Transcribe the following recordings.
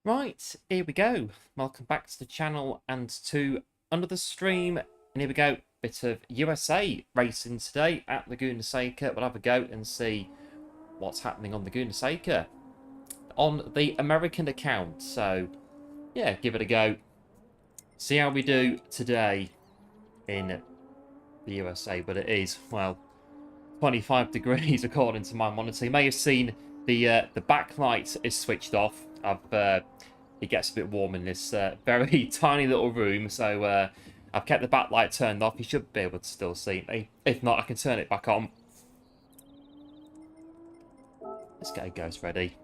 Right, here we go. Welcome back to the channel and to another stream. And here we go. Bit of USA racing today at Laguna Seca. We'll have a go and see what's happening on Laguna Seca on the American account. So, yeah, give it a go. See how we do today in the USA. But it is, well, 25 degrees according to my monitor. You may have seen the backlight is switched off. It gets a bit warm in this very tiny little room, so I've kept the backlight turned off. You should be able to still see me. If not, I can turn it back on. Let's get a ghost ready.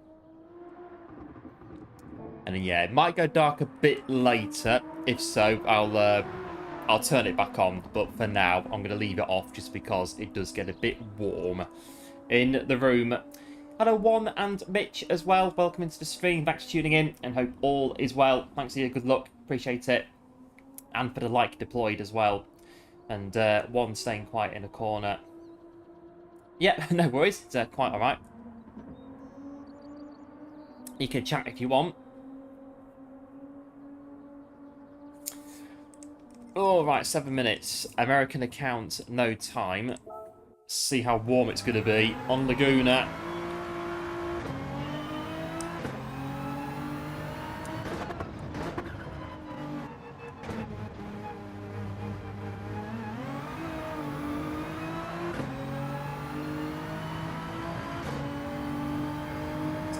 And then, yeah, it might go dark a bit later. If so, I'll turn it back on. But for now, I'm going to leave it off just because it does get a bit warm in the room. Hello, One and Mitch as well. Welcome into the stream. Thanks for tuning in and hope all is well. Thanks for your good luck. Appreciate it. And for the like deployed as well. And One staying quiet in a corner. Yeah, no worries. It's quite all right. You can chat if you want. All right, 7 minutes. American account, no time. See how warm it's going to be on Laguna.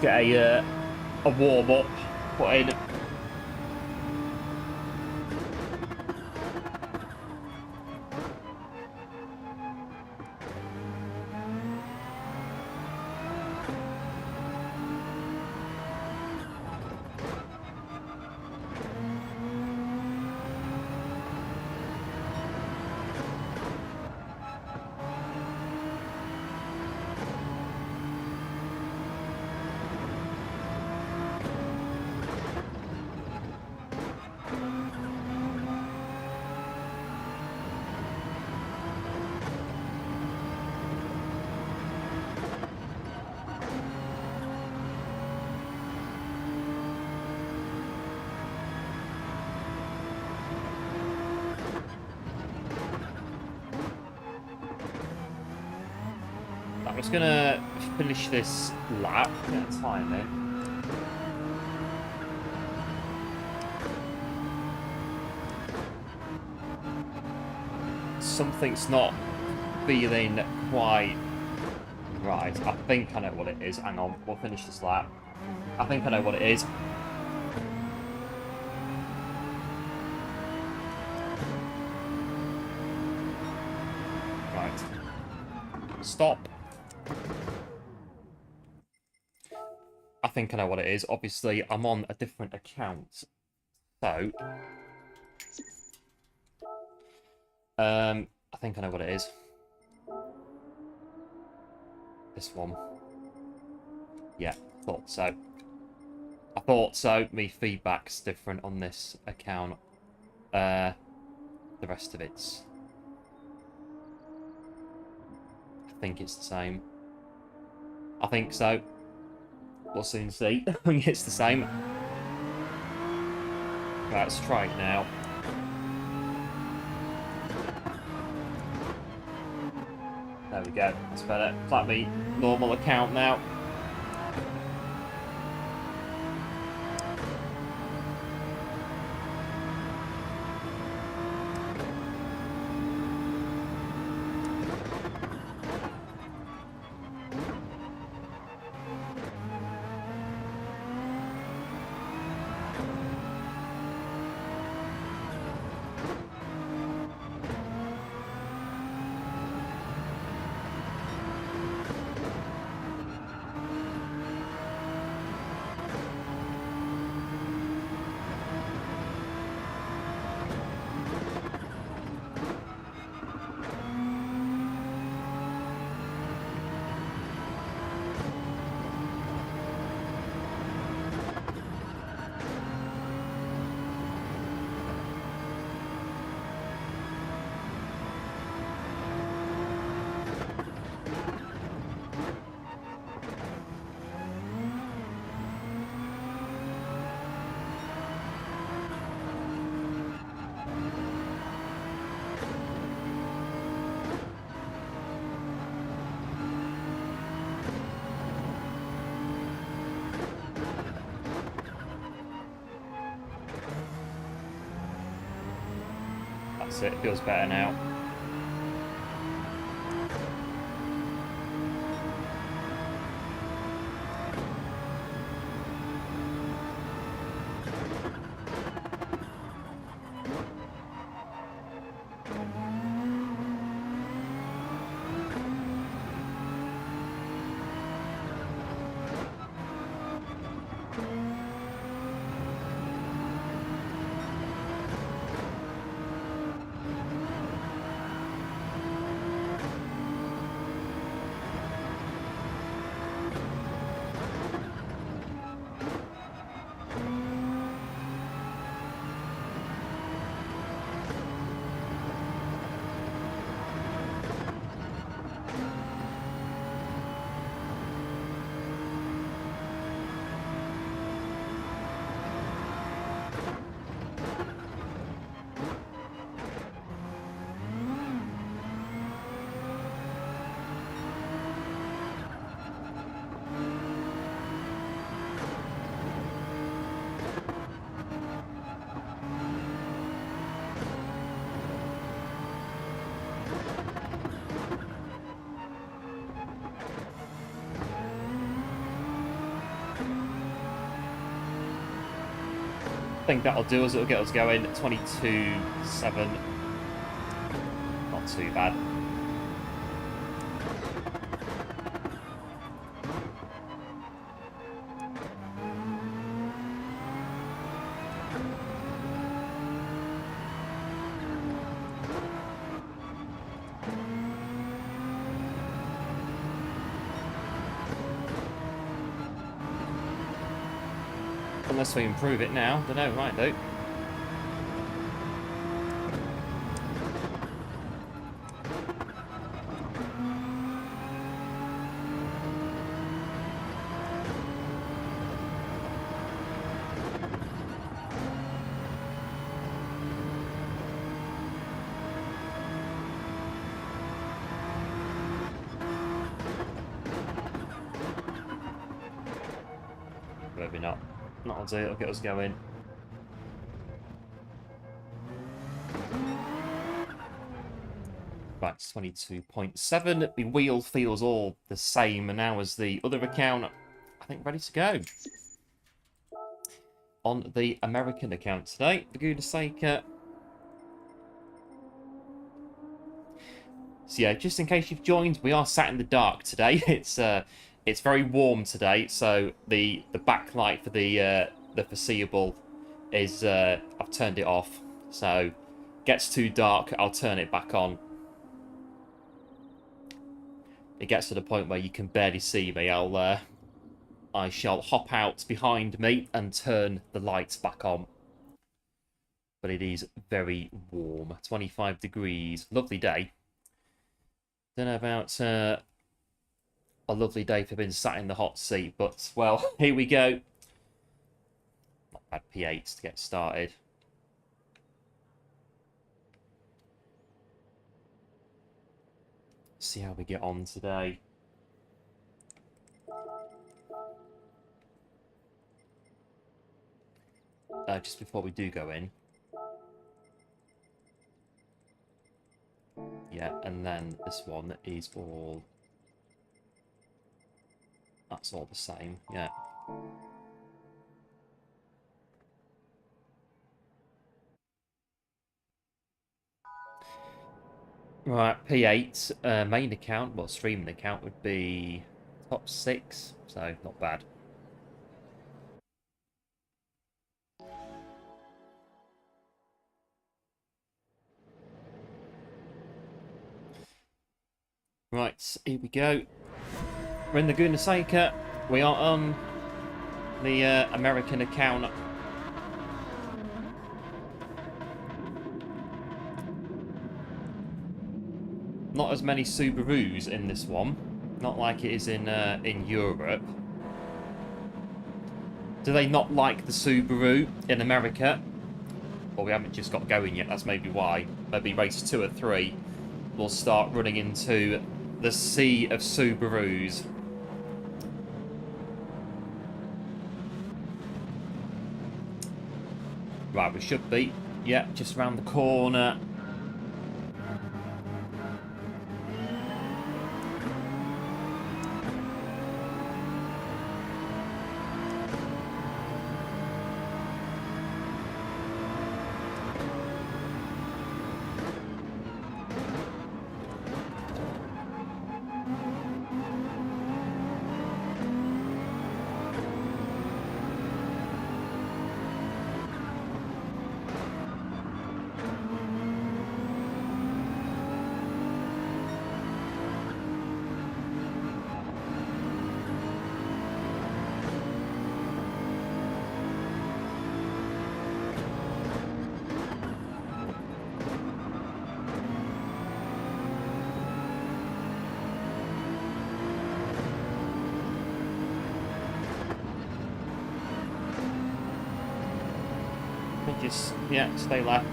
Get a warm up put in. I'm just gonna finish this lap. Get a time in. Something's not feeling quite right. I think I know what it is. Hang on, we'll finish this lap. I think I know what it is. Right. Stop. I think I know what it is. Obviously, I'm on a different account. So, I think I know what it is. This one. Yeah, thought so. I thought so. Me feedback's different on this account. The rest of it's... I think it's the same. I think so. We'll soon see. I think it's the same. Right, let's try it now. There we go. That's better. It's like me normal account now. That's it. Feels better now. I think that'll do us. It'll get us going 22.7. Not too bad. Unless we improve it now. Don't know, might do. Maybe not. That'll do, it'll get us going. Right, 22.7. The wheel feels all the same now as the other account. I think ready to go. On the American account today, Laguna Seca. So yeah, just in case you've joined, we are sat in the dark today. It's very warm today, so the backlight for the foreseeable is I've turned it off. So gets too dark, I'll turn it back on. It gets to the point where you can barely see me. I shall hop out behind me and turn the lights back on. But it is very warm, 25 degrees, lovely day. Don't know about a lovely day for being sat in the hot seat, but, well, here we go. Not bad P8 to get started. See how we get on today. Just before we do go in. Yeah, and then this one is all... That's all the same, yeah. Right, P8, main account, well, streaming account would be top 6, so not bad. Right, here we go. We're in the Laguna Seca. We are on the American account. Not as many Subarus in this one. Not like it is in Europe. Do they not like the Subaru in America? Well, we haven't just got going yet. That's maybe why. Maybe race 2 or 3 we'll start running into the sea of Subarus. Right, we should be. Yeah, just around the corner. Just, yeah, stay left.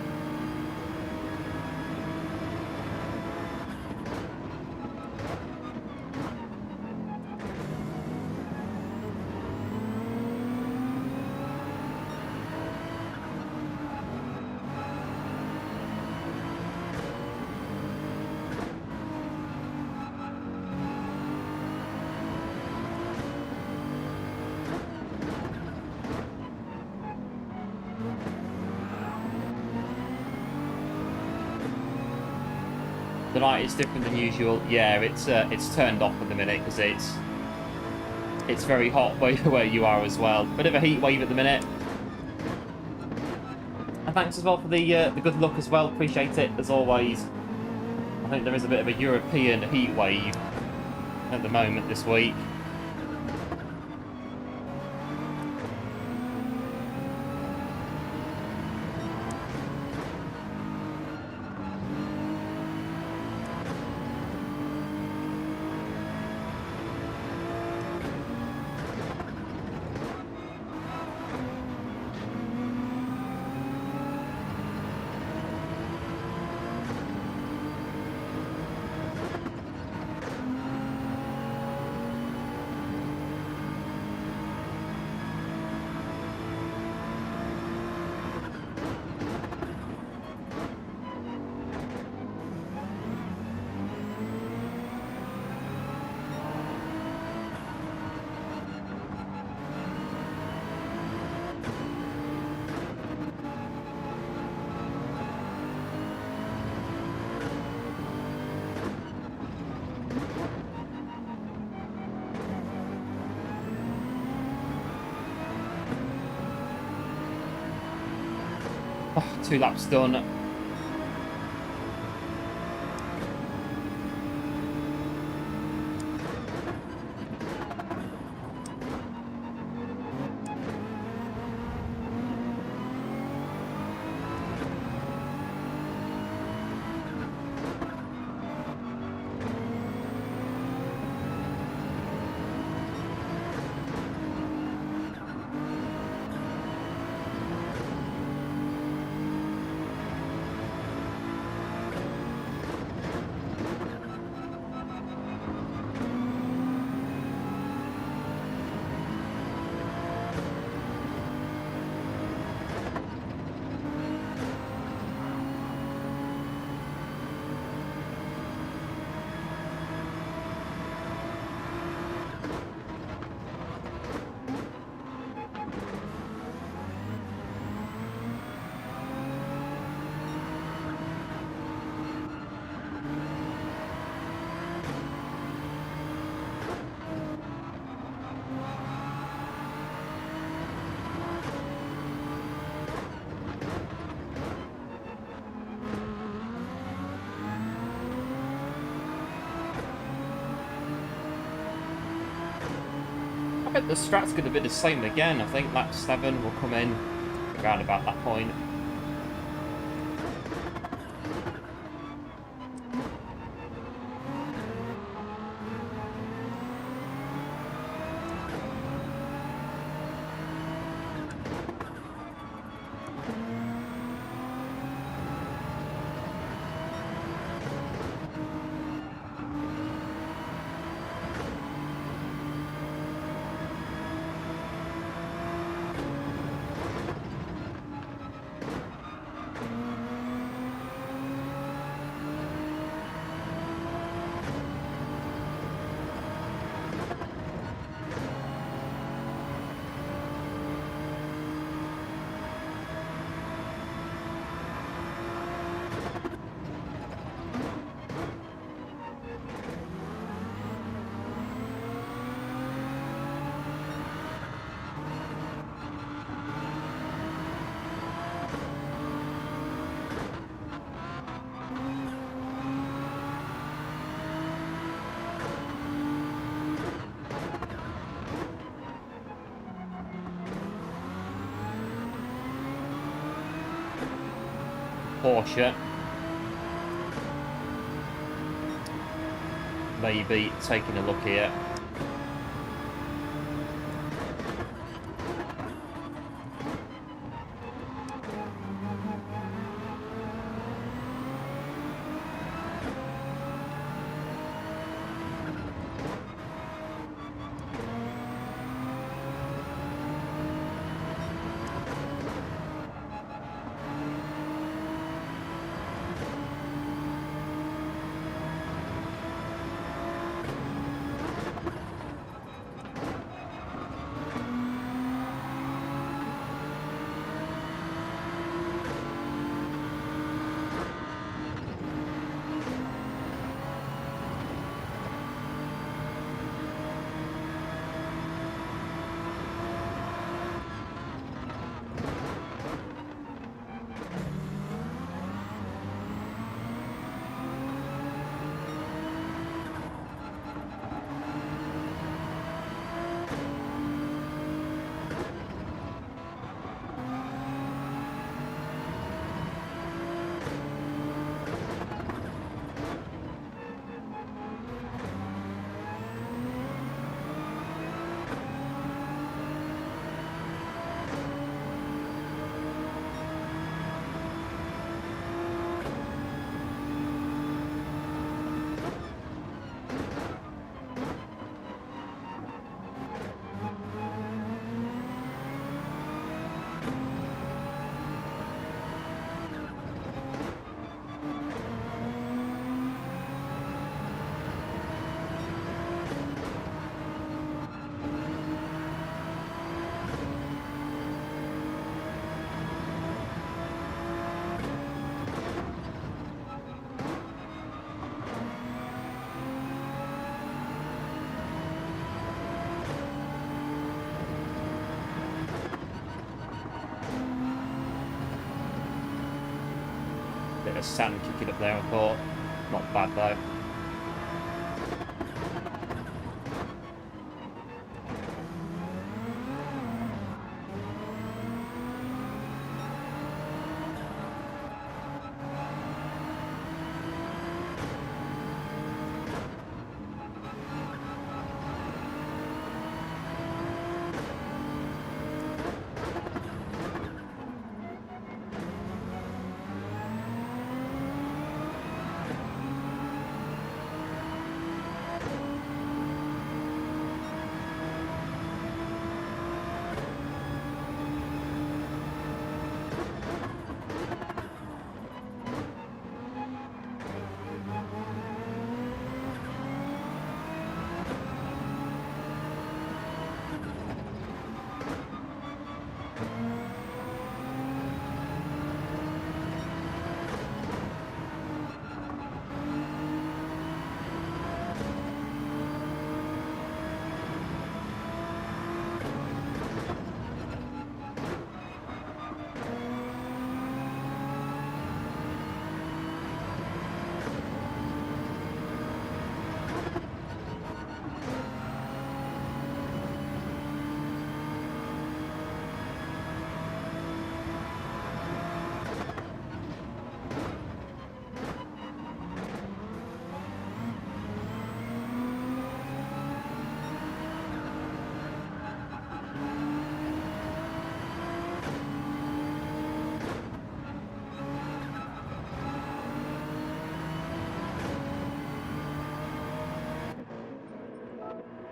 The light is different than usual. Yeah, it's turned off at the minute because it's very hot where you are as well. Bit of a heat wave at the minute. And thanks as well for the good luck as well. Appreciate it as always. I think there is a bit of a European heat wave at the moment this week. Oh, 2 laps done. I bet the strat's going to be the same again. I think lap 7 will come in around about that point. Porsche maybe taking a look here. Bit of sand kicking up there, I thought. Not bad though.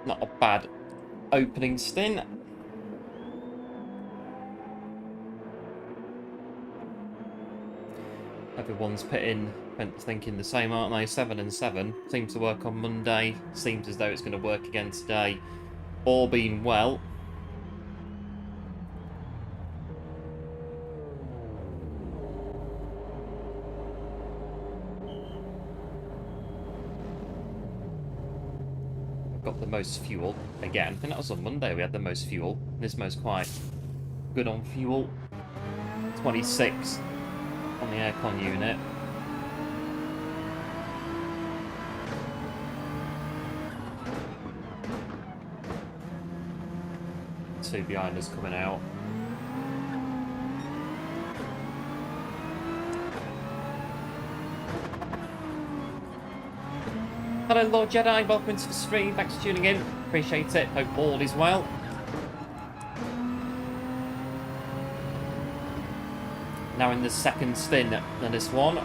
Not a bad opening stint. Everyone's thinking the same, aren't they? 7 and 7. Seems to work on Monday. Seems as though it's going to work again today. All being well. Got the most fuel again. I think that was on Monday we had the most fuel. Nismo's quite good on fuel. 26 on the aircon unit. Two behind us coming out. Hello Lord Jedi, welcome into the stream, thanks for tuning in, appreciate it, hope all is well. Now in the second stint of this one.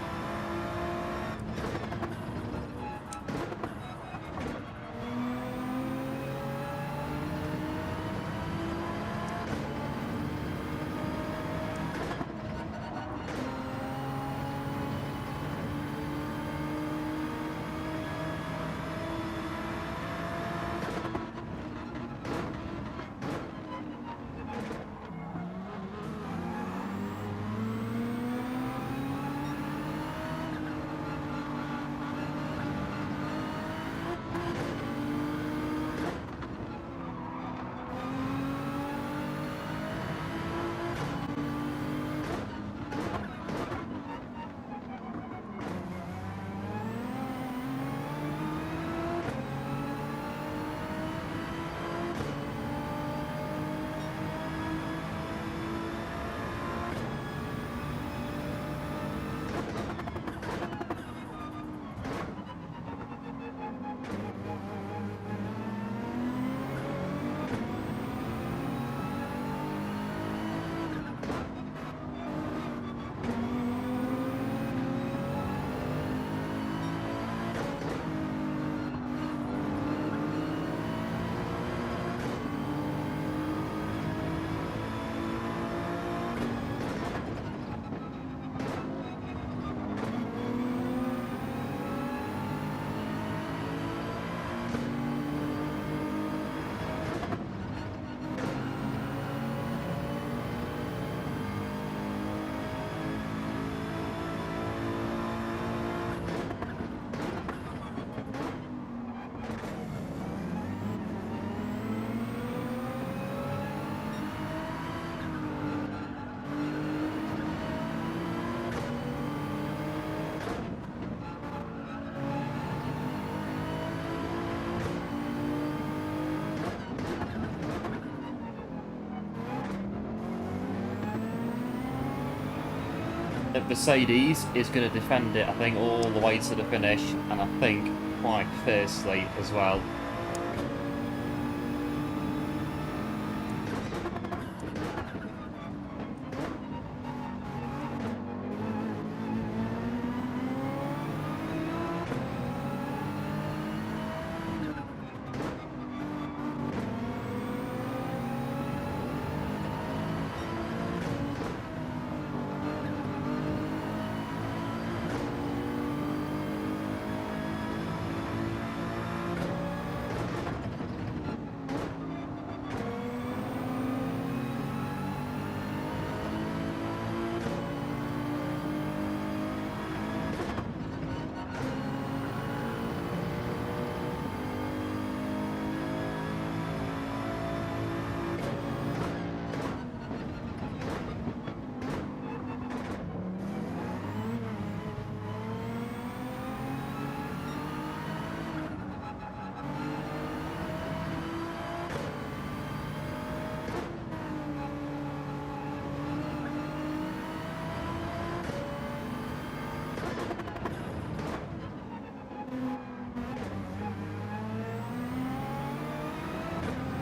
Mercedes is going to defend it, I think, all the way to the finish, and I think quite fiercely as well.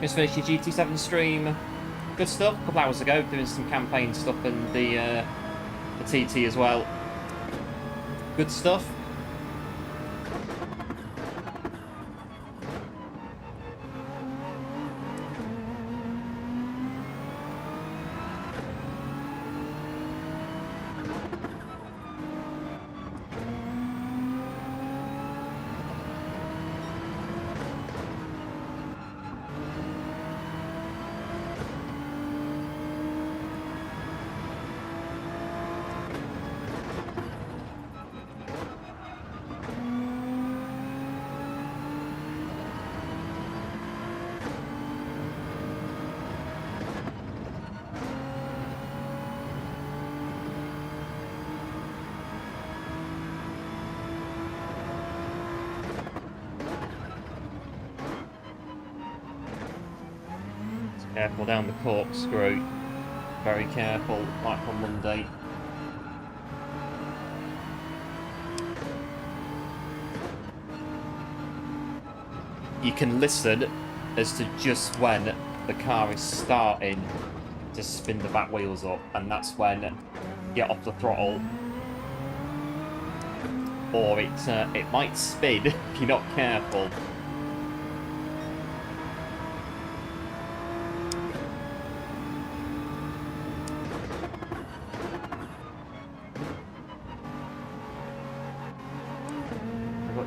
Just finished your GT7 stream. Good stuff. A couple hours ago, doing some campaign stuff in the TT as well. Good stuff. Careful down the corkscrew. Very careful, like on Monday. You can listen as to just when the car is starting to spin the back wheels up, and that's when you get off the throttle. Or it might spin if you're not careful.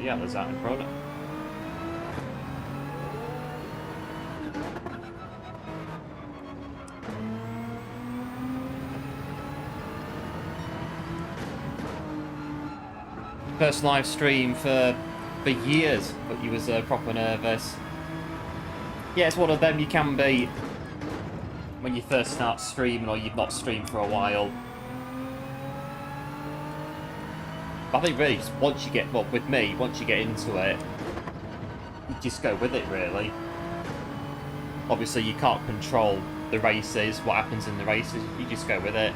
Yeah, there's that in front. First live stream for years, but you was proper nervous. Yeah, it's one of them you can be when you first start streaming or you've not streamed for a while. I think really, once you get, well, with me, once you get into it, you just go with it, really. Obviously, you can't control the races, what happens in the races, you just go with it.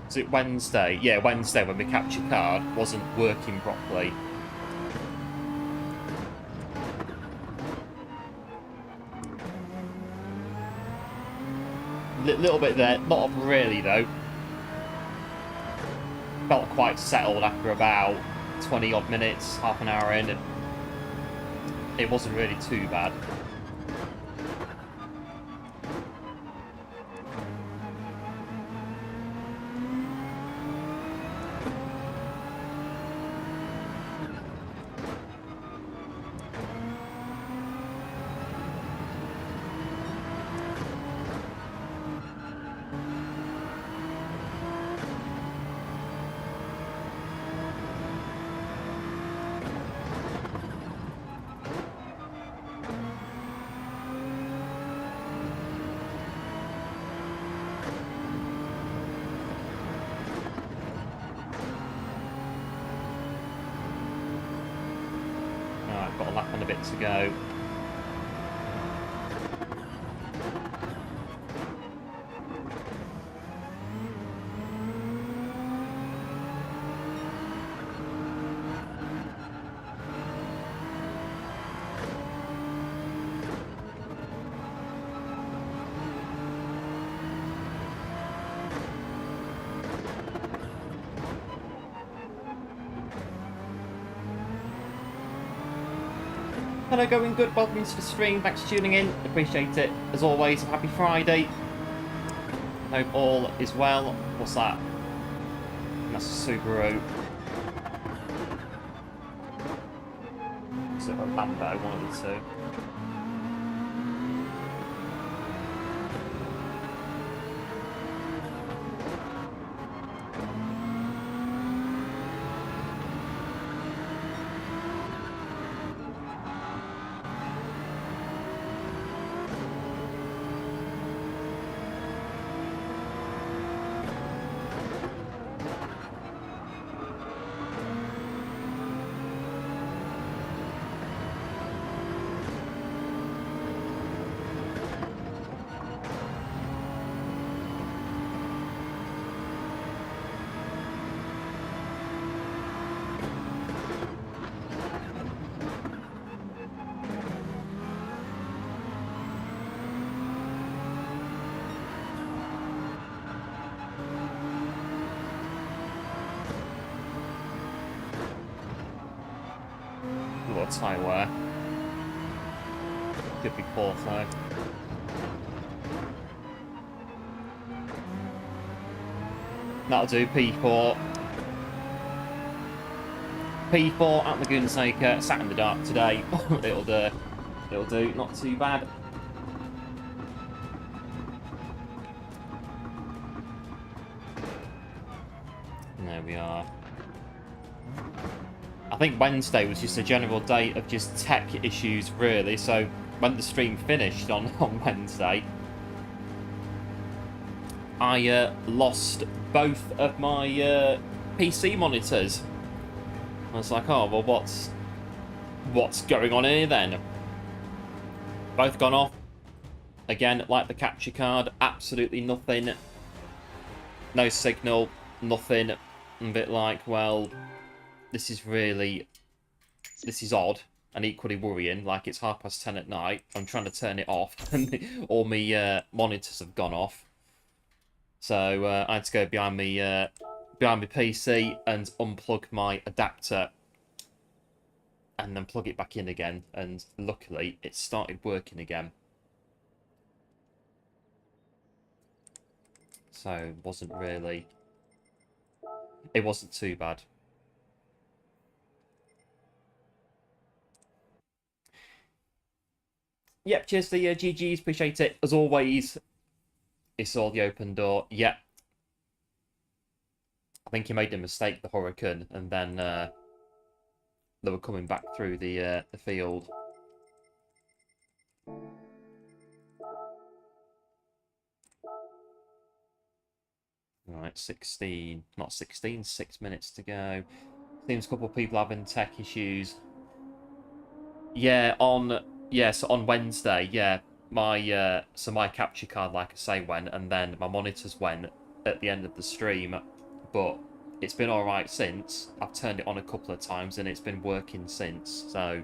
Was it Wednesday? Yeah, Wednesday when the capture card wasn't working properly. Little bit there, not really though. Felt quite settled after about 20 odd minutes, half an hour in, and it wasn't really too bad. Right, got a lap and a bit to go. Hello, going good. Welcome to the stream. Thanks for tuning in. Appreciate it. As always, happy Friday. Hope all is well. What's that? That's a Subaru. Is it a Lambo? One of the two. Tyre wear. Could be poor though. That'll do, P4. P4 at Laguna Seca, sat in the dark today. It'll do. It'll do, not too bad. And there we are. I think Wednesday was just a general day of just tech issues, really. So when the stream finished on Wednesday, I lost both of my PC monitors. I was like, oh, well, what's going on here then? Both gone off. Again, like the capture card, absolutely nothing. No signal, nothing. A bit like, well, this is odd and equally worrying. Like, it's 10:30 at night. I'm trying to turn it off and all my monitors have gone off. So I had to go behind my PC and unplug my adapter and then plug it back in again. And luckily, it started working again. So it wasn't too bad. Yep, cheers to the GGs, appreciate it. As always, it's all the open door. Yep. I think he made a mistake, the Hurricane, and then they were coming back through the field. Right, 16, not 16, 6 minutes to go. Seems a couple of people having tech issues. Yeah, so on Wednesday, yeah, my capture card, like I say, went, and then my monitors went at the end of the stream, but it's been all right since. I've turned it on a couple of times, and it's been working since. So,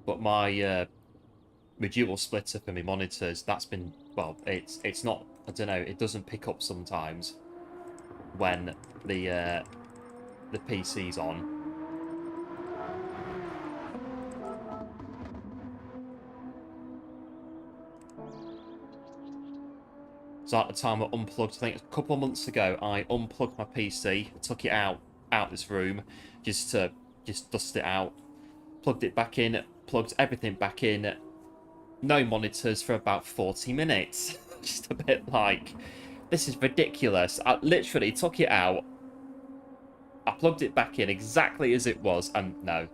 but my dual splitter for my monitors, that's been, well, it's not, I don't know, it doesn't pick up sometimes when the PC's on. So at the time I unplugged, I think a couple of months ago, I unplugged my PC, took it out this room, just to dust it out, plugged it back in, plugged everything back in, no monitors for about 40 minutes. Just a bit like, this is ridiculous. I literally took it out, I plugged it back in exactly as it was, and no.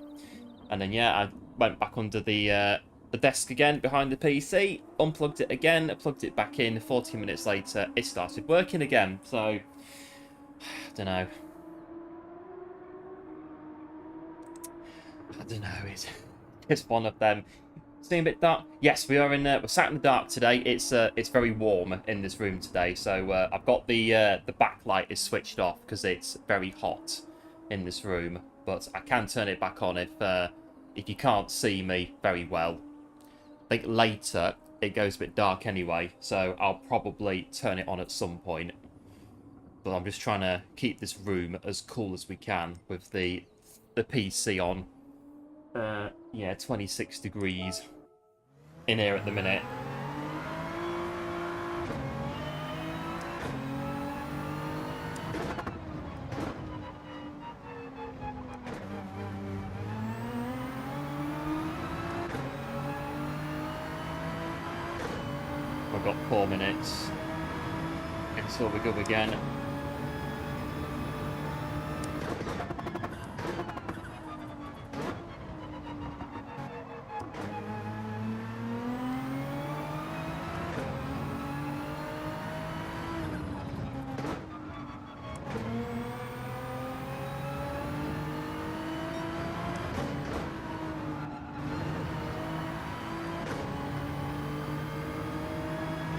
And then, yeah, I went back under the desk again behind the PC, unplugged it again, plugged it back in. 40 minutes later, it started working again. So, I don't know. I don't know. It's one of them. Seeing a bit dark. Yes, we are in. We're sat in the dark today. It's very warm in this room today. So I've got the backlight is switched off because it's very hot in this room. But I can turn it back on if you can't see me very well. I think later it goes a bit dark anyway, so I'll probably turn it on at some point. But I'm just trying to keep this room as cool as we can with the PC on. Yeah, 26 degrees in here at the minute. We've got 4 minutes until we go again.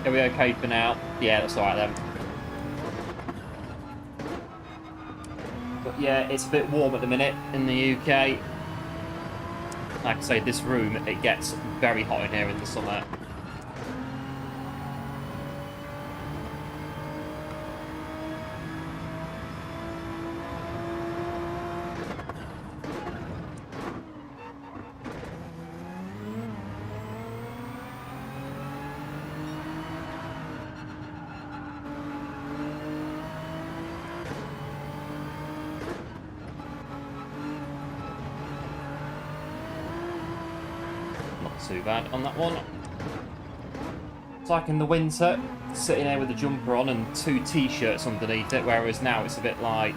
Are we okay for now? Yeah, that's alright then. But yeah, it's a bit warm at the minute in the UK. Like I say, this room, it gets very hot in here in the summer. Too bad on that one. It's like in the winter, sitting there with a jumper on and 2 t-shirts underneath it, whereas now it's a bit like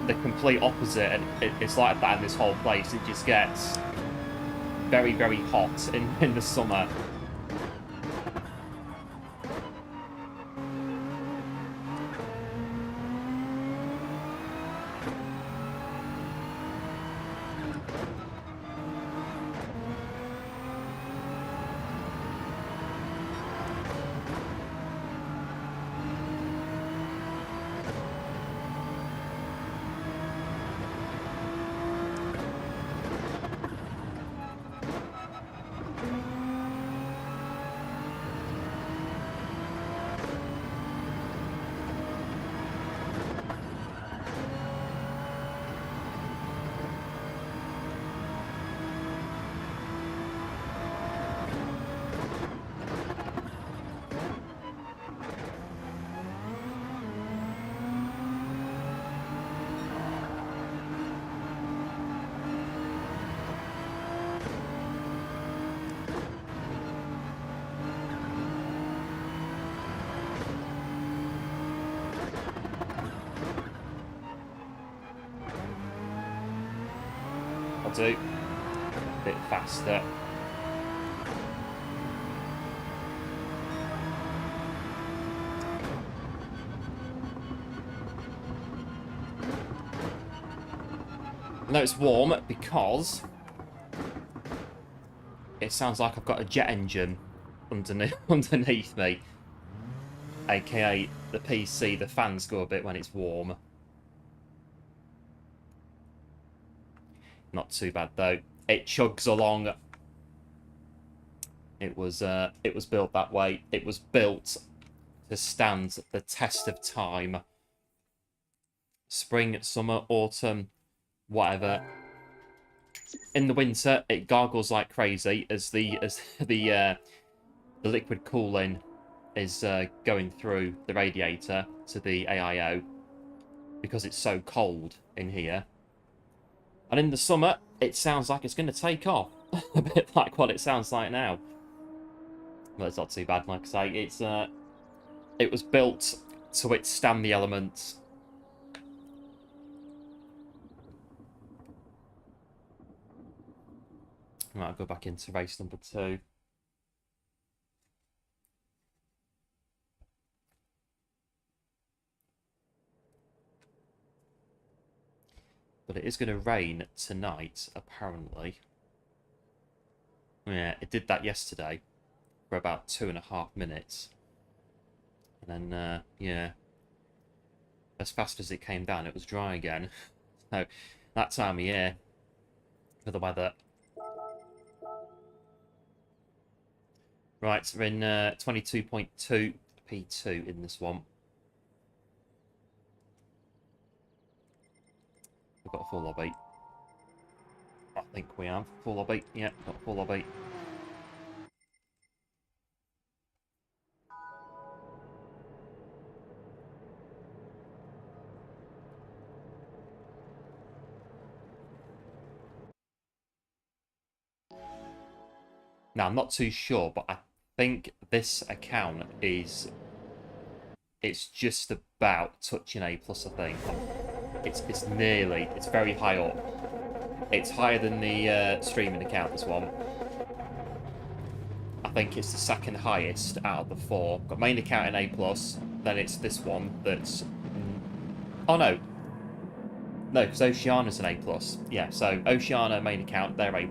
the complete opposite, and it's like that in this whole place. It just gets very, very hot in the summer. Do a bit faster. No, it's warm because it sounds like I've got a jet engine underneath me, aka the PC. The fans go a bit when it's warm. Not too bad though. It chugs along. It was built that way. It was built to stand the test of time. Spring, summer, autumn, whatever. In the winter, it gargles like crazy as the liquid cooling is going through the radiator to the AIO because it's so cold in here. And in the summer, it sounds like it's going to take off. A bit like what it sounds like now. But it's not too bad, like I say. It was built to withstand the elements. Right, I'll go back into race number 2. but it is going to rain tonight, apparently. Yeah, it did that yesterday for about 2.5 minutes. And then, yeah, as fast as it came down, it was dry again. So, that time of year for the weather. Right, so we're in 22.2 P2 in this one. We've got a full lobby. I think we have. Full lobby. Yeah, got a full lobby. Now, I'm not too sure, but I think this account is... It's just about touching A+, I think. It's nearly... It's very high up. It's higher than the streaming account, this one. I think it's the second highest out of the 4. Got main account in A+, then it's this one that's... Oh, no. No, because Oceana's an A+. Yeah, so Oceana, main account, they're A+.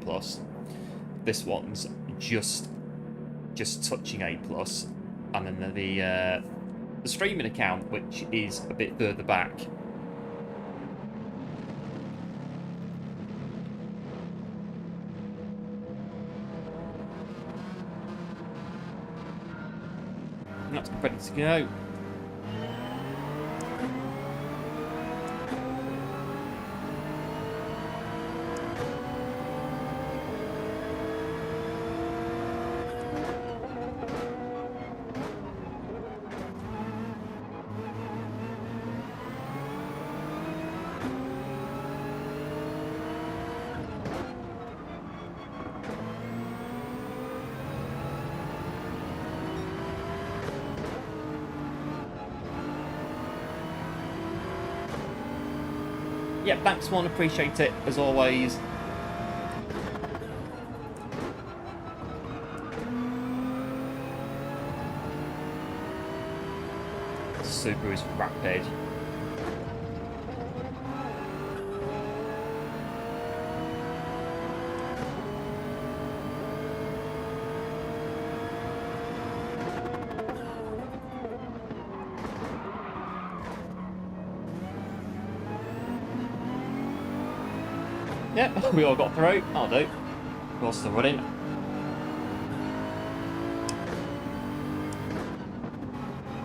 This one's just touching A+. And then the streaming account, which is a bit further back. That's ready to go. Yeah, thanks, one. Appreciate it, as always. Super is rapid. Yeah, we all got through. I'll do. We're still running.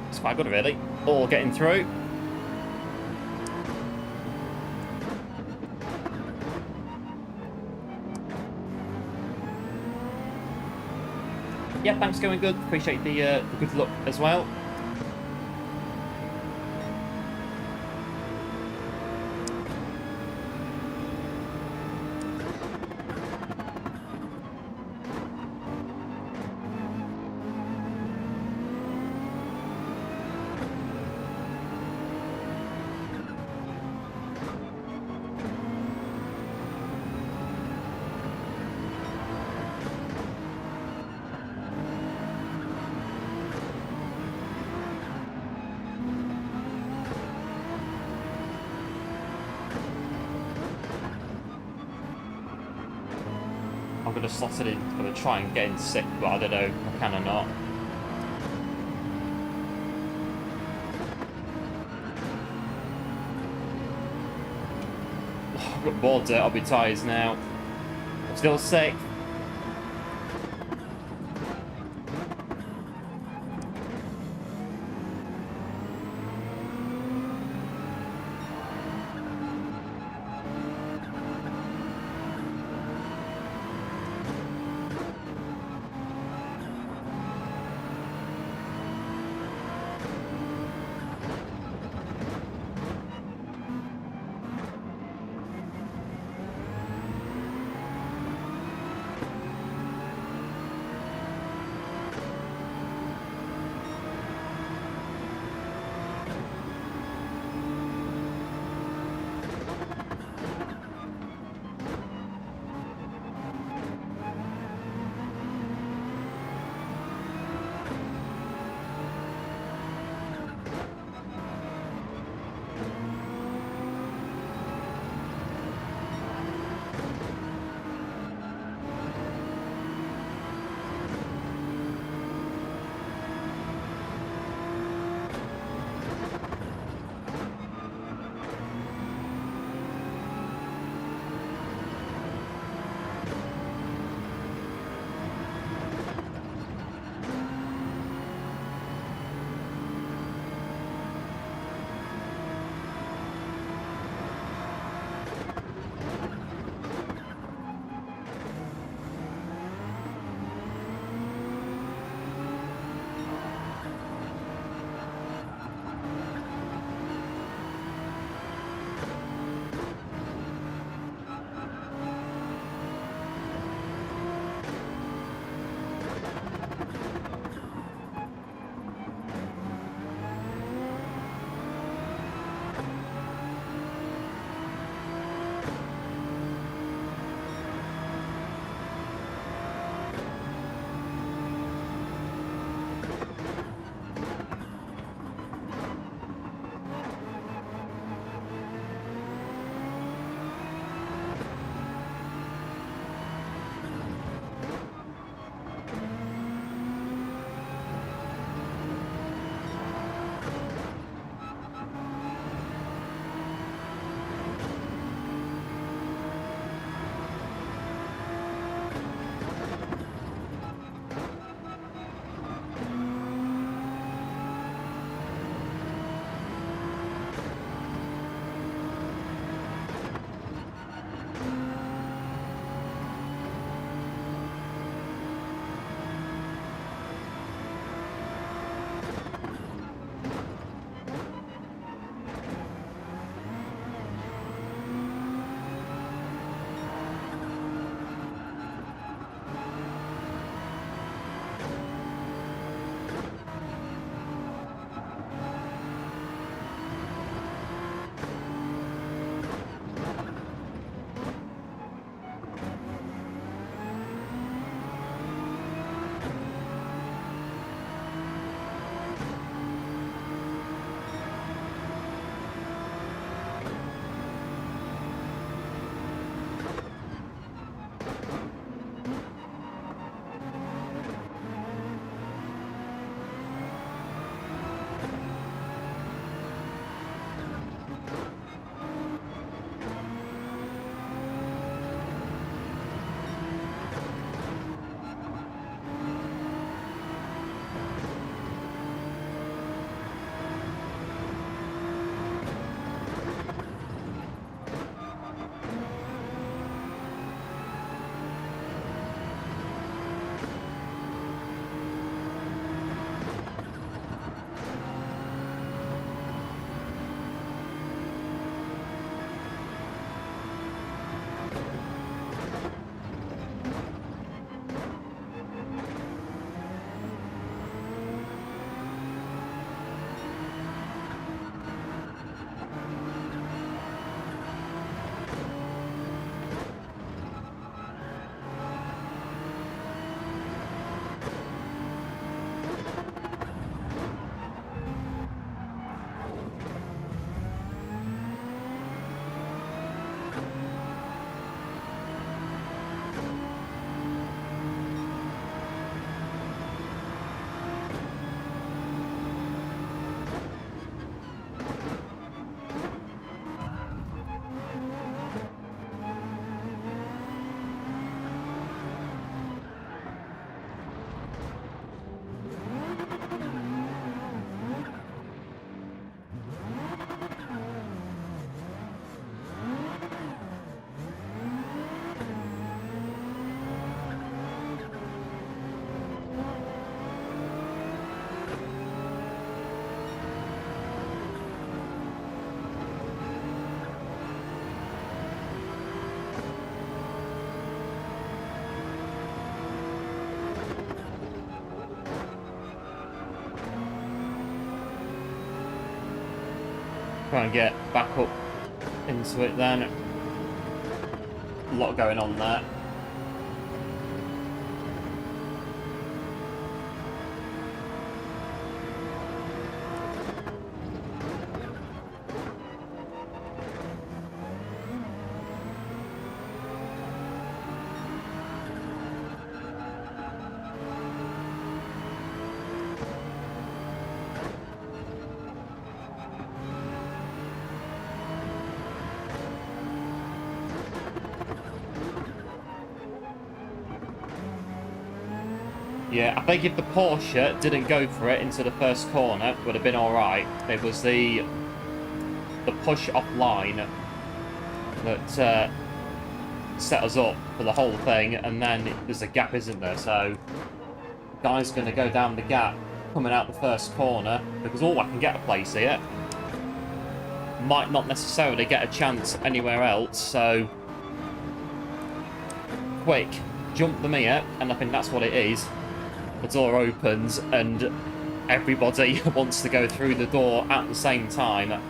It's quite good, really. All getting through. Yeah, thanks, going good. Appreciate the good luck as well. I'm going to slot it in. I'm going to try and get in 6th, but I don't know if I can or not. I've got more dirt on my tyres now. I'm still 6th. Try and get back up into it then. A lot going on there. Yeah, I think if the Porsche didn't go for it into the first corner, it would have been alright. It was the push offline that set us up for the whole thing, and then there's a gap, isn't there? So, guy's going to go down the gap coming out the first corner, because I can get a place here. Might not necessarily get a chance anywhere else, so quick, jump them here, and I think that's what it is. The door opens and everybody wants to go through the door at the same time.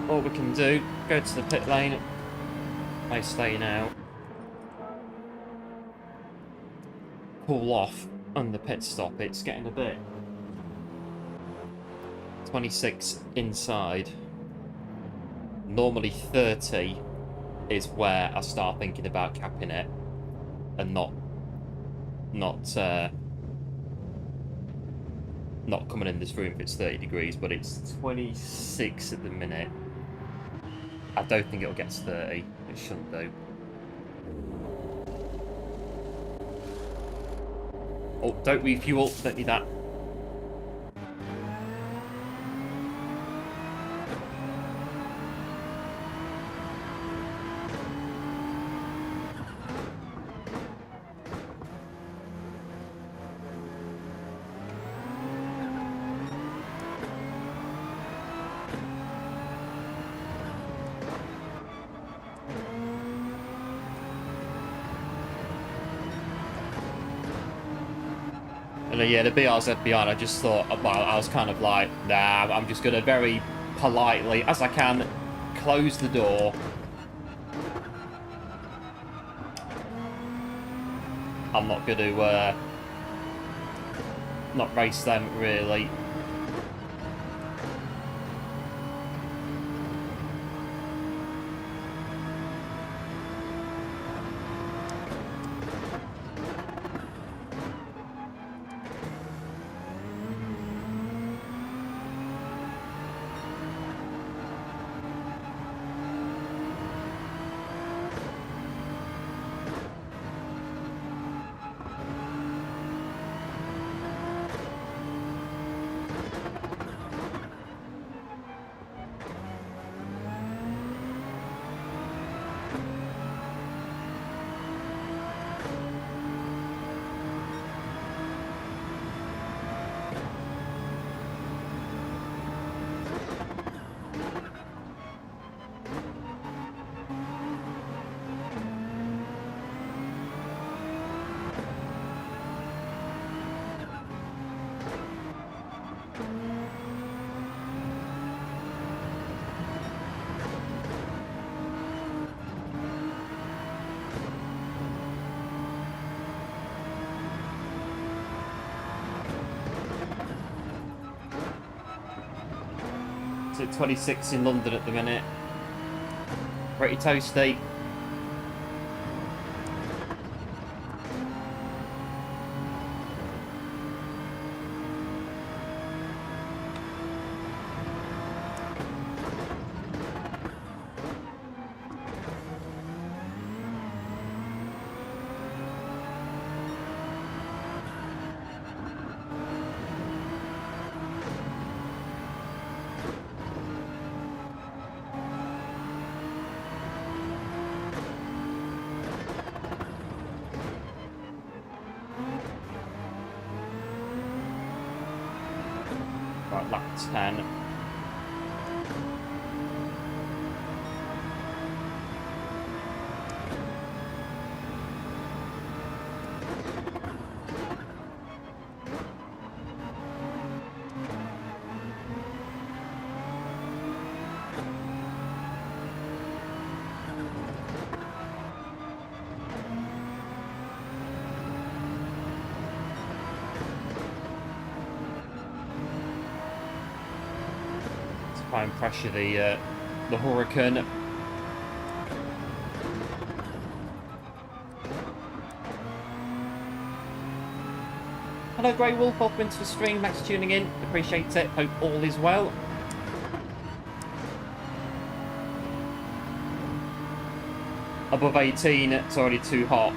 All we can do, go to the pit lane. I stay now. Pull off on the pit stop. It's getting a bit 26 inside. Normally 30 is where I start thinking about capping it, and not coming in this room if it's 30 degrees, but it's 26 at the minute. I don't think it'll get to 30. It shouldn't do. Oh, don't refuel. Don't need that. And yeah, the BRZ behind, I just thought, well, I was kind of like, nah, I'm just going to very politely, as I can, close the door. I'm not going to not race them, really. It's at 26 in London at the minute. Pretty toasty. about lap 10. Try and pressure the Huracan. Hello Grey Wolf, welcome into the stream, thanks for tuning in, appreciate it, hope all is well. Above 18, it's already too hot.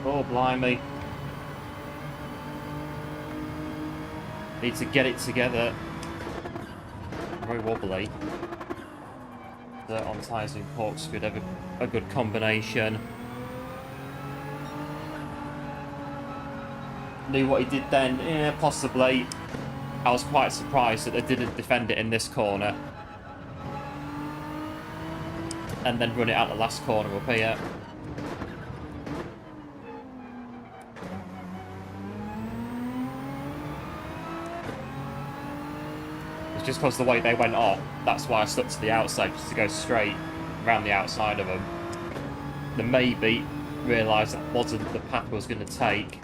Oh, blimey. Need to get it together. Very wobbly. Dirt on tyres and corkscrew, have a good combination. Knew what he did then? Yeah, possibly. I was quite surprised that they didn't defend it in this corner. And then run it out the last corner up here. It's just because the way they went off, that's why I stuck to the outside, just to go straight around the outside of them. Then maybe realised that wasn't the path I was going to take.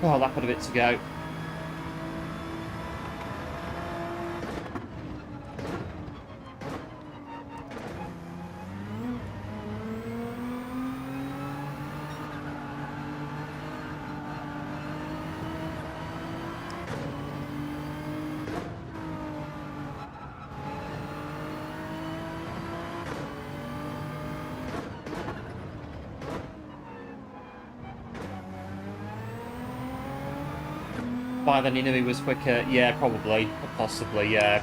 Oh, lap and a bit to go. By then he knew he was quicker. Yeah, probably. Possibly, yeah.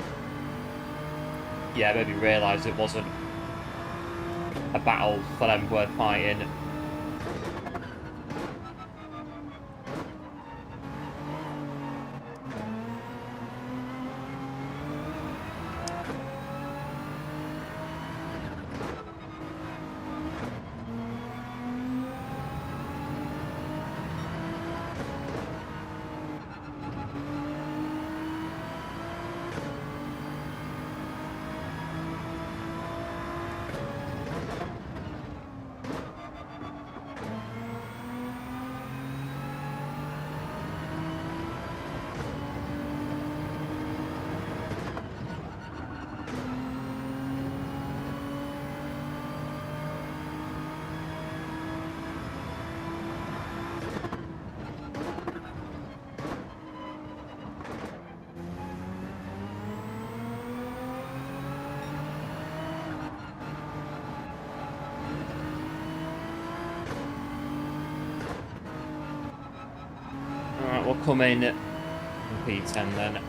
Yeah, maybe realised it wasn't a battle for them worth fighting. Alright, we'll come in P10 then.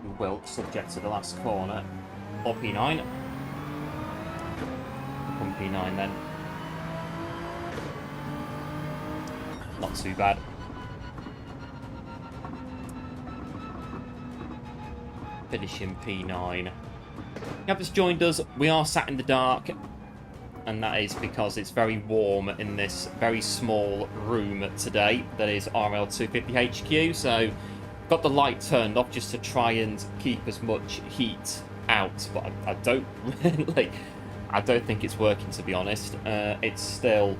We will, subject to the last corner. Or P9. Come P9 then. Not too bad. Finishing P9. You have just joined us. We are sat in the dark. And that is because it's very warm in this very small room today. That is RL250 HQ. So, got the light turned off just to try and keep as much heat out. But I don't really... I don't think it's working, to be honest. It's still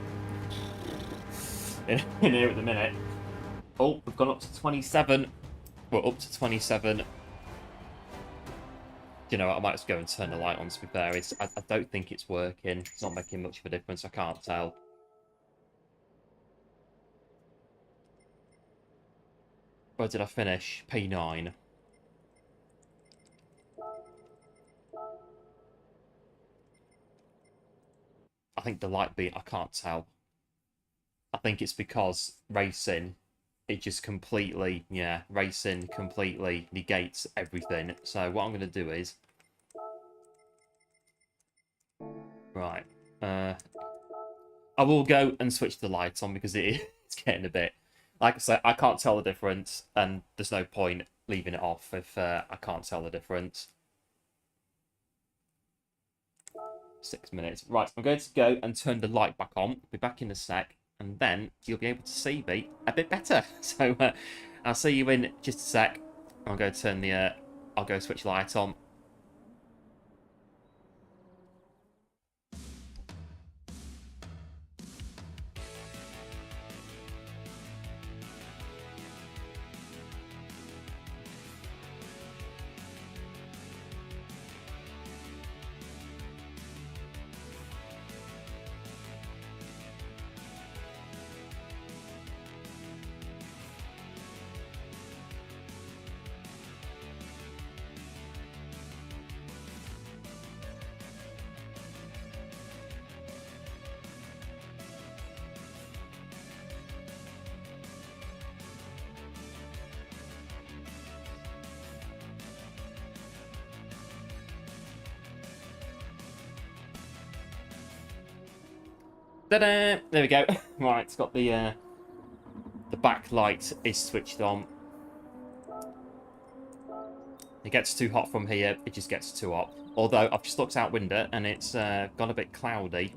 in here at the minute. Oh, we've gone up to 27. We're up to 27. You know what, I might just go and turn the light on, to be fair. I don't think it's working. It's not making much of a difference, I can't tell. Where did I finish? P9. I think the light beat, I can't tell. I think it's because racing, it just completely, yeah, racing completely negates everything. So what I'm going to do is... Right. I will go and switch the lights on because it's getting a bit... Like I said, I can't tell the difference, and there's no point leaving it off if I can't tell the difference. 6 minutes. Right, I'm going to go and turn the light back on. Be back in a sec, and then you'll be able to see me a bit better. So I'll see you in just a sec. I'll go turn the... I'll go switch the light on. Ta-da! There we go. Right, it's got the backlight is switched on. It gets too hot from here, it just gets too hot. Although I've just looked out window and it's gone a bit cloudy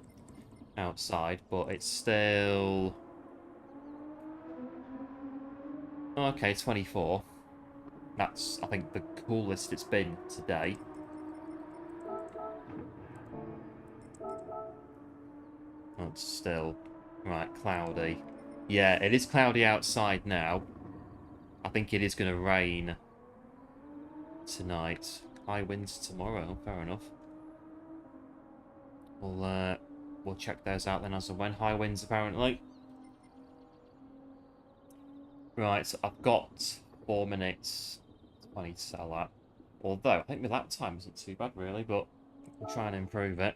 outside, but it's still... Okay, 24. That's, I think, the coolest it's been today. It's still Right, cloudy. Yeah, it is cloudy outside now. I think it is going to rain tonight. High winds tomorrow. Fair enough. We'll check those out then as and when. High winds apparently. Right, so I've got 4 minutes. I need to sell that. Although I think my lap time isn't too bad really, but we'll try and improve it.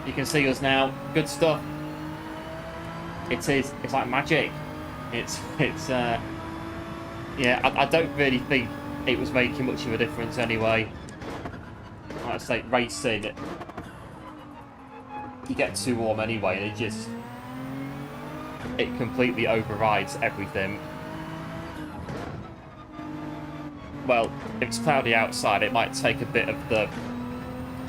You can see us now. Good stuff. It is. It's like magic. Yeah, I don't really think it was making much of a difference anyway. Like I say, racing, you get too warm anyway, and it completely overrides everything. Well, if it's cloudy outside, it might take a bit of the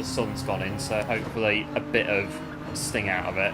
sun's gone in, so hopefully a bit of sting out of it.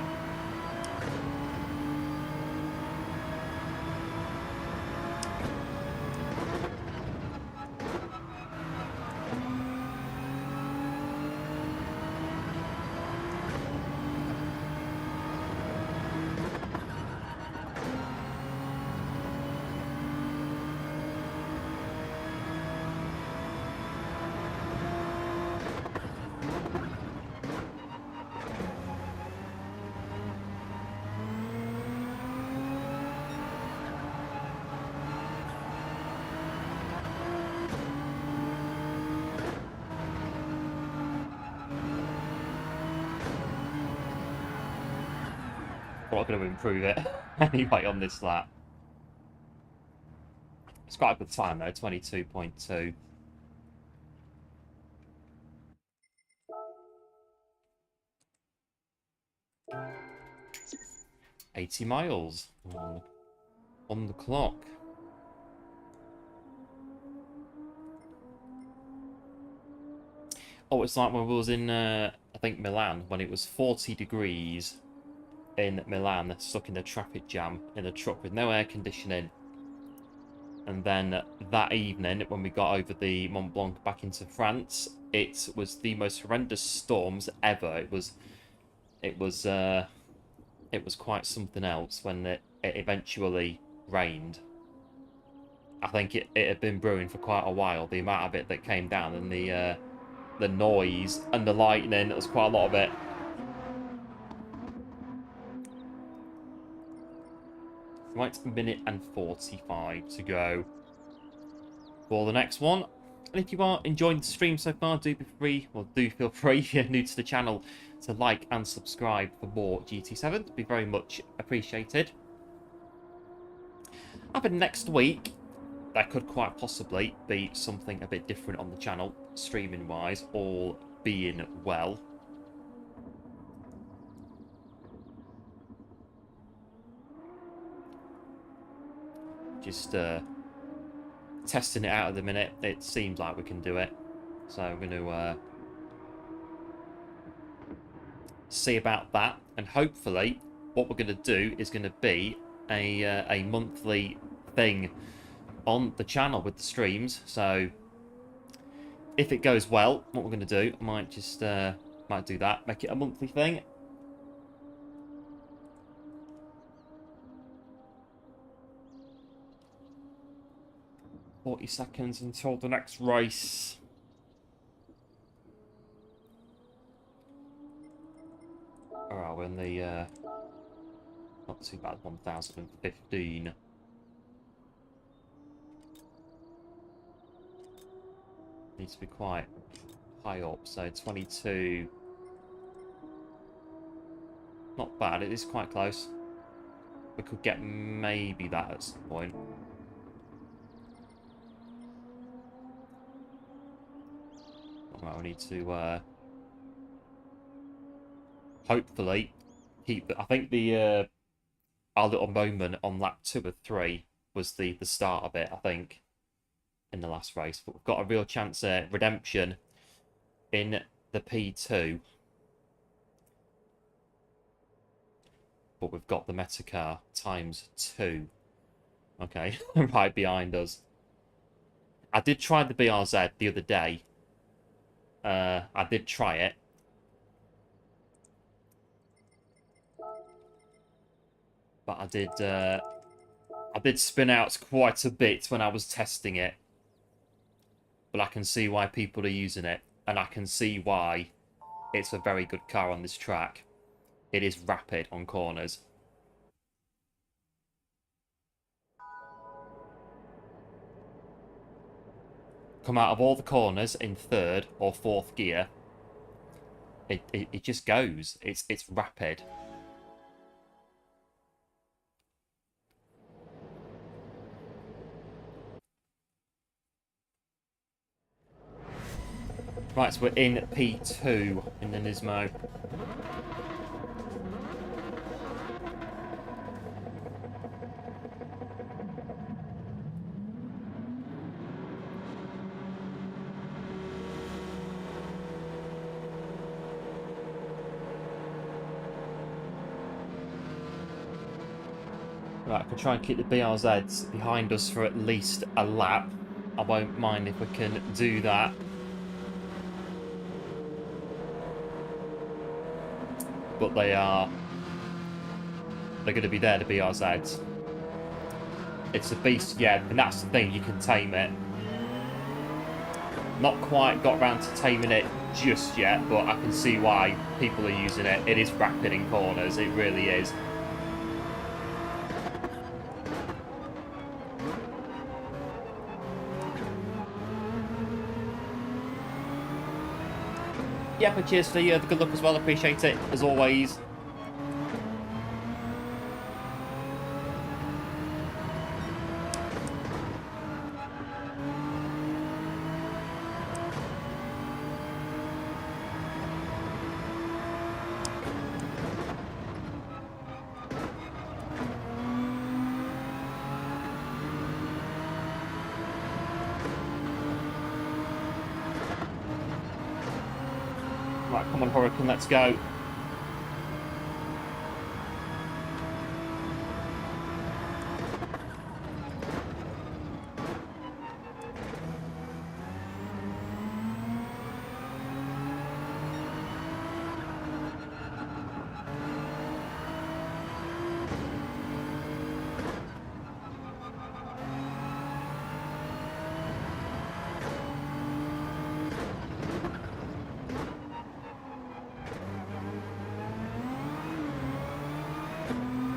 I'm not going to improve it anyway on this lap. It's quite a good time though, 22.2. $80 miles on the clock. Oh, it's like when we was in, I think, Milan, when it was 40 degrees in Milan, stuck in the traffic jam in a truck with no air conditioning. And then that evening, when we got over the Mont Blanc back into France, it was the most horrendous storms ever. It was quite something else when it eventually rained. I think it had been brewing for quite a while. The amount of it that came down and the noise and the lightning, there was quite a lot of it. Right, a minute and 45 to go for the next one. And if you are enjoying the stream so far, do feel free, if you're new to the channel, to like and subscribe for more GT7. It'd be very much appreciated. Up in next week, there could quite possibly be something a bit different on the channel, streaming-wise, all being well. Just testing it out at the minute. It seems like we can do it, so we're going to see about that. And hopefully, what we're going to do is going to be a monthly thing on the channel with the streams. So if it goes well, what we're going to do, I might just might do that, make it a monthly thing. $40 until the next race. Alright, we're in the not too bad, 1015. Needs to be quite high up, so 22. Not bad, it is quite close. We could get maybe that at some point. Right, we need to hopefully keep. I think the our little moment on lap 2 or 3 was the start of it, I think, in the last race. But we've got a real chance at redemption in the P2. But we've got the Metacar ×2 Okay, right behind us. I did try the BRZ the other day. I did try it. But I did spin out quite a bit when I was testing it. But I can see why people are using it. And I can see why it's a very good car on this track. It is rapid on corners. Come out of all the corners in third or fourth gear. It just goes. It's rapid. Right, so we're in P2 in the Nismo. Right, I can try and keep the BRZs behind us for at least a lap. I won't mind if we can do that. But they're going to be there, the BRZs. It's a beast, yeah, and that's the thing, you can tame it. Not quite got around to taming it just yet, but I can see why people are using it. It is rapid in corners, it really is. Yeah, but cheers for the good luck as well, appreciate it, as always. Right, come on, Hurricane, let's go.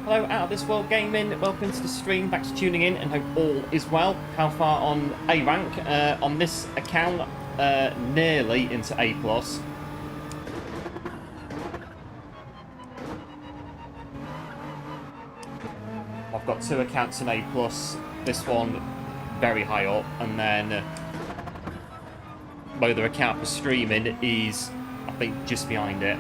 Hello, Out of This World Gaming. Welcome to the stream. Thanks for tuning in and hope all is well. How far on A rank? On this account, nearly into A+. I've got 2 accounts in A+. This one very high up, and then my other account for streaming is, I think, just behind it.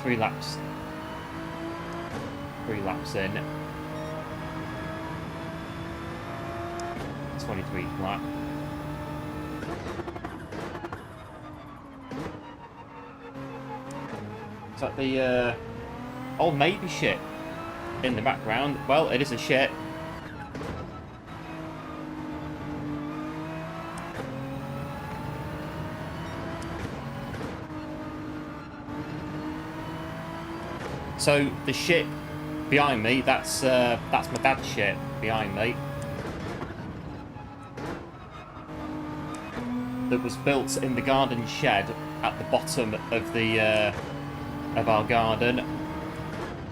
3 laps. 3 laps in. 23 flat. It's like the old Navy ship in the background. Well, it is a ship. So the ship behind me, that's my dad's ship behind me. That was built in the garden shed at the bottom of the of our garden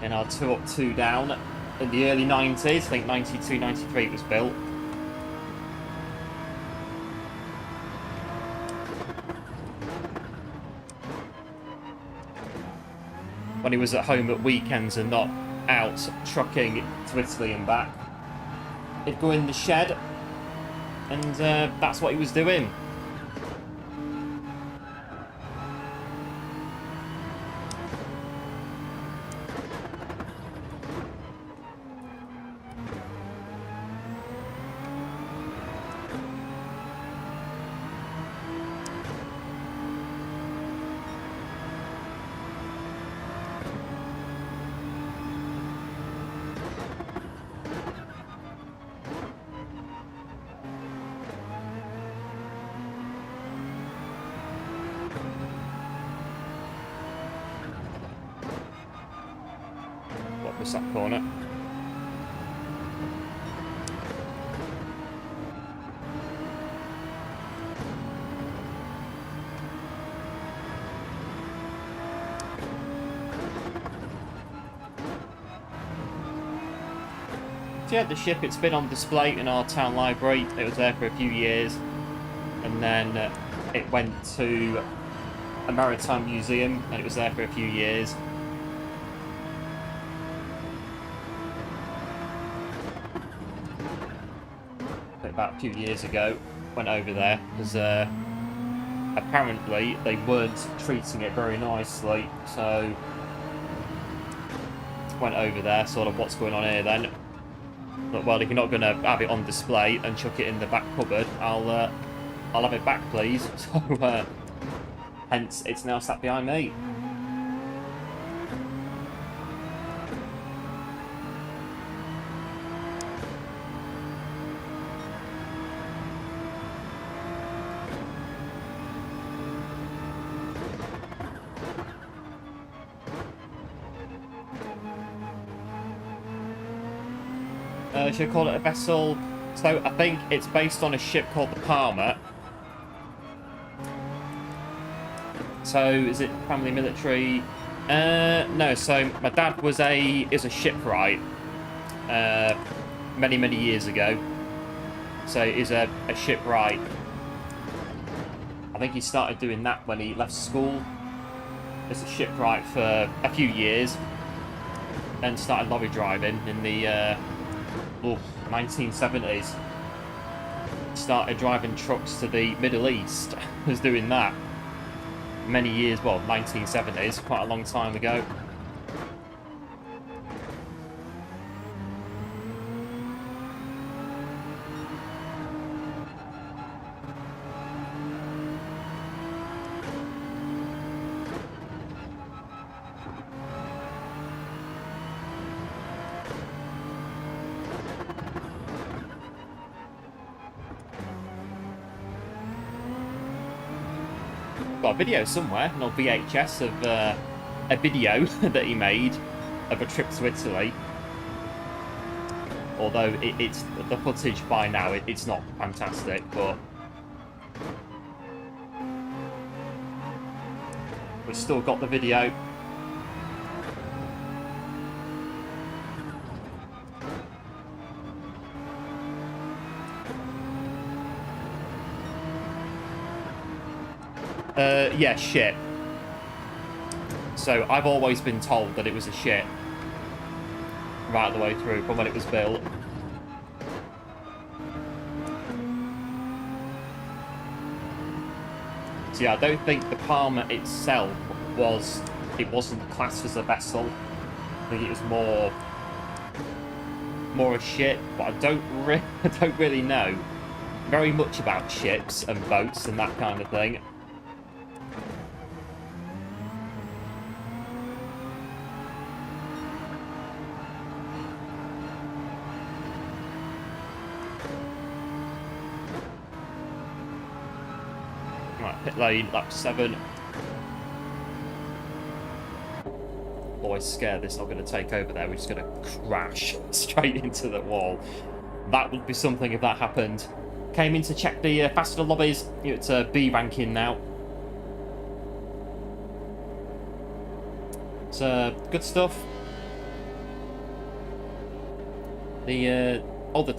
in our 2 up 2 down in the early 90s. I think 92, 93 it was built. When he was at home at weekends and not out trucking to Italy and back, he'd go in the shed, and that's what he was doing. That corner. So yeah, the ship, it's been on display in our town library. It was there for a few years, and then it went to a maritime museum, and it was there for a few years. About a few years ago, went over there because apparently they weren't treating it very nicely, so went over there, sort of what's going on here then. But well, if you're not going to have it on display and chuck it in the back cupboard, I'll have it back, please. So hence it's now sat behind me. Should I call it a vessel? So I think it's based on a ship called the Palmer. So is it family military? No. So my dad is a shipwright many years ago. So he's a shipwright. I think he started doing that when he left school as a shipwright for a few years, and started lorry driving in the 1970s. Started driving trucks to the Middle East. Was doing that many years, well, 1970s, quite a long time ago. Got a video somewhere, an old VHS of a video that he made of a trip to Italy. Although it's the footage by now, it's not fantastic, but we've still got the video. Yeah, ship. So I've always been told that it was a ship right the way through from when it was built. So yeah, I don't think the Palmer itself was it wasn't classed as a vessel. I think it was more a ship, but I don't really know very much about ships and boats and that kind of thing. Right, pit lane, lap 7. Always scared this not going to take over there. We're just going to crash straight into the wall. That would be something if that happened. Came in to check the faster lobbies. It's B ranking now. It's good stuff. The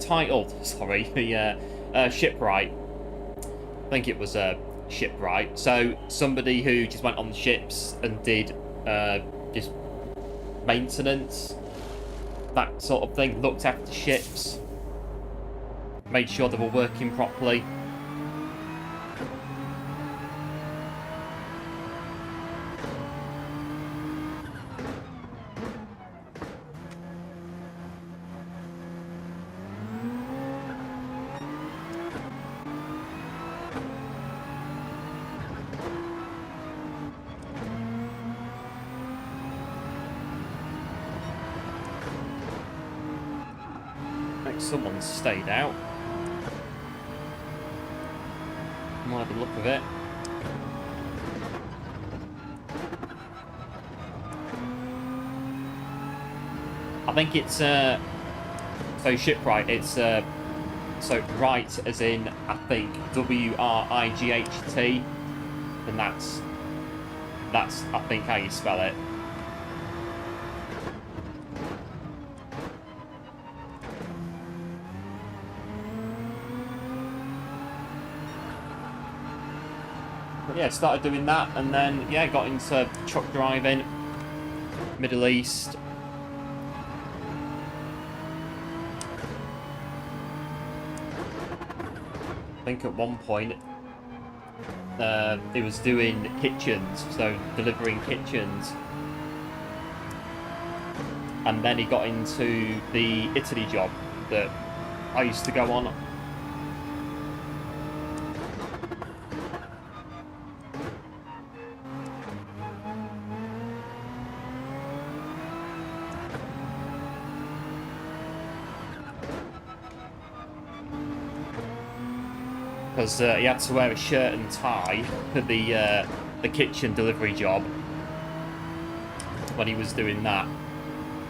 title, sorry, the shipwright. I think it was shipwright. So somebody who just went on the ships and did just maintenance, that sort of thing, looked after ships, made sure they were working properly. Someone's stayed out. Might have the look of it. I think it's so shipwright. It's so right as in I think WRIGHT, and that's I think how you spell it. Yeah, started doing that, and then yeah, got into truck driving, Middle East. I think at one point he was doing kitchens, so delivering kitchens, and then he got into the Italy job that I used to go on. Because he had to wear a shirt and tie for the kitchen delivery job when he was doing that.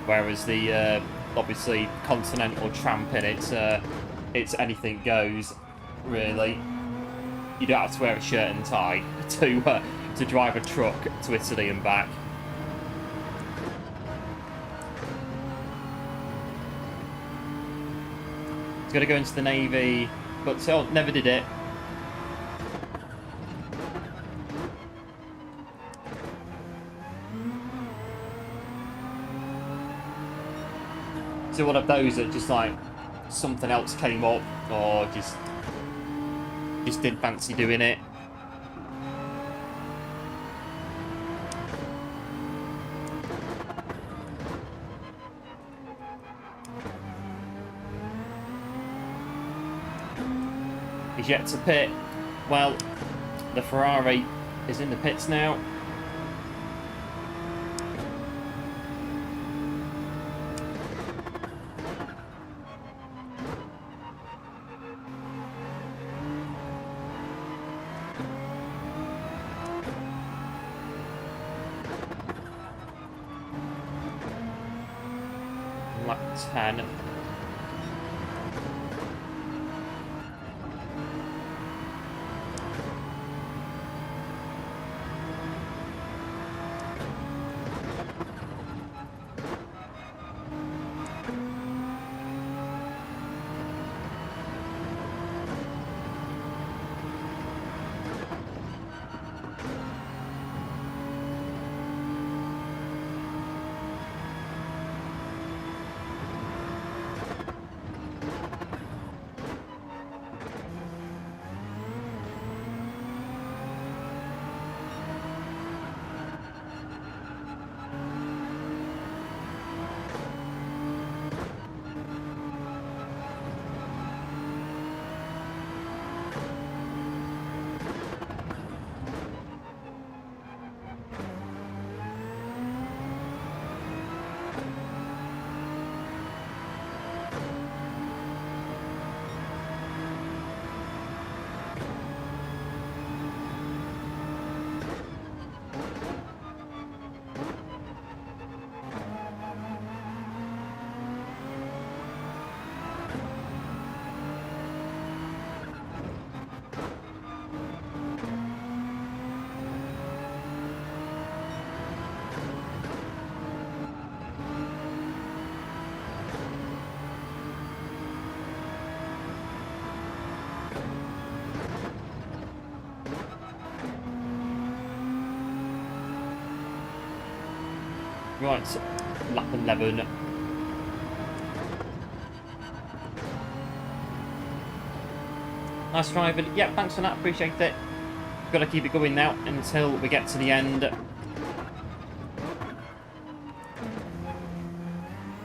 Whereas the obviously continental tramping, it's anything goes really. You don't have to wear a shirt and tie to drive a truck to Italy and back. He's going to go into the Navy, but still never did it. So one of those that just like something else came up, or just didn't fancy doing it. He's yet to pit. Well, the Ferrari is in the pits now. Lap 10. Right, lap 11. Nice driving. Yeah, thanks for that. Appreciate it. Got to keep it going now until we get to the end.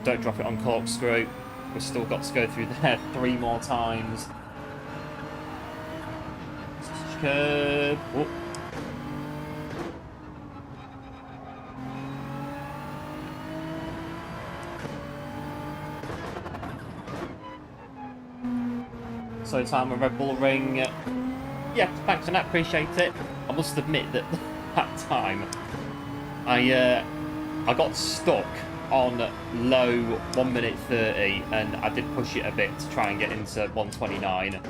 Don't drop it on corkscrew. We've still got to go through there 3 more times. Curb. Oh. So time on Red Bull Ring. Yeah, thanks for that. Appreciate it. I must admit that that time I got stuck on low 1 minute 30, and I did push it a bit to try and get into 129.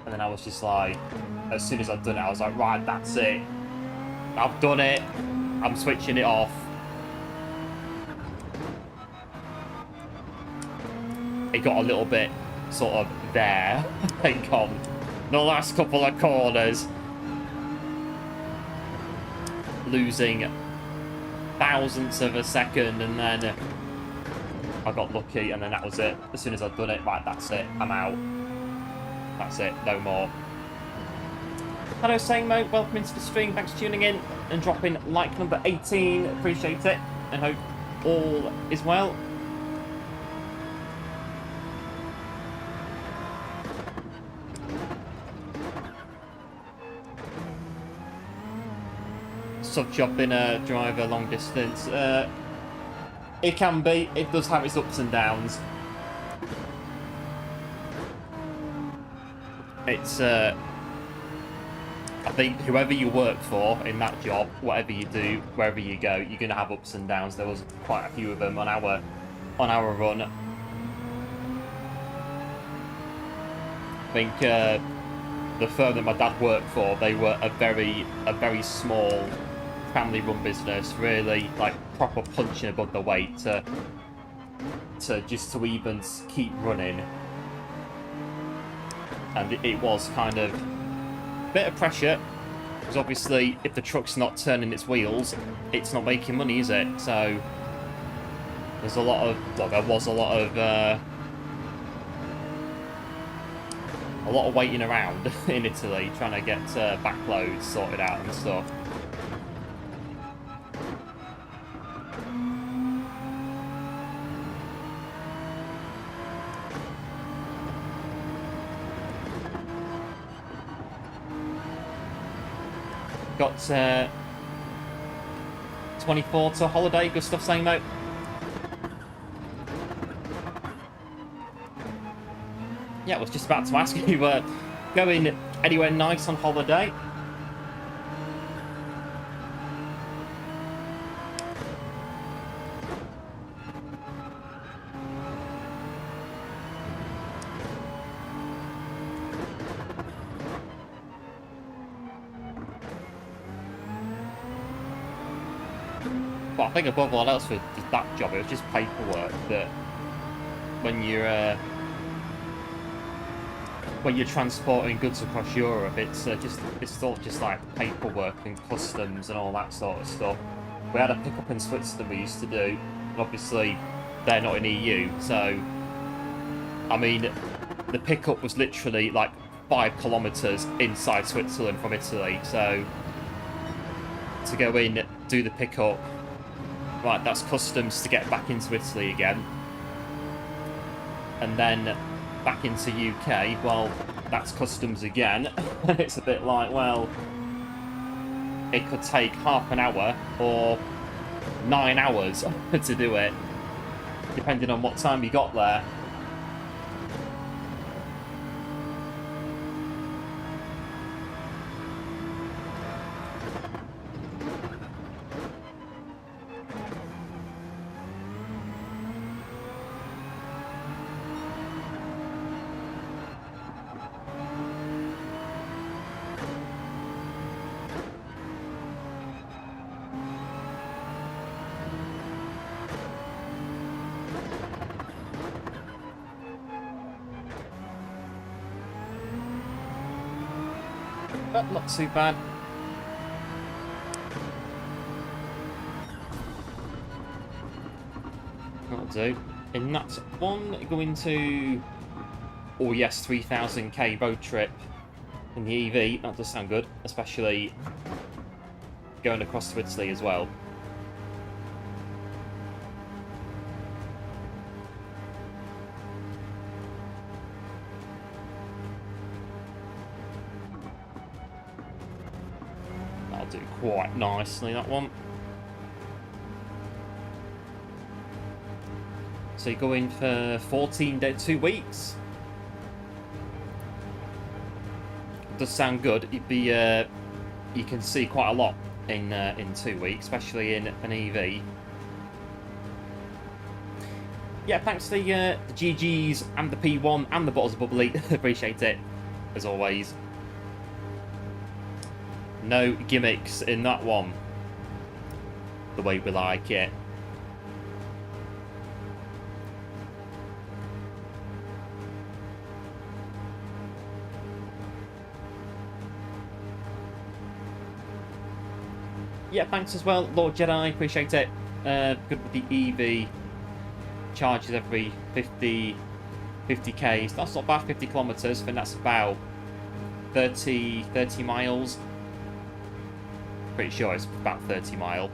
And then I was just like, as soon as I'd done it, I was like, right, that's it. I've done it. I'm switching it off. It got a little bit sort of there, I think, on the last couple of corners. Losing thousandths of a second, and then I got lucky, and then that was it. As soon as I'd done it, right, that's it. I'm out. That's it. No more. Hello, Samo. Welcome into the stream. Thanks for tuning in and dropping like number 18. Appreciate it, and hope all is well. Sub-job in a driver long distance. It can be. It does have its ups and downs. It's I think whoever you work for in that job, whatever you do, wherever you go, you're gonna have ups and downs. There was quite a few of them on our run. I think the firm that my dad worked for, they were a very small family-run business, really like proper punching above the weight to even keep running. And it was kind of a bit of pressure, because obviously if the truck's not turning its wheels, it's not making money, is it? So there's a lot of, well, there was a lot of waiting around in Italy, trying to get backloads sorted out and stuff. Got 24 to holiday. Good stuff, saying though. Yeah, I was just about to ask if you were going anywhere nice on holiday. But I think above all else for that job, it was just paperwork that when you're transporting goods across Europe, it's all just like paperwork and customs and all that sort of stuff. We had a pickup in Switzerland we used to do, and obviously they're not in EU, so I mean the pickup was literally like 5 kilometers inside Switzerland from Italy, so to go in, do the pickup, right, that's customs to get back into Italy again, and then back into UK, well, that's customs again. And it's a bit like, well, it could take half an hour or 9 hours to do it, depending on what time you got there. But not too bad. That'll do. And that's one going to... Oh yes, 3,000k road trip in the EV. That does sound good, especially going across to Italy as well. That'll do quite nicely, that one. So you're going for 14 days, 2 weeks. Does sound good. It'd be you can see quite a lot in 2 weeks, especially in an EV. Yeah, thanks to the GGs and the P1 and the bottles of bubbly. Appreciate it as always. No gimmicks in that one. The way we like it. Yeah, thanks as well, Lord Jedi. Appreciate it. Good with the EV. Charges every 50k. So that's not bad, 50 kilometers. I think that's about 30 miles. Pretty sure it's about 30 mile.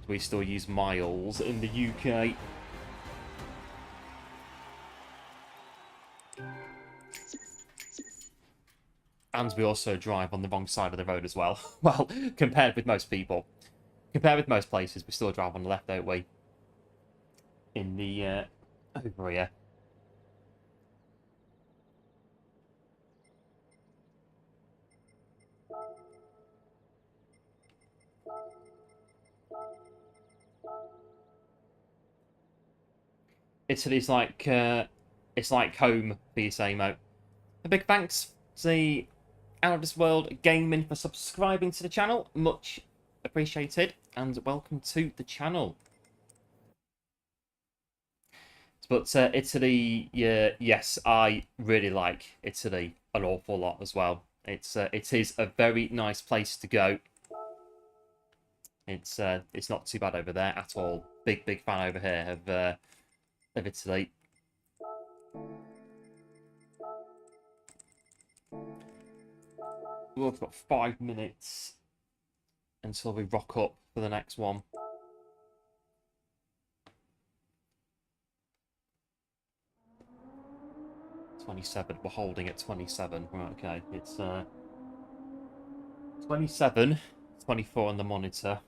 We still use miles in the UK. And we also drive on the wrong side of the road as well. Well, compared with most people. Compared with most places, we still drive on the left, don't we? In the, over here. Italy's like, it's like home for you, Samo. A big thanks to the Out of This World Gaming for subscribing to the channel. Much appreciated, and welcome to the channel. But Italy, yeah, yes, I really like Italy an awful lot as well. It is a very nice place to go. It's not too bad over there at all. Big fan over here of Italy. Well, we've got 5 minutes until we rock up for the next one. We're holding at 27. Right, okay. It's 27, 24 on the monitor.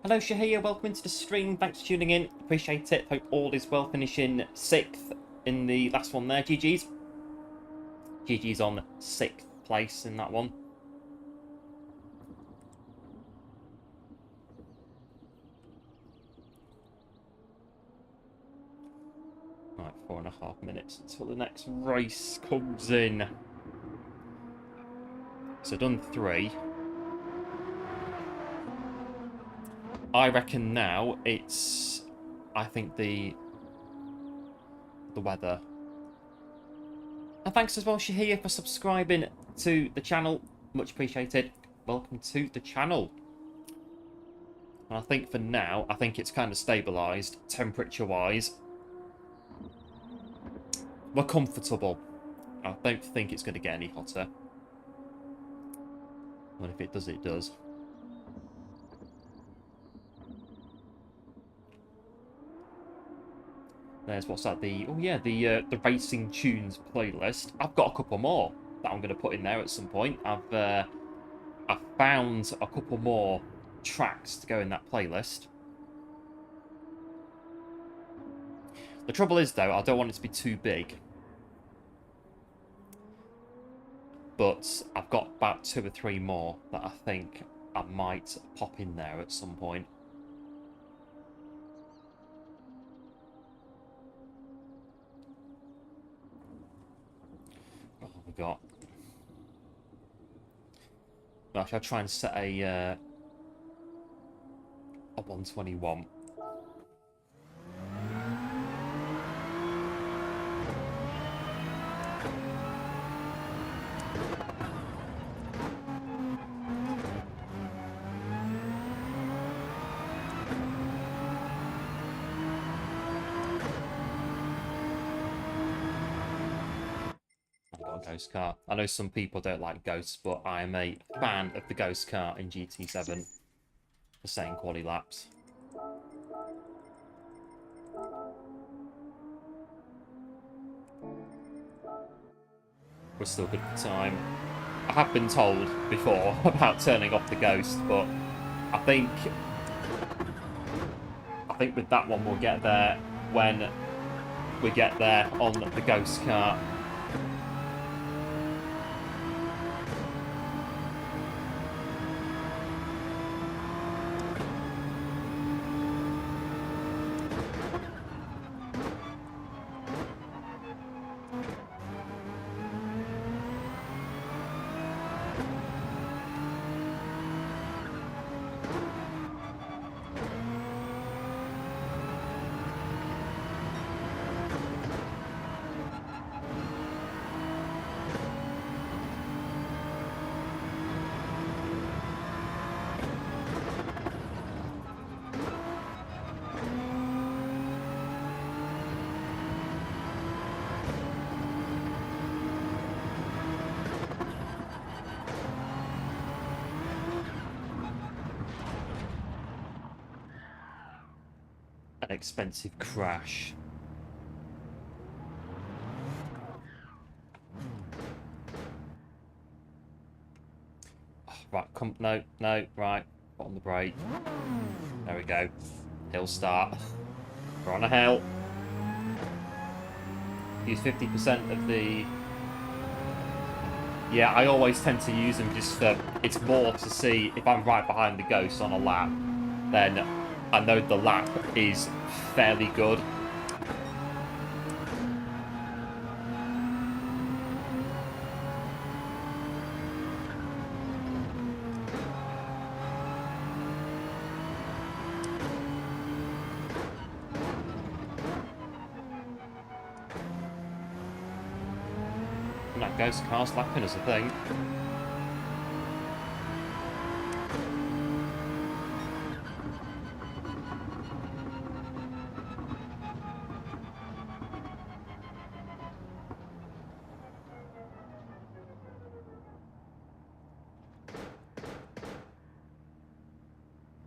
Hello, Shahia. Welcome into the stream. Thanks for tuning in. Appreciate it. Hope all is well. Finishing 6th in the last one there. GG's. GG's on 6th place in that one. Right, 4.5 minutes until the next race comes in. So done 3. I reckon now it's, I think the weather. And thanks as well, Shahia, for subscribing to the channel. Much appreciated. Welcome to the channel. And I think for now, I think it's kind of stabilised temperature-wise. We're comfortable. I don't think it's going to get any hotter. But if it does, it does. There's, what's that, the Racing Tunes playlist. I've got a couple more that I'm going to put in there at some point. I've found a couple more tracks to go in that playlist. The trouble is, though, I don't want it to be too big. But I've got about 2 or 3 more that I think I might pop in there at some point. What have we got? Actually, I'll try and set a 121. Ghost car. I know some people don't like ghosts, but I am a fan of the ghost car in GT7 for setting quality laps. We're still good for time. I have been told before about turning off the ghost, but I think with that one we'll get there when we get there on the ghost car. An expensive crash. Oh, right, come, no, right, put on the brake. There we go. Hill start. We're on a hill. Use 50% of the... Yeah, I always tend to use them just for... It's more to see if I'm right behind the ghost on a lap, then I know the lap is fairly good. And that ghost car's lapping us, I think.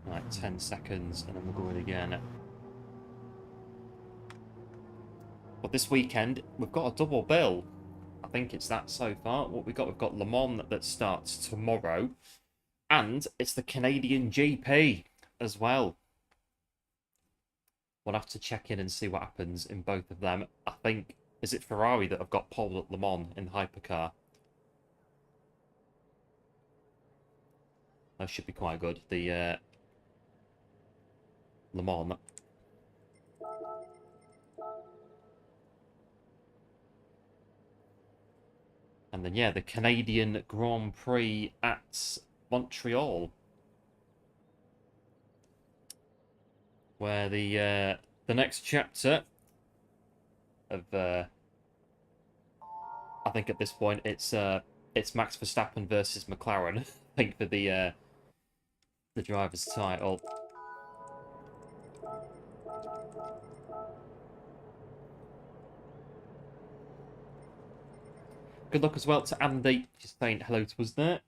Right, 10 seconds and then we'll go in again. But this weekend, we've got a double bill. I think it's that so far. What we've got Le Mans that starts tomorrow. And it's the Canadian GP as well. We'll have to check in and see what happens in both of them. I think, is it Ferrari that have got pole at Le Mans in the hypercar? That should be quite good. The Le Mans. And then, yeah, the Canadian Grand Prix at Montreal. Where the next chapter of... I think at this point it's Max Verstappen versus McLaren. I think for the driver's title. Good luck as well to Andy, just saying hello to us there.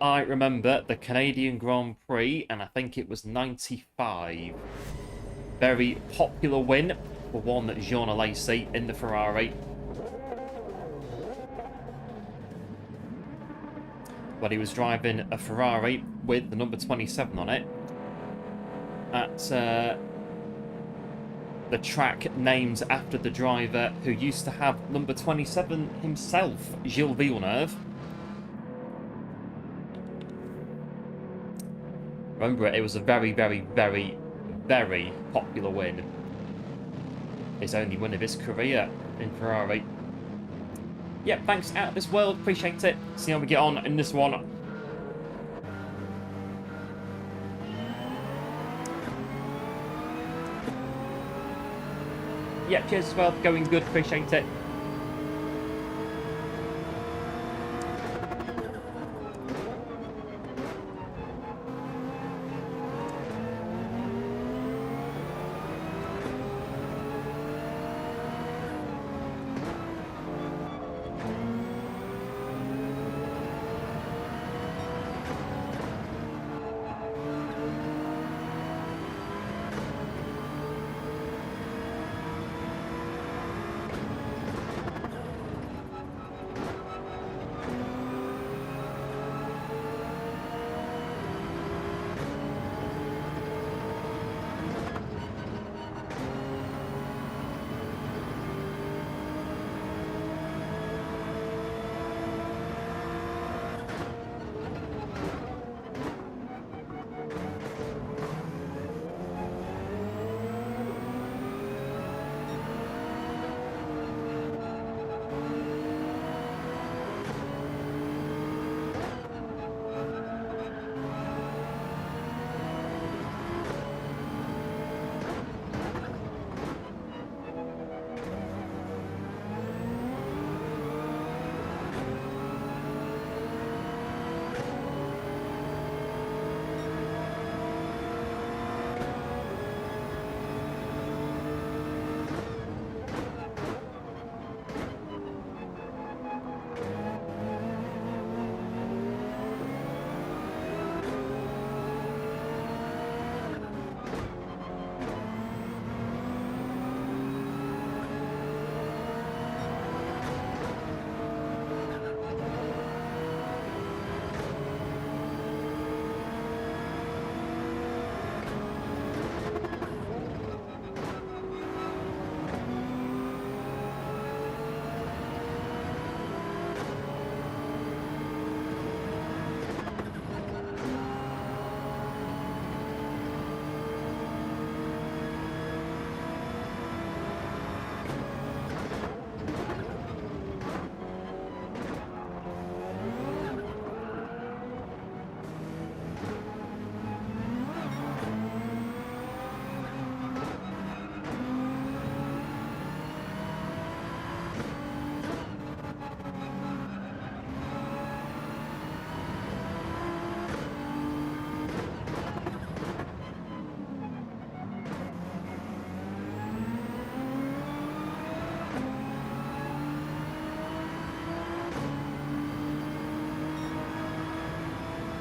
I remember the Canadian Grand Prix, and I think it was 95. Very popular win for one Jean Alesi in the Ferrari. When he was driving a Ferrari with the number 27 on it at the track named after the driver who used to have number 27 himself, Gilles Villeneuve. Remember, it was a very, very, very, very popular win. His only win of his career in Ferrari. Yep, thanks out of this world. Appreciate it. See how we get on in this one. Yep, cheers as well. Going good. Appreciate it.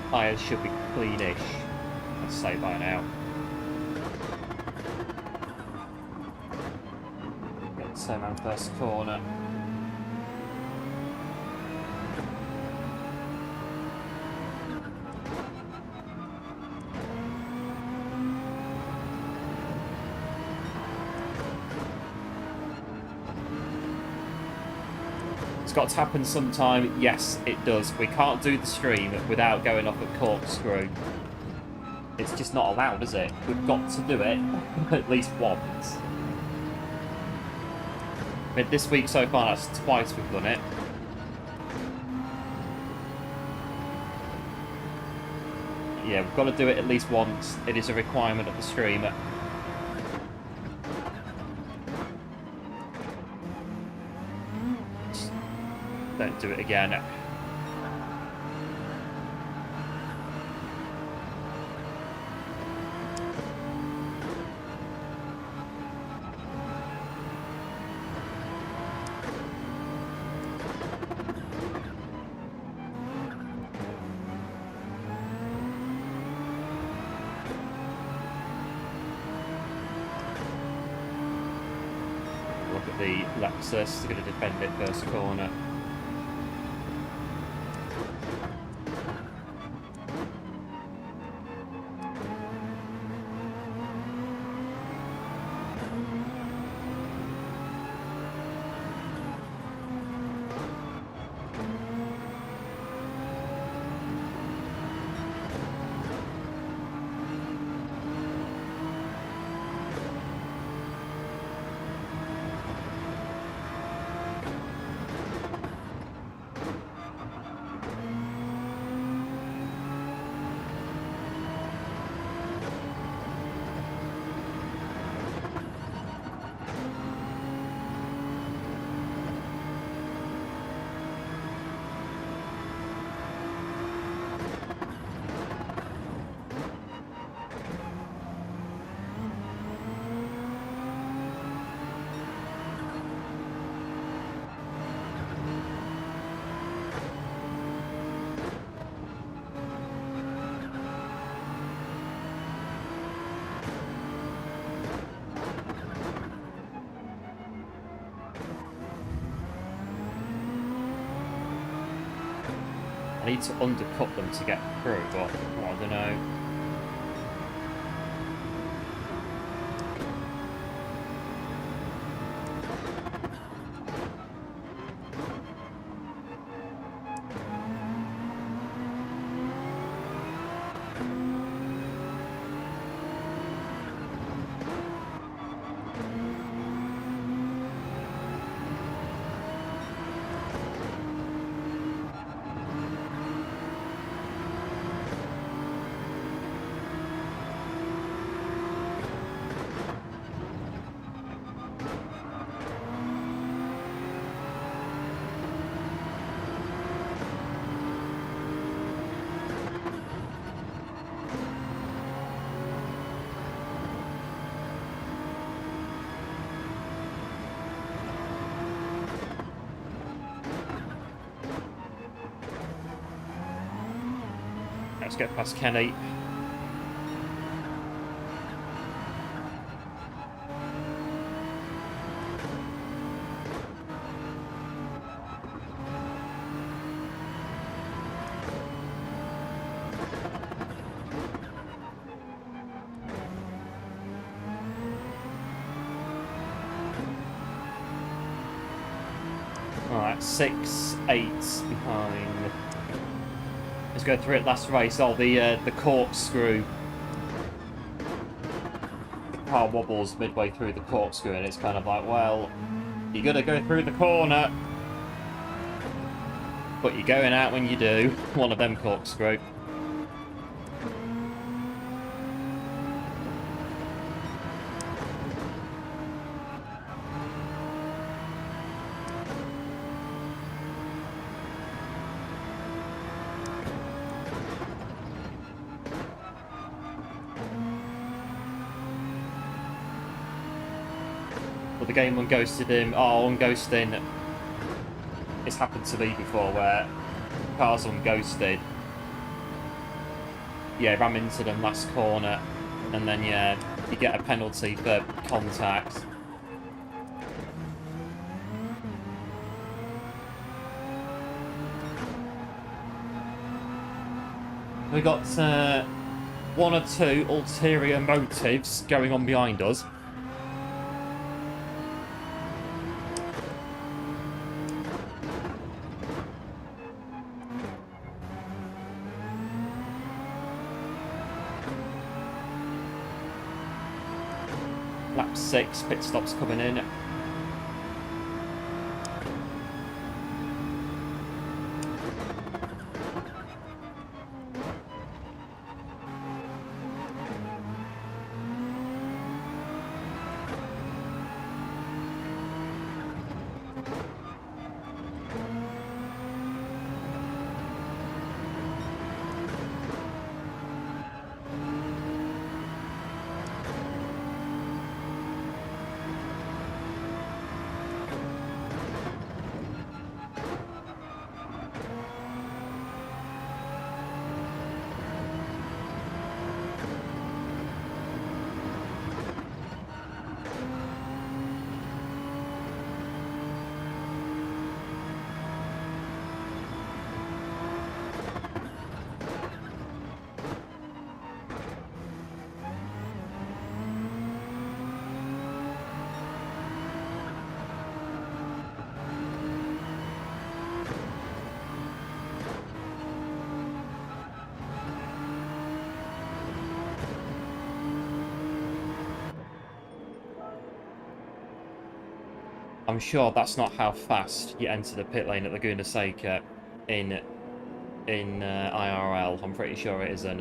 Tyres should be cleanish, I'd say by now. Turn around first corner. It's got to happen sometime. Yes, it does. We can't do the stream without going off a corkscrew. It's just not allowed, is it? We've got to do it at least once. I mean, this week so far, that's twice we've done it. Yeah, we've got to do it at least once. It is a requirement of the stream. Just don't do it again. The Lexus is going to defend it first corner. I need to undercut them to get through, but I don't know. Let's get past Kenny. Alright, 6-8 behind. Let's go through it last race. Oh, the corkscrew. The car wobbles midway through the corkscrew, and it's kind of like, well, you gotta go through the corner, but you're going out when you do. One of them corkscrew. The game unghosted him. Oh, unghosting. It's happened to me before where cars unghosted yeah, ram into them last corner, and then, yeah, you get a penalty for contact. We got one or two ulterior motives going on behind us. Lap 6, pit stops coming in. I'm sure that's not how fast you enter the pit lane at Laguna Seca in IRL. I'm pretty sure it isn't.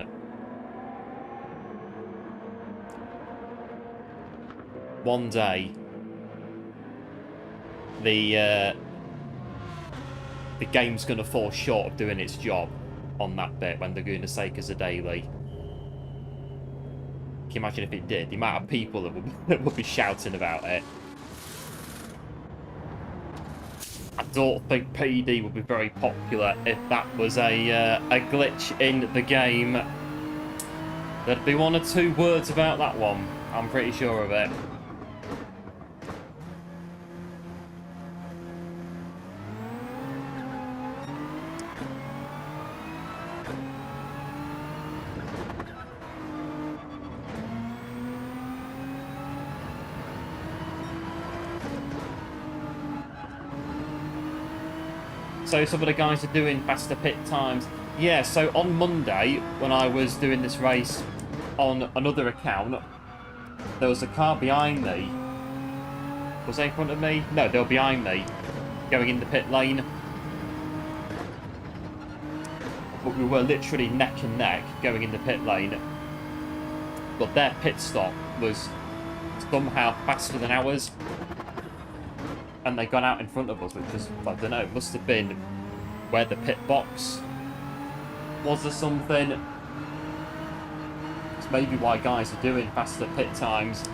One day, the game's going to fall short of doing its job on that bit when Laguna Seca's a daily. Can you imagine if it did? The amount of people that would be shouting about it. I don't think PD would be very popular if that was a glitch in the game. There'd be one or two words about that one. I'm pretty sure of it. So some of the guys are doing faster pit times. Yeah, so on Monday, when I was doing this race on another account, there was a car behind me. Was they in front of me? No, they were behind me, going in the pit lane. But we were literally neck and neck going in the pit lane. But their pit stop was somehow faster than ours. And they got out in front of us, which was, I don't know, it must have been where the pit box was or something. It's maybe why guys are doing faster pit times.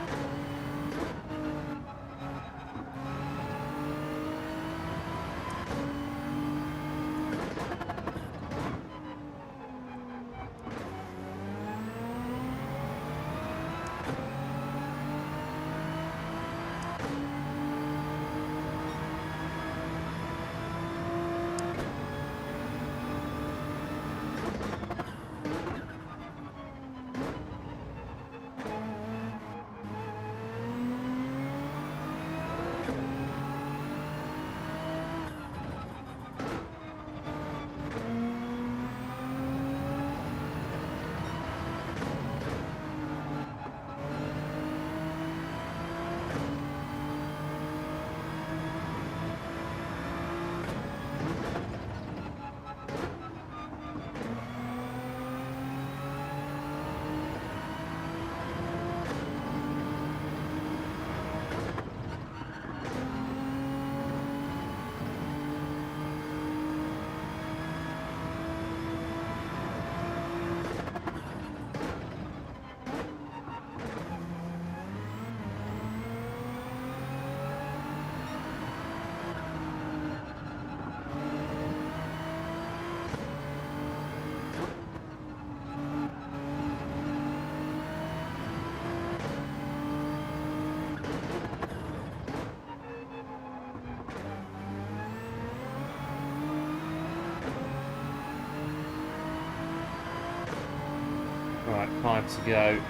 Alright, 5 to go.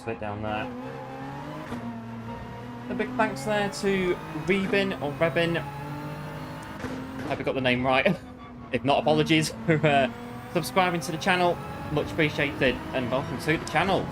Fit down there. A big thanks there to Rebin or Rebin. Hope I got the name right. If not, apologies for subscribing to the channel. Much appreciated, and welcome to the channel.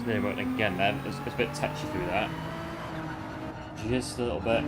Clear button again then. It's a bit touchy through that. Just a little bit.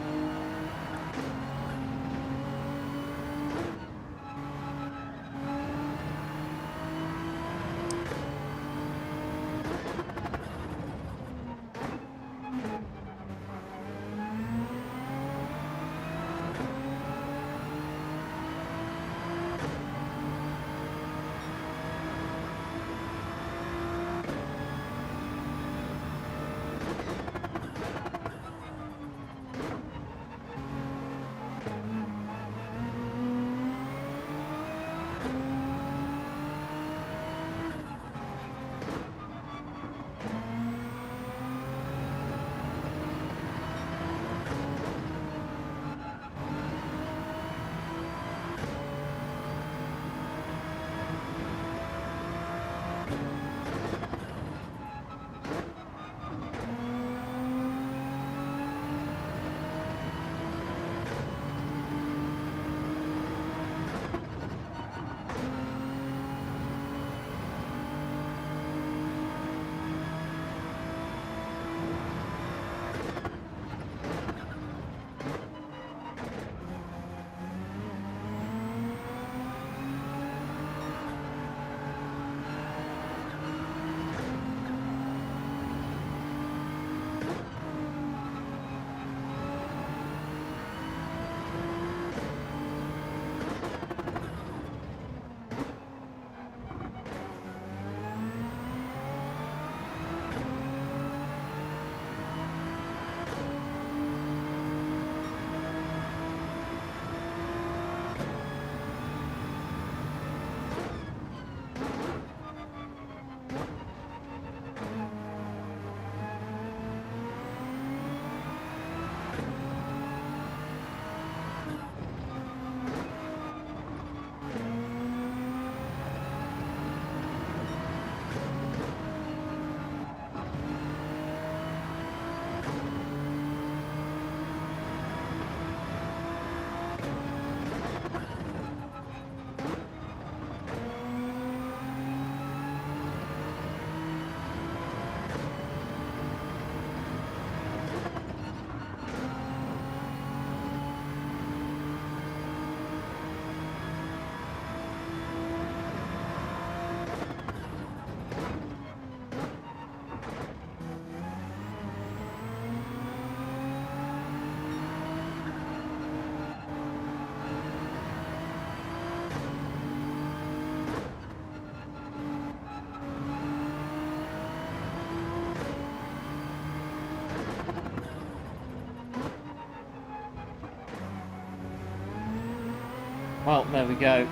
There we go.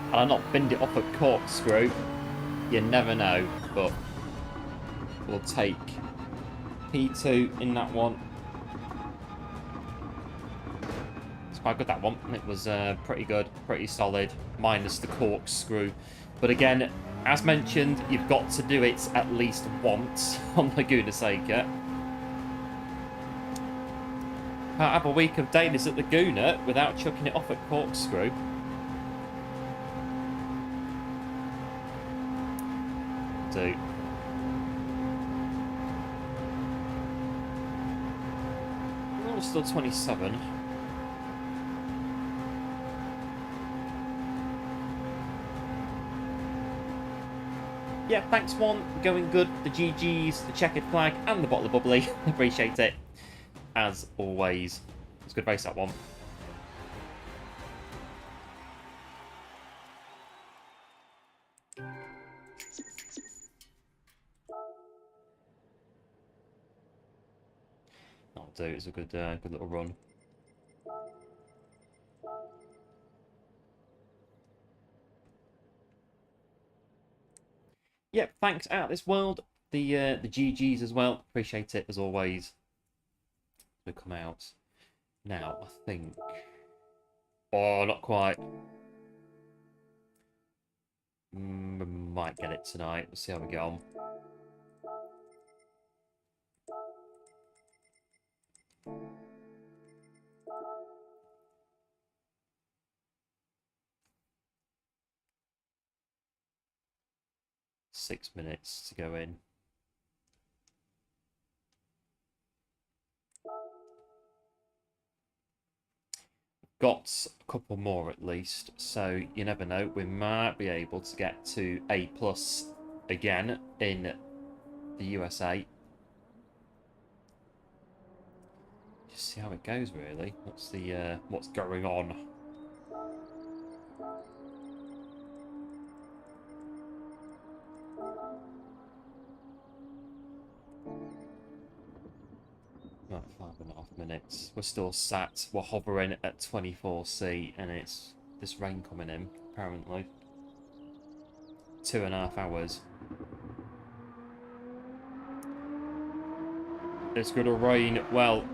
And I've not binned it off a corkscrew. You never know, but we'll take P2 in that one. It's quite good, that one. It was pretty good, pretty solid, minus the corkscrew. But again, as mentioned, you've got to do it at least once on Laguna Seca. Can't have a week of dailies at Laguna without chucking it off at corkscrew. Do. Oh, still 27. Yeah, thanks one. Going good. The GGs, the checkered flag, and the bottle of bubbly. Appreciate it. As always. It's a good race, that one. That'll do. It's a good, good little run. Yep, thanks out this world. The GGs as well. Appreciate it as always. To come out now, I think. Oh, not quite. Might get it tonight. We'll see how we get on. Six minutes to go in. Got a couple more at least, so you never know. We might be able to get to A+ again in the USA. Just see how it goes, really. What's the what's going on? About 5.5 minutes. We're still sat. We're hovering at 24C, and it's this rain coming in, apparently. 2.5 hours. It's going to rain. Well,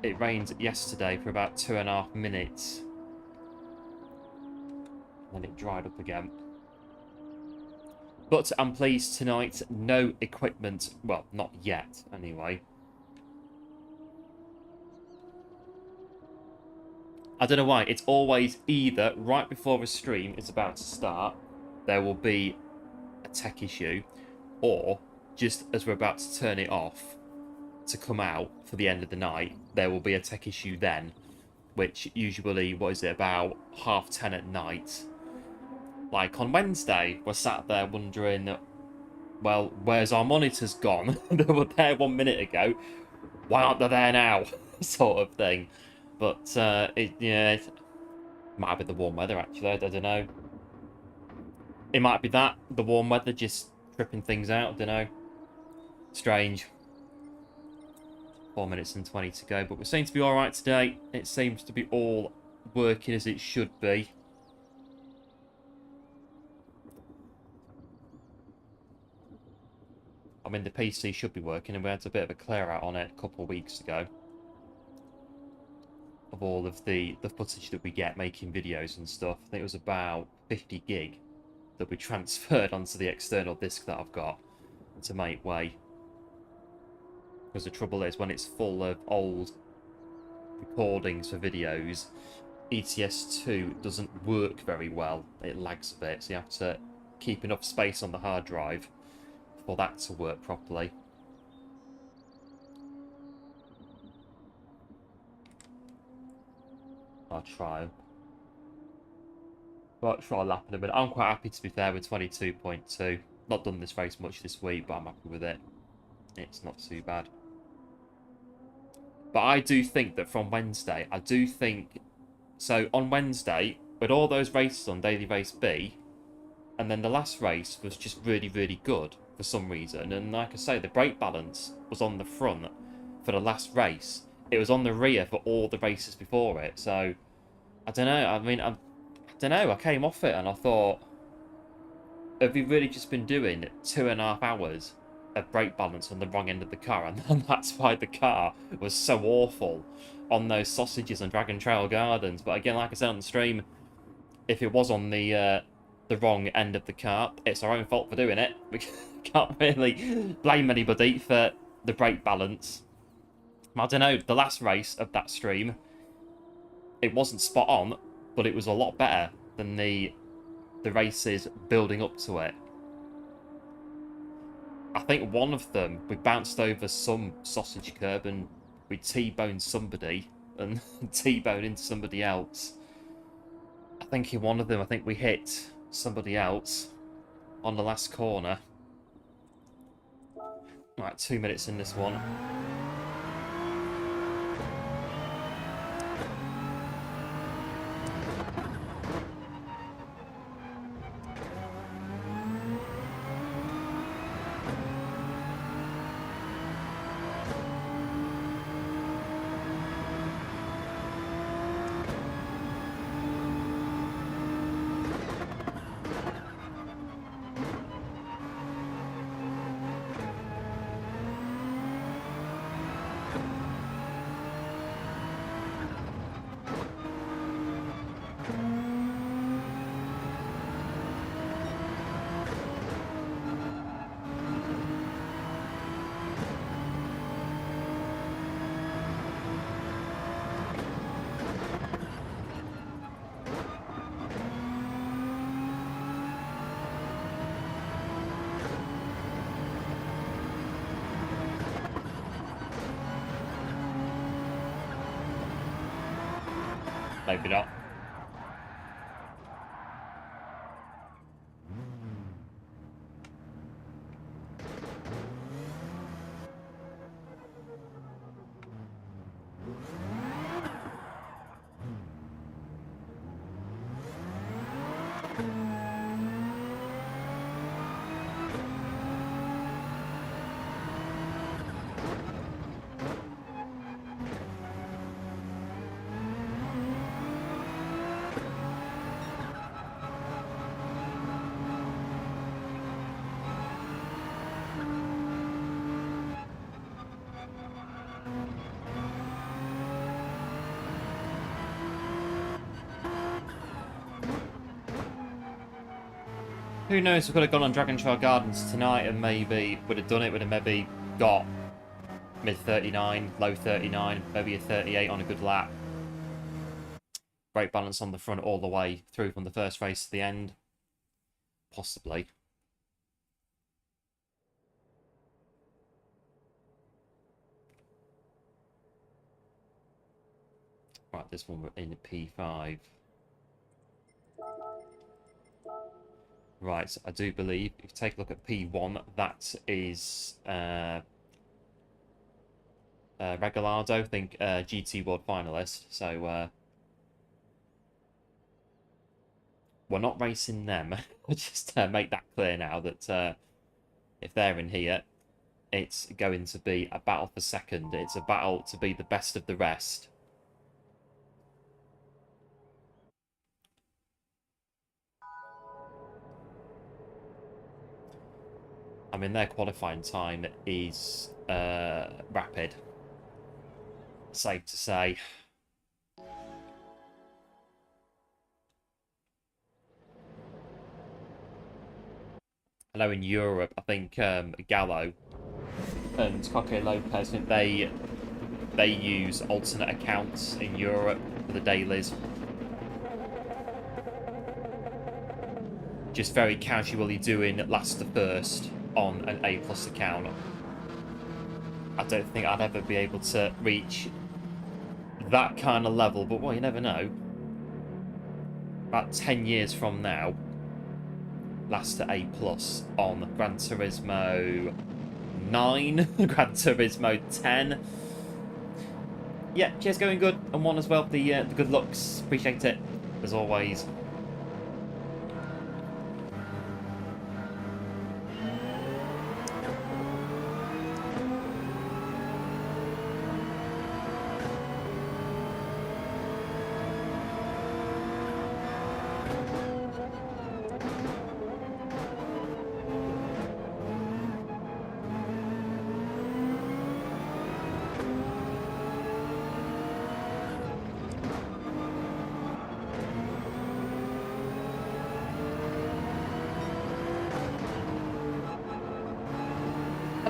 it rained yesterday for about 2.5 minutes. And then it dried up again. But I'm pleased tonight. No equipment. Well, not yet, anyway. I don't know why. It's always either right before a stream is about to start, there will be a tech issue, or just as we're about to turn it off to come out for the end of the night, there will be a tech issue then, which usually, what is it, about 10:30 at night. Like on Wednesday, we're sat there wondering, well, where's our monitors gone? They were there 1 minute ago. Why aren't they there now? Sort of thing. But, it might be the warm weather, actually. I don't know. It might be that. The warm weather just tripping things out. I don't know. Strange. 4 minutes and 20 to go. But we seem to be alright today. It seems to be all working as it should be. I mean, the PC should be working, and we had a bit of a clear out on it a couple of weeks ago. Of all of the footage that we get making videos and stuff. I think it was about 50 gig that we transferred onto the external disk that I've got to make way. Because the trouble is, when it's full of old recordings for videos, ETS2 doesn't work very well. It lags a bit, so you have to keep enough space on the hard drive for that to work properly. I'll try. I'll try a lap in a minute. I'm quite happy, to be fair, with 22.2. Not done this race much this week, but I'm happy with it. It's not too bad. But I do think that from Wednesday, so on Wednesday, with all those races on Daily Race B, and then the last race was just really, really good for some reason. And like I say, the brake balance was on the front for the last race. It was on the rear for all the races before it. So I don't know. I mean, I don't know. I came off it and I thought, have we really just been doing 2.5 hours of brake balance on the wrong end of the car? And then that's why the car was so awful on those sausages on Dragon Trail Gardens. But again, like I said on the stream, if it was on the wrong end of the car, it's our own fault for doing it. We can't really blame anybody for the brake balance. I don't know, the last race of that stream, it wasn't spot on, but it was a lot better than the races building up to it. I think one of them, we bounced over some sausage curb and we T-boned somebody and T-boned into somebody else. I think in one of them, I think we hit somebody else on the last corner. Right, 2 minutes in this one. Maybe not. Who knows, we could have gone on Dragon Trail Gardens tonight and maybe would have done it, would have maybe got mid 39, low 39, maybe a 38 on a good lap. Great balance on the front all the way through from the first race to the end. Possibly. Right, this one we're in P5. Right, I do believe, if you take a look at P1, that is Regalado, I think GT World finalist. So we're not racing them. Just make that clear now that if they're in here, it's going to be a battle for second. It's a battle to be the best of the rest. I mean, their qualifying time is rapid. Safe to say. I know in Europe, I think Gallo and Coque Lopez, I think they use alternate accounts in Europe for the dailies. Just very casually doing last to first on an A+ account. I don't think I'd ever be able to reach that kind of level, but well, you never know. About 10 years from now, last to A+ on Gran Turismo 9, Gran Turismo 10. Yeah, cheers, going good, and one as well for the good looks. Appreciate it, as always.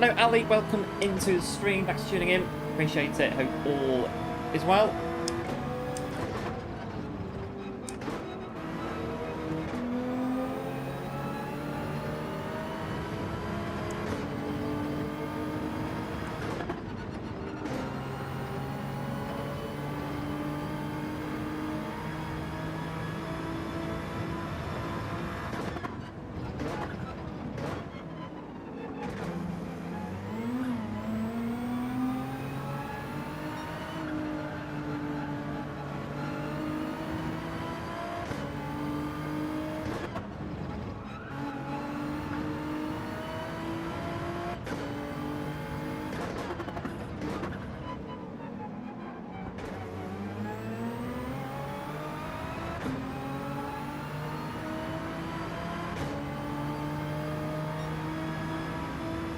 Hello Ali, welcome into the stream. Thanks for tuning in. Appreciate it. Hope all is well.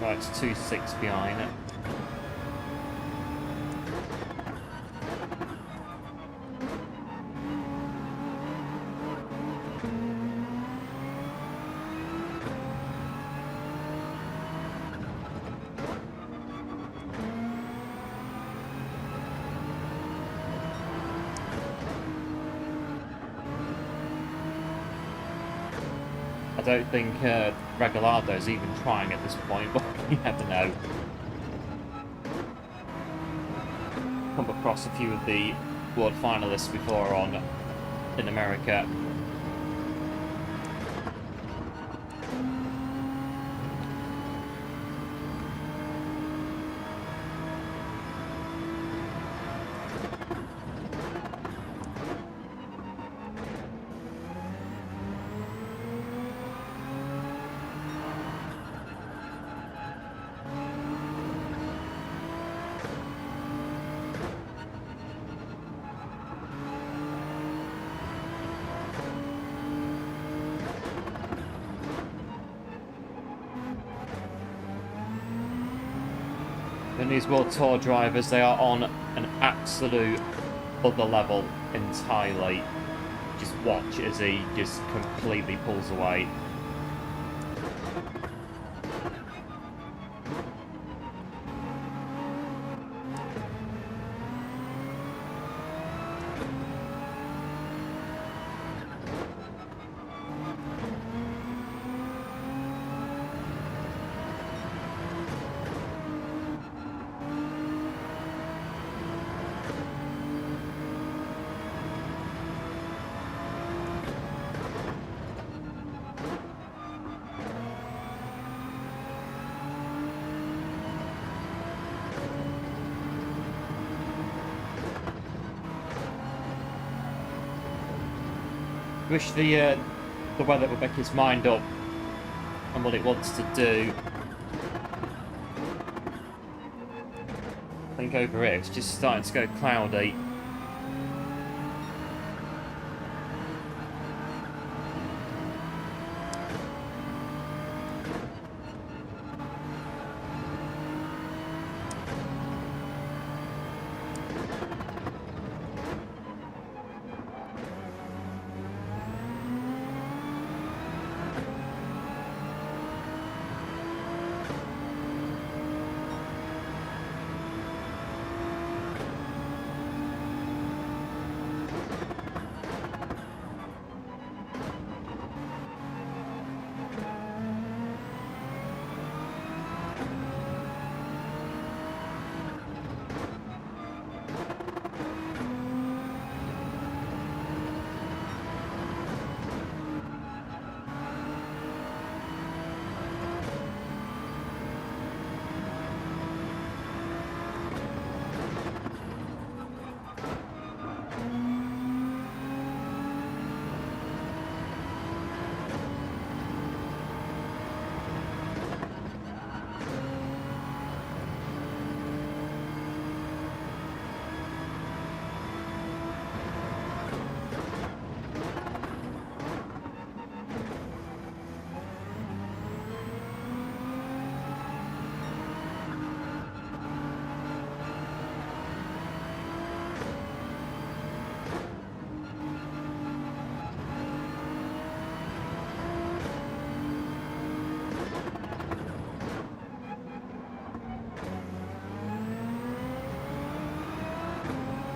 Right, it's 2.6 behind it. I don't think Regalado's even trying at this point, but you never know. Come across a few of the world finalists before on in America. And these World Tour drivers, they are on an absolute other level entirely. Just watch as he just completely pulls away. Wish the weather would make its mind up on what it wants to do. I think over here it's just starting to go cloudy.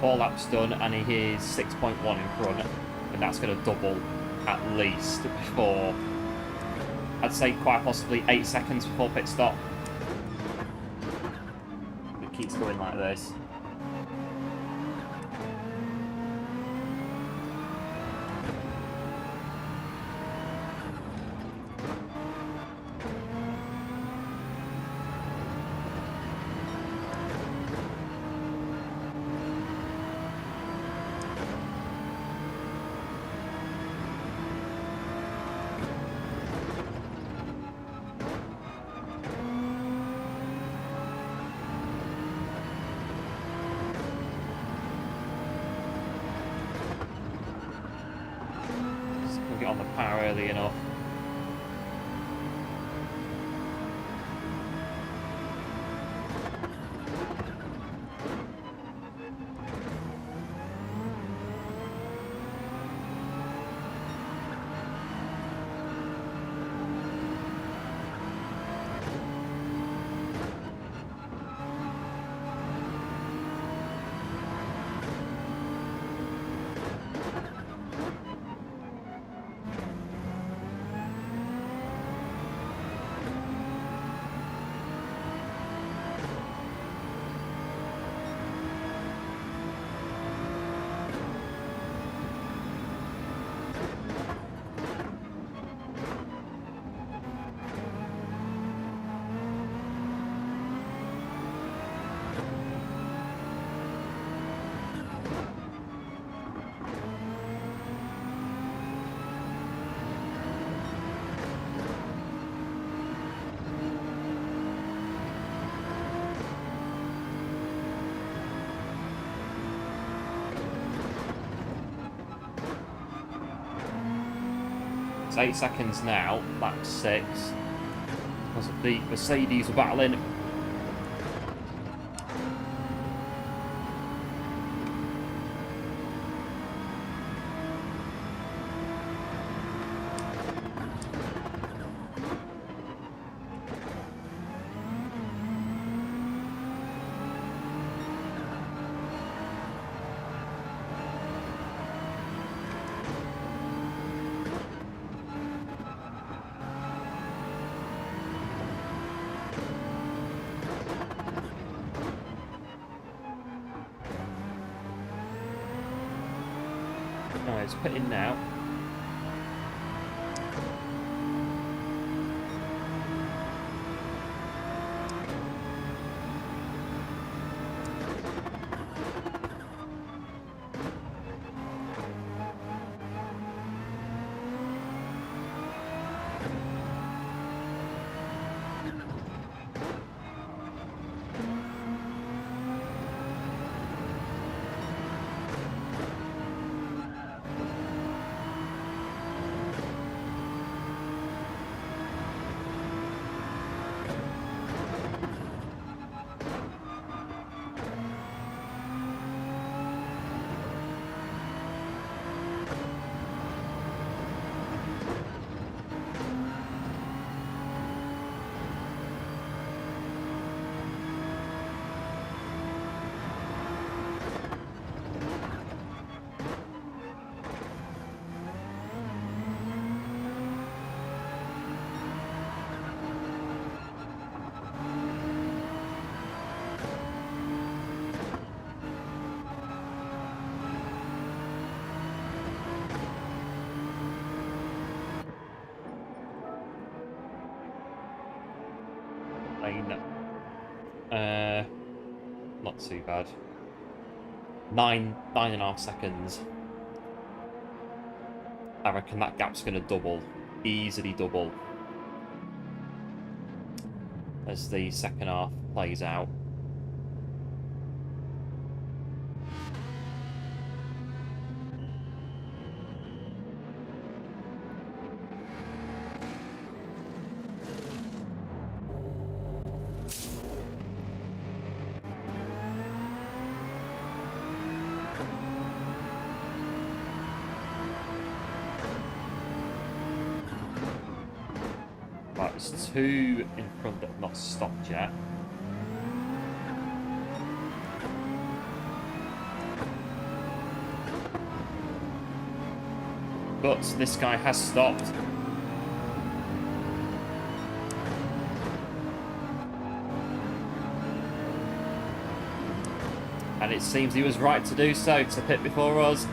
4 laps done, and he is 6.1 in front, and that's going to double at least before, I'd say quite possibly 8 seconds before pit stop. It keeps going like this. Get on the power early enough. It's 8 seconds now, lap 6. Because the Mercedes are battling. No, it's put in now. Not too bad. 9.5 seconds. I reckon that gap's going to double. Easily double. As the second half plays out. Right, there's two in front that have not stopped yet. but this guy has stopped. And it seems he was right to do so, to pit before us.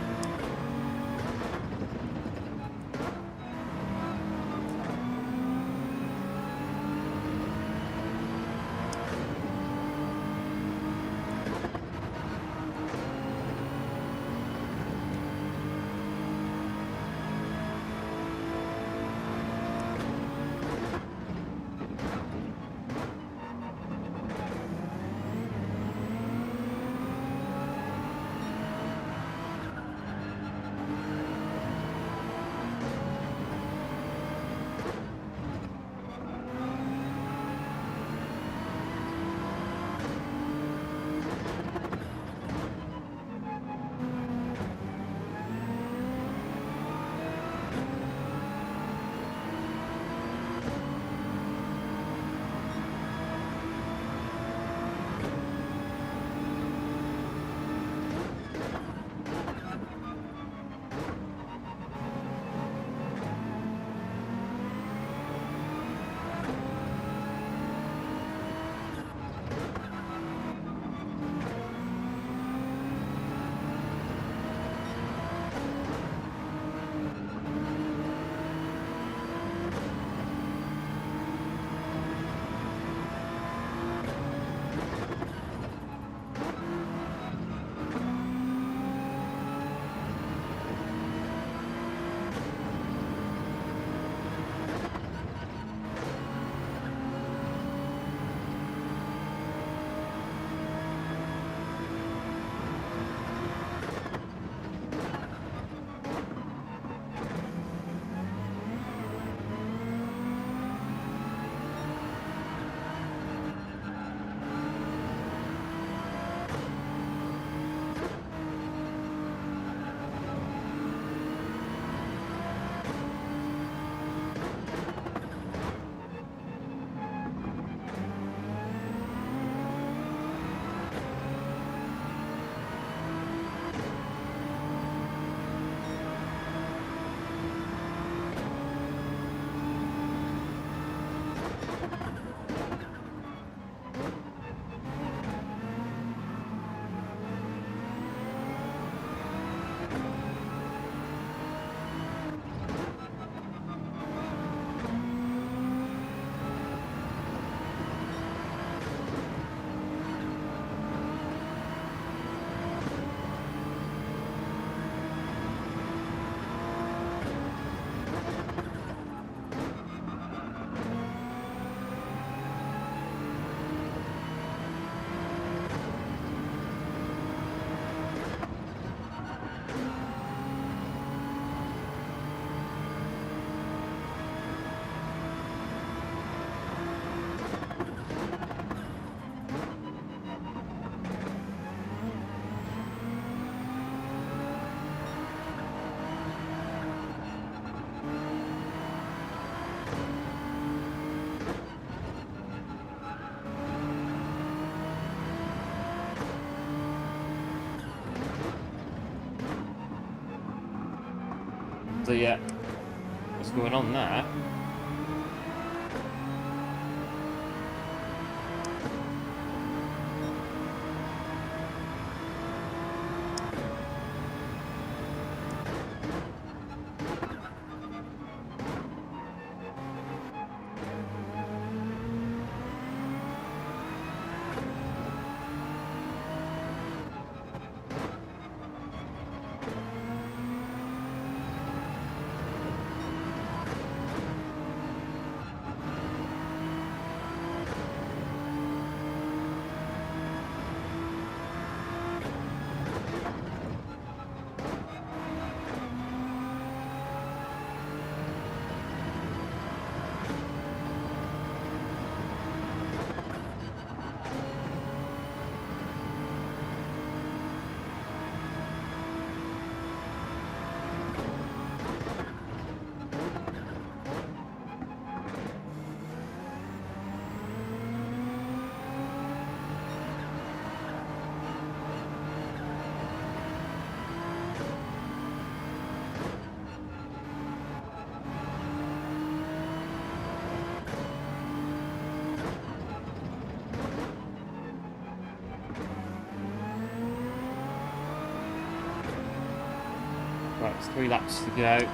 So yeah, what's going on there? Right, it's 3 laps to go.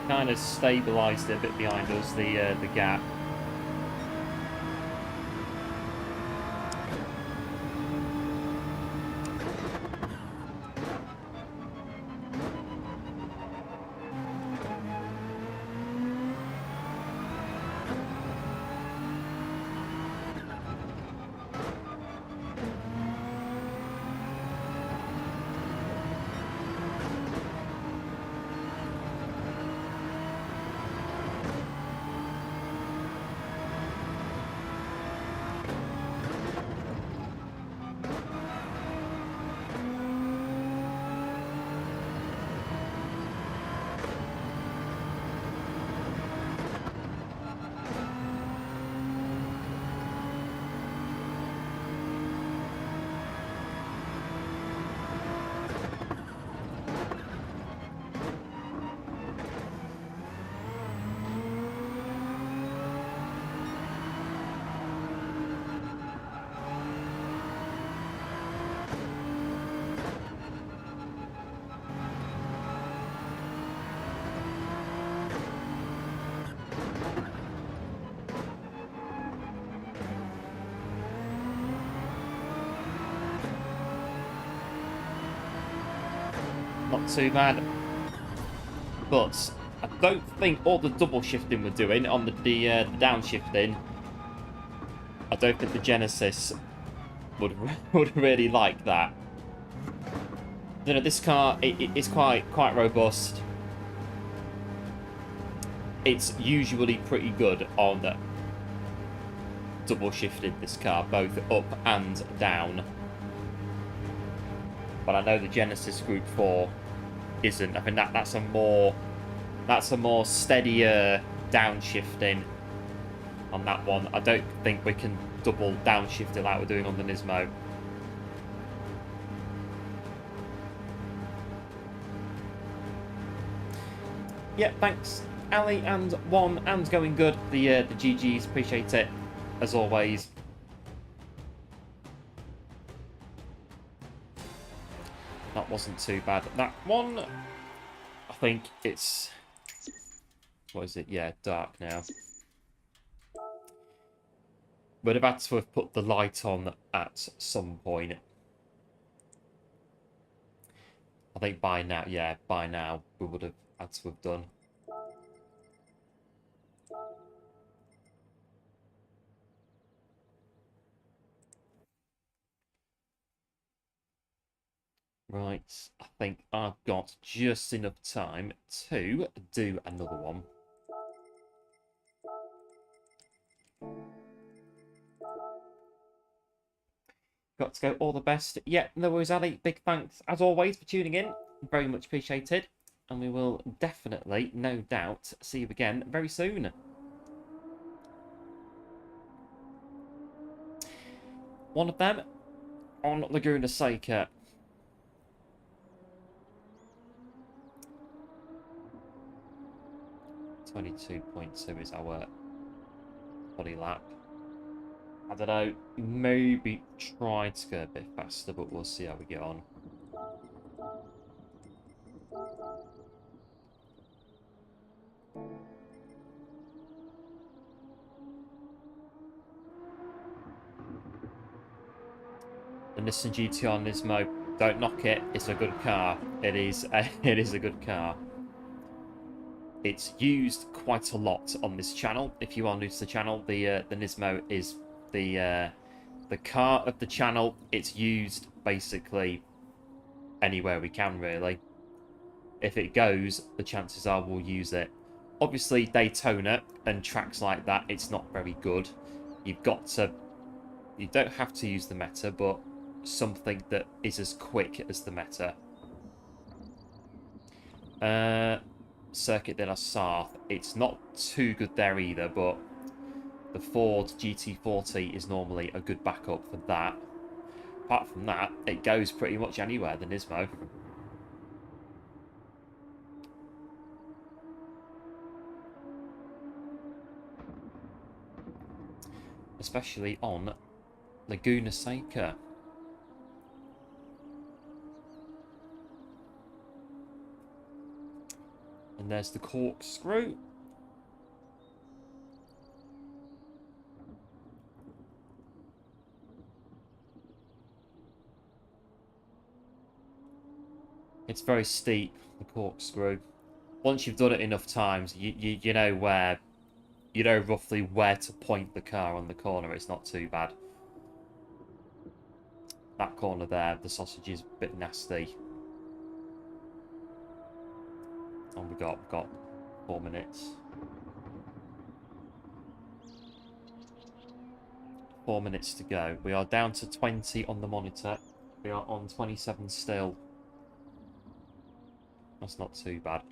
Kind of stabilised it a bit behind us, the gap. Not too bad. But I don't think all the double shifting we're doing on the downshifting, I don't think the Genesis would really like that. You know, this car it's quite robust. It's usually pretty good on double shifted, this car, both up and down. But I know the Genesis Group 4 isn't. I think that's a more steadier downshifting on that one. I don't think we can double downshift it like we're doing on the Nismo. Yeah, thanks, Ali and One, and going good. The GGs, appreciate it, as always. That wasn't too bad. That one, I think it's... What is it? Yeah, dark now. Would have had to have put the light on at some point. I think by now, yeah, by now we would have had to have done. Right, I think I've got just enough time to do another one. Got to go, all the best. Yeah, no worries, Ali. Big thanks, as always, for tuning in. Very much appreciated. And we will definitely, no doubt, see you again very soon. One of them on Laguna Seca. 22.2 is our body lap. I don't know, maybe try to go a bit faster, but we'll see how we get on. The Nissan GT-R Nismo, don't knock it, it's a good car. It is a good car. It's used quite a lot on this channel. If you are new to the channel, the Nismo is the car of the channel. It's used basically anywhere we can, really. If it goes, the chances are we'll use it. Obviously, Daytona and tracks like that, it's not very good. You've got to... You don't have to use the Meta, but something that is as quick as the Meta. Circuit de la Sarthe. It's not too good there either, but the Ford GT40 is normally a good backup for that. Apart from that, it goes pretty much anywhere, the Nismo. Especially on Laguna Seca. And there's the corkscrew. It's very steep, the corkscrew. Once you've done it enough times, you know where... You know roughly where to point the car on the corner. It's not too bad. That corner there, the sausage is a bit nasty. And we've got 4 minutes. 4 minutes to go. We are down to 20 on the monitor. We are on 27 still. That's not too bad.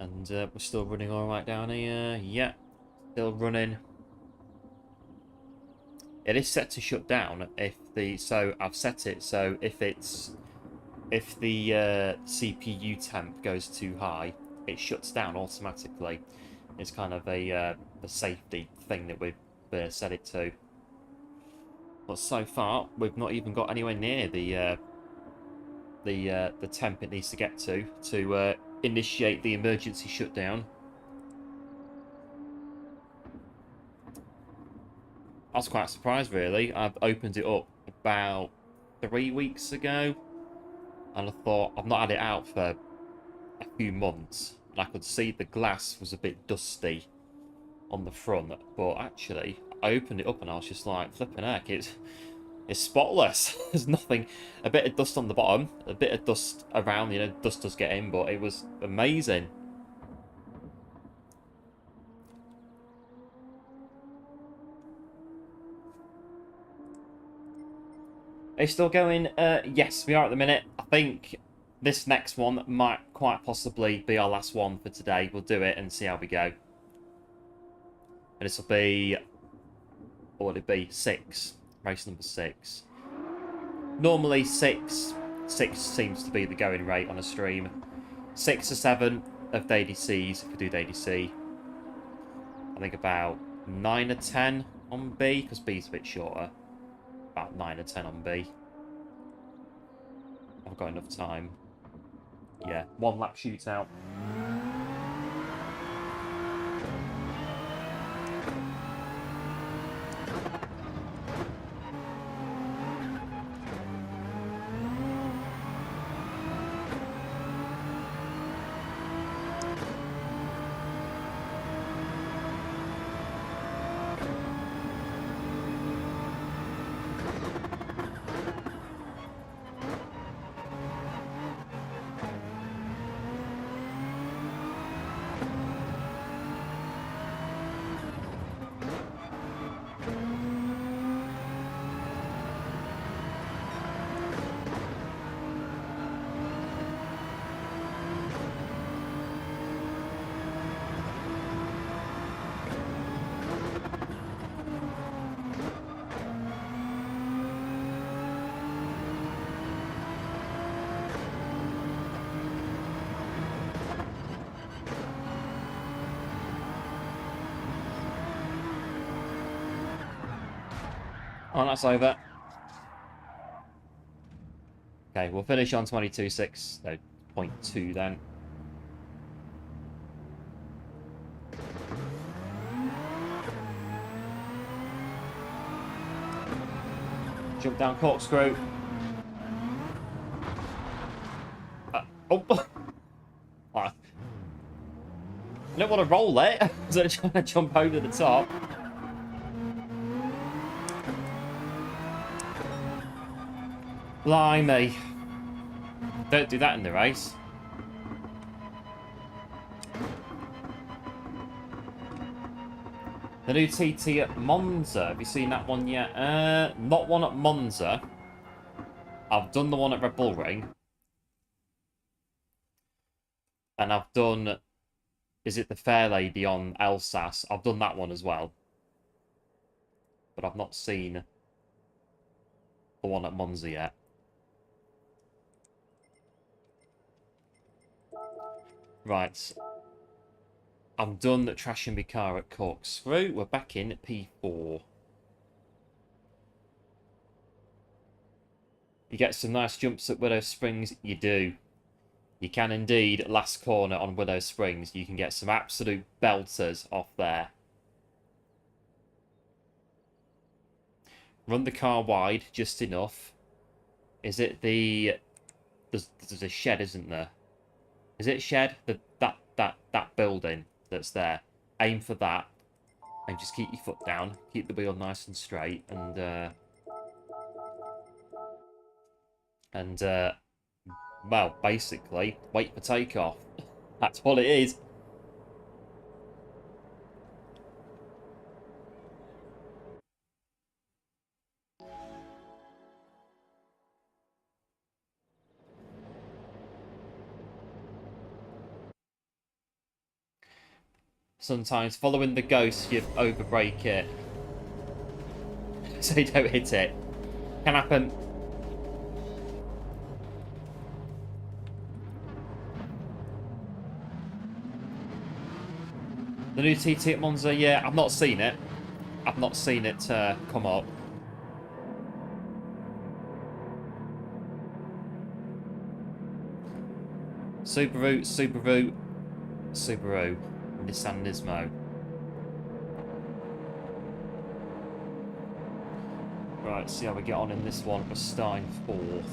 And we're still running all right down here. Yeah, still running. It is set to shut down if the... So I've set it so if the CPU temp goes too high, it shuts down automatically. It's kind of a safety thing that we've set it to. But so far, we've not even got anywhere near the temp it needs to get to initiate the emergency shutdown. I was quite surprised, really. I've opened it up about 3 weeks ago, and I thought, I've not had it out for a few months, and I could see the glass was a bit dusty on the front, but actually, I opened it up and I was just like, flipping heck, it's spotless. There's nothing, a bit of dust on the bottom, a bit of dust around, you know, dust does get in, but it was amazing. Are you still going? Yes, we are at the minute. I think this next one might quite possibly be our last one for today. We'll do it and see how we go. And this will be Or would it be 6? Race number 6. Normally 6 seems to be the going rate on a stream. 6 or 7 of the ADCs, if we do the ADC. I think about 9 or 10 on B, because B's a bit shorter. About 9 or 10 on B. I've got enough time. Yeah, 1 lap shootout. Oh, that's over. Okay, we'll finish on 22.6, no, 0.2 then. Jump down corkscrew. Oh! I don't want to roll it. I was trying to jump over the top. Blimey. Don't do that in the race. The new TT at Monza. Have you seen that one yet? Not one at Monza. I've done the one at Red Bull Ring. And I've done... Is it the Fair Lady on Alsace? I've done that one as well. But I've not seen the one at Monza yet. Right. I'm done trashing my car at Corkscrew. We're back in at P4. You get some nice jumps at Willow Springs. You do. You can indeed. Last corner on Willow Springs. You can get some absolute belters off there. Run the car wide, just enough. Is it the... There's a shed, isn't there? Is it shed? That building that's there. Aim for that. And just keep your foot down. Keep the wheel nice and straight. And well, basically, wait for takeoff. That's all it is. Sometimes following the ghost, you overbrake it. So you don't hit it. Can happen. The new TT at Monza, yeah, I've not seen it. I've not seen it come up. Subaru, Subaru, Subaru. Nissan Nismo. Right, see how we get on in this one. We're starting 4th.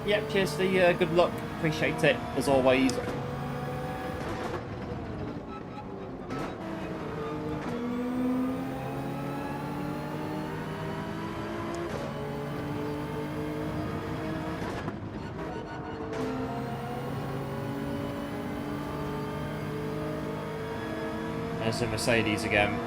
Yep, cheers for the good luck. Appreciate it, as always. There's a Mercedes again.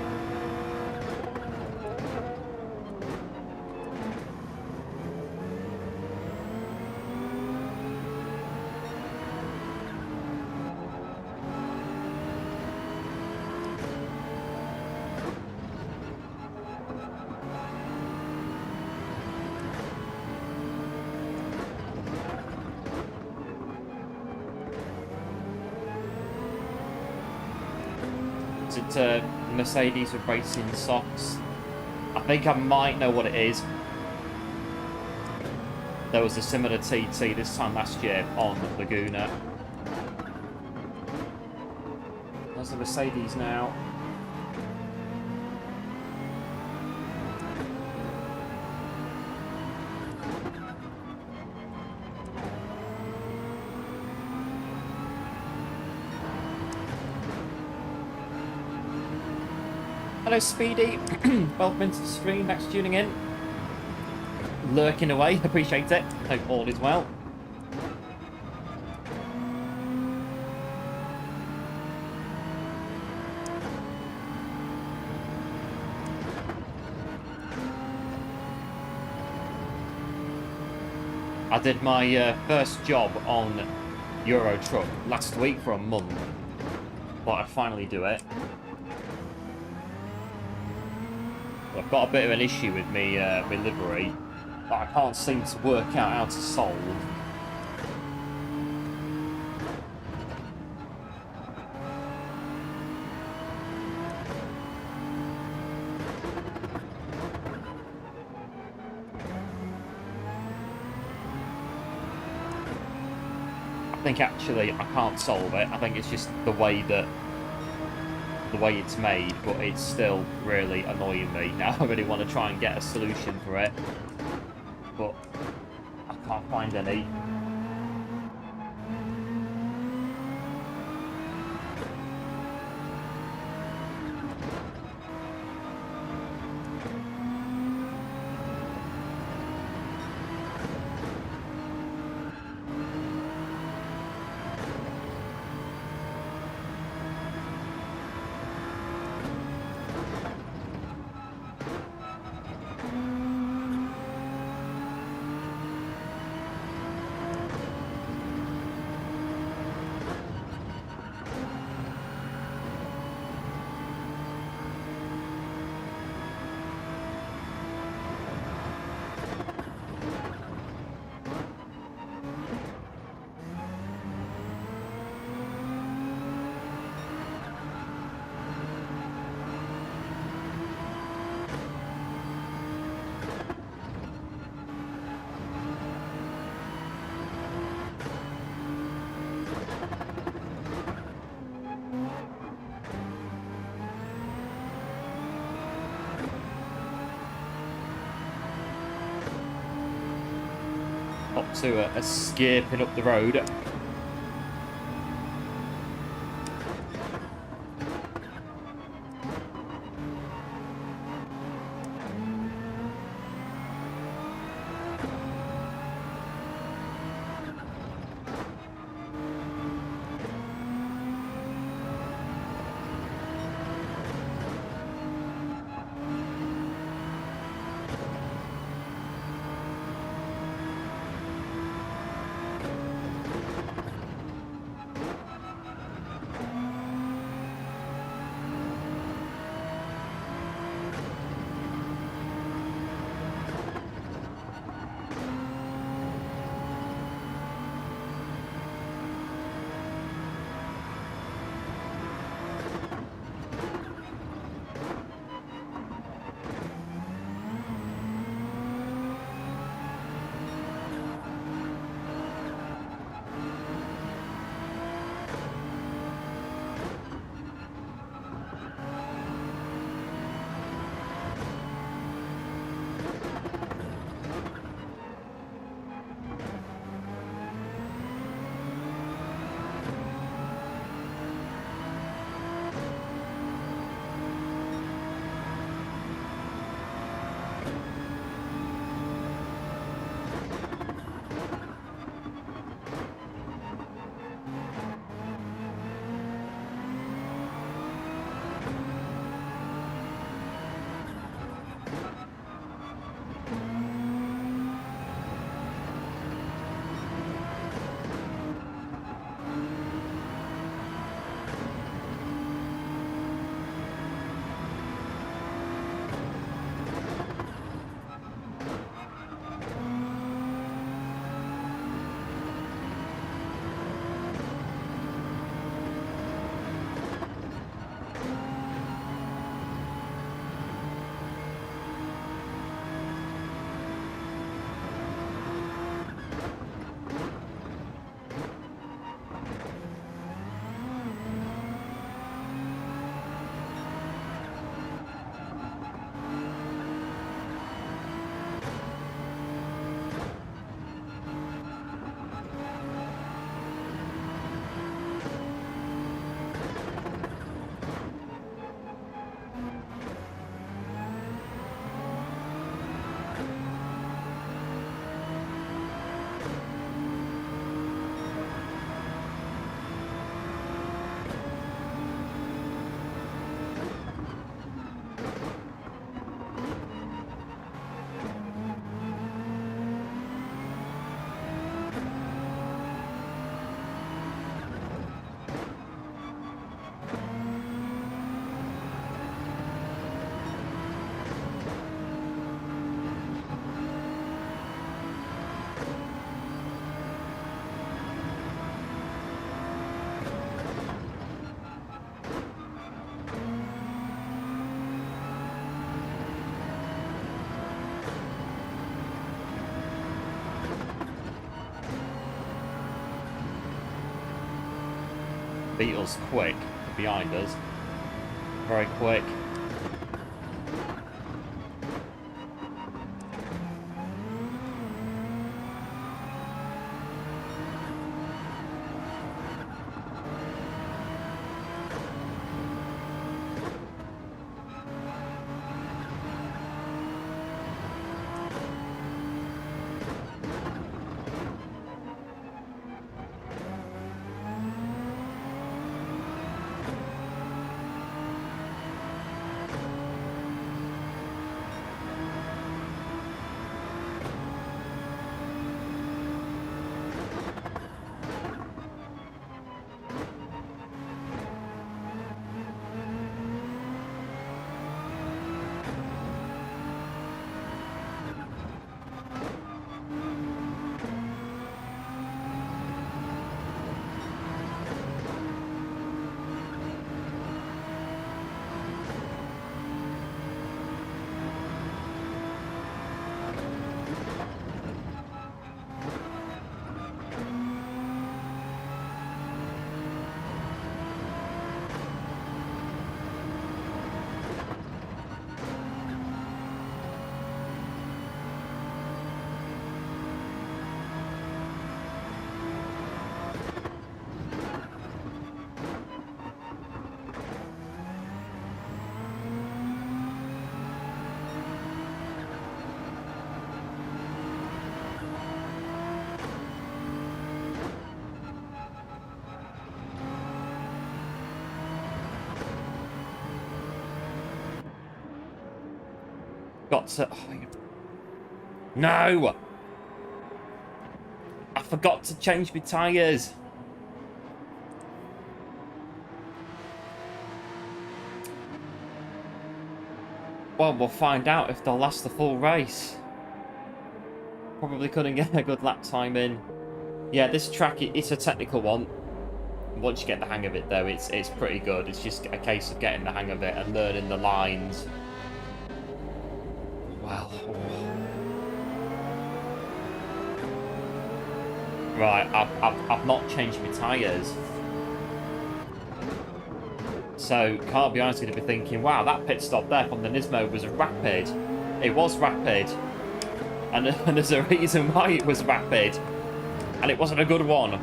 Is it Mercedes with racing socks? I think I might know what it is. There was a similar TT this time last year on Laguna. There's the Mercedes now. Hello Speedy, welcome into the stream, thanks for tuning in. Lurking away, appreciate it, hope all is well. I did my first job on Euro Truck last week for a month, but I finally do it. I've got a bit of an issue with me, my livery that I can't seem to work out how to solve. I think actually I can't solve it. I think it's just the way it's made, but it's still really annoying me. Now I really want to try and get a solution for it, but I can't find any. Up to a skipping up the road. Beetle's quick behind us. Very quick. Got to... Oh, no! I forgot to change my tyres. Well, we'll find out if they'll last the full race. Probably couldn't get a good lap time in. Yeah, this track, it's a technical one. Once you get the hang of it, though, it's pretty good. It's just a case of getting the hang of it and learning the lines. Well, right, I've not changed my tyres. So, can't be honest, going to be thinking, wow, that pit stop there from the Nismo was rapid. It was rapid. And there's a reason why it was rapid. And it wasn't a good one.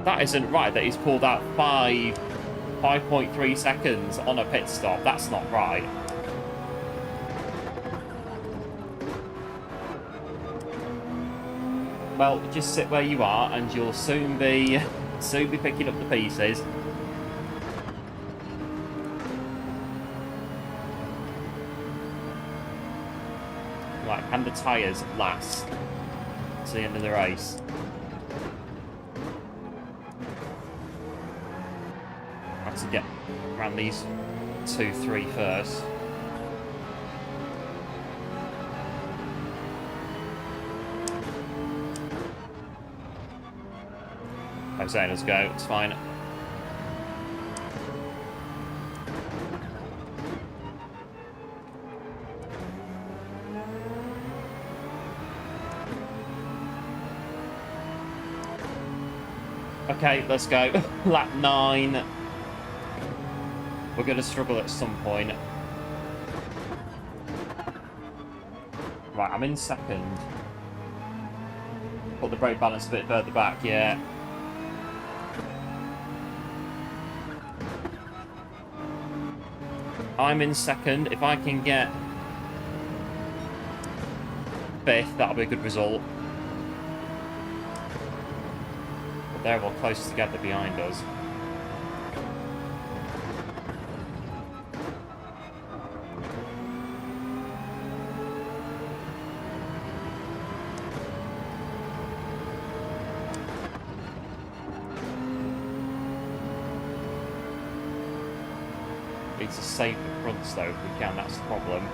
That isn't right that he's pulled out 5.3 seconds on a pit stop. That's not right. Well, just sit where you are and you'll soon be soon be picking up the pieces. Right, and the tyres last to the end of the race. I have to get around these 2, 3 first. I'm saying let's go, it's fine. Okay, let's go. Lap 9. We're going to struggle at some point. Right, I'm in second. Put the brake balance a bit further back, yeah. I'm in second. If I can get 5th, that'll be a good result. But they're all close together behind us. Need to save the fronts though if we can, that's the problem.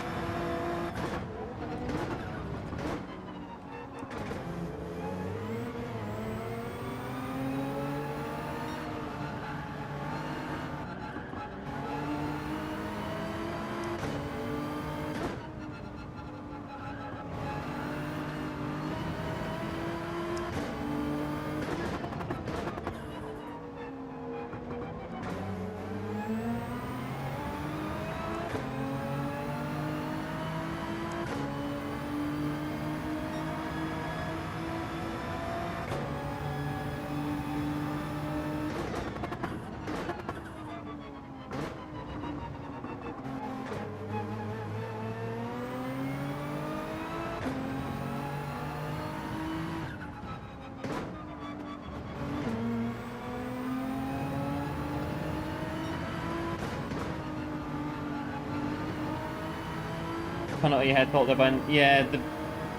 Penalty head thought they went, yeah, the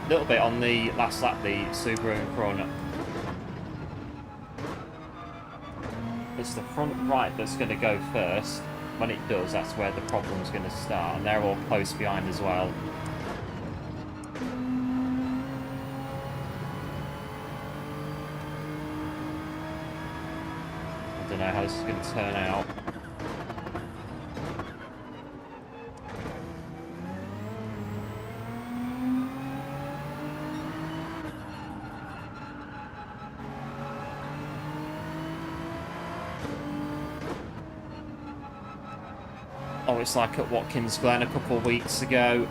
little bit on the last lap, the Subaru in front. It's the front right that's going to go first. When it does, that's where the problem's going to start, and they're all close behind as well. I don't know how this is going to turn out. Oh, it's like at Watkins Glen a couple of weeks ago.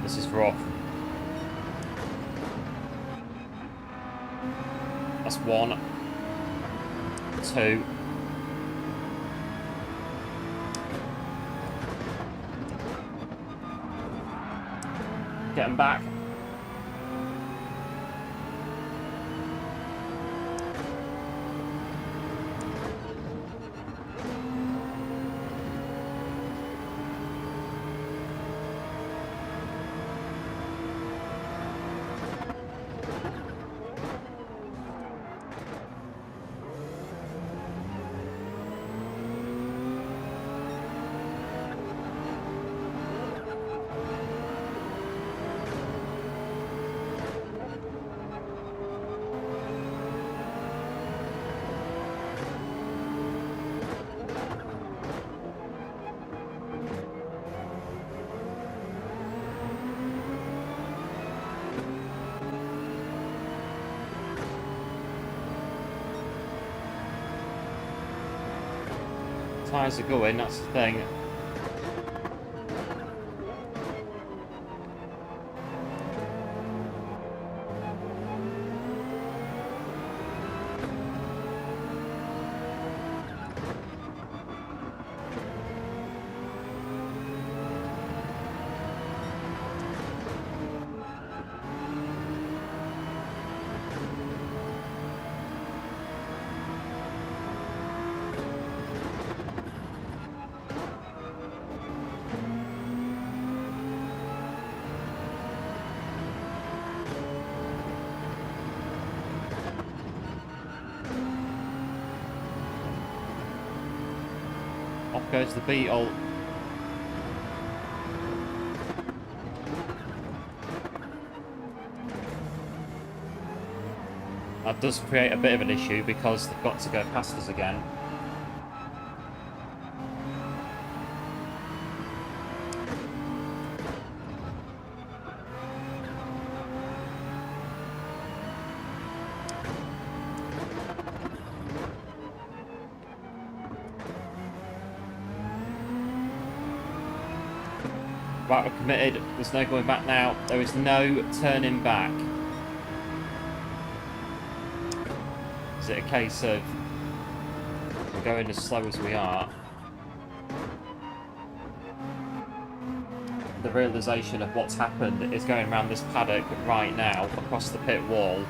This is rough. That's 1, 2. Getting back. Tyres are going, that's the thing. Off goes the Beetle. That does create a bit of an issue because they've got to go past us again. Right, we're committed. There's no going back now. There is no turning back. Is it a case of we're going as slow as we are? The realisation of what's happened is going around this paddock right now, across the pit wall.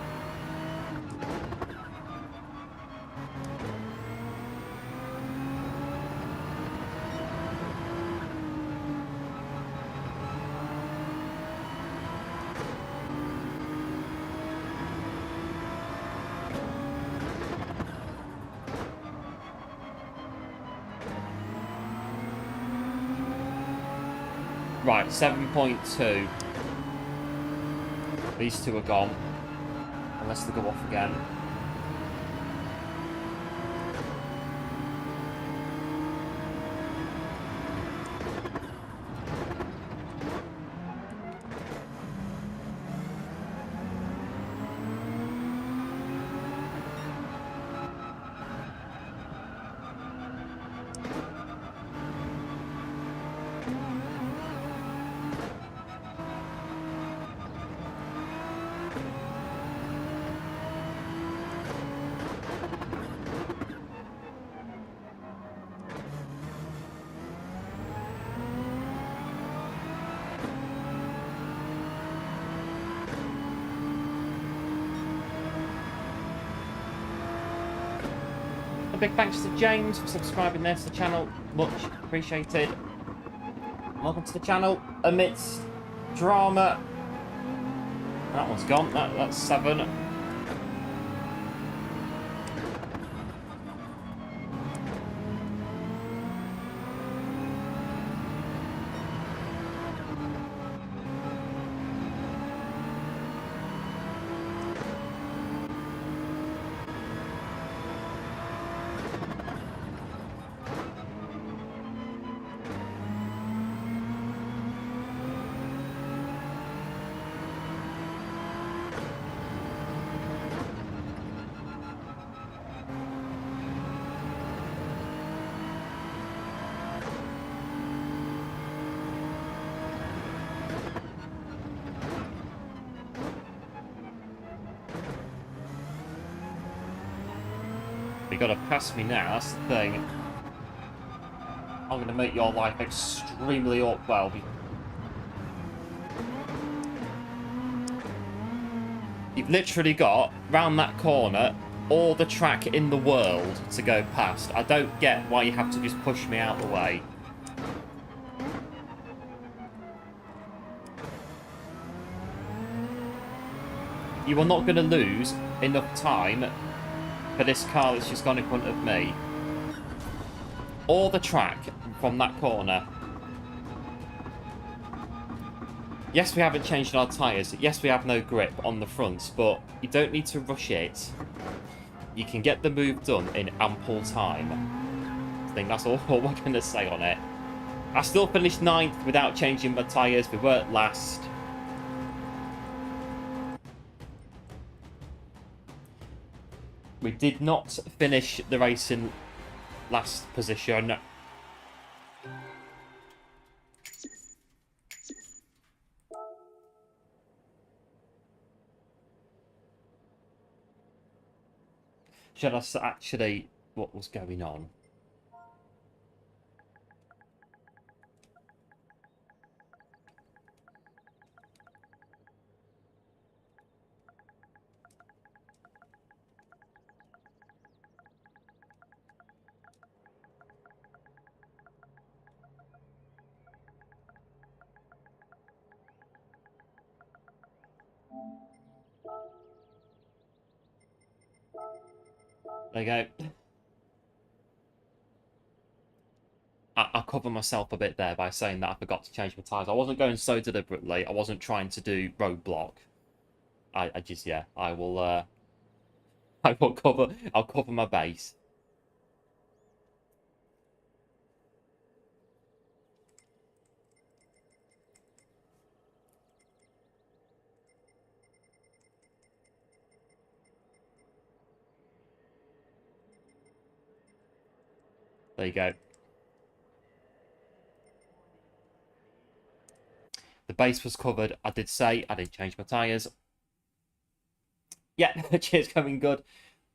Right, 7.2. These two are gone. Unless they go off again. Big thanks to James for subscribing there to the channel. Much appreciated. Welcome to the channel amidst drama. That one's gone. That's 7. You gotta pass me now, that's the thing. I'm gonna make your life extremely awkward. You've literally got, round that corner, all the track in the world to go past. I don't get why you have to just push me out the way. You are not gonna lose enough time for this car that's just gone in front of me. All the track from that corner. Yes, we haven't changed our tyres. Yes, we have no grip on the front, but you don't need to rush it. You can get the move done in ample time. I think that's all we're going to say on it. I still finished 9th without changing my tyres. We weren't last. We did not finish the race in last position. Should I actually... What was going on? There you go. I cover myself a bit there by saying that I forgot to change my tyres. I wasn't going so deliberately. I wasn't trying to do roadblock. I just, yeah, I will, I'll cover my base. There you go. The base was covered. I did say I didn't change my tyres. Yeah, cheers, coming good.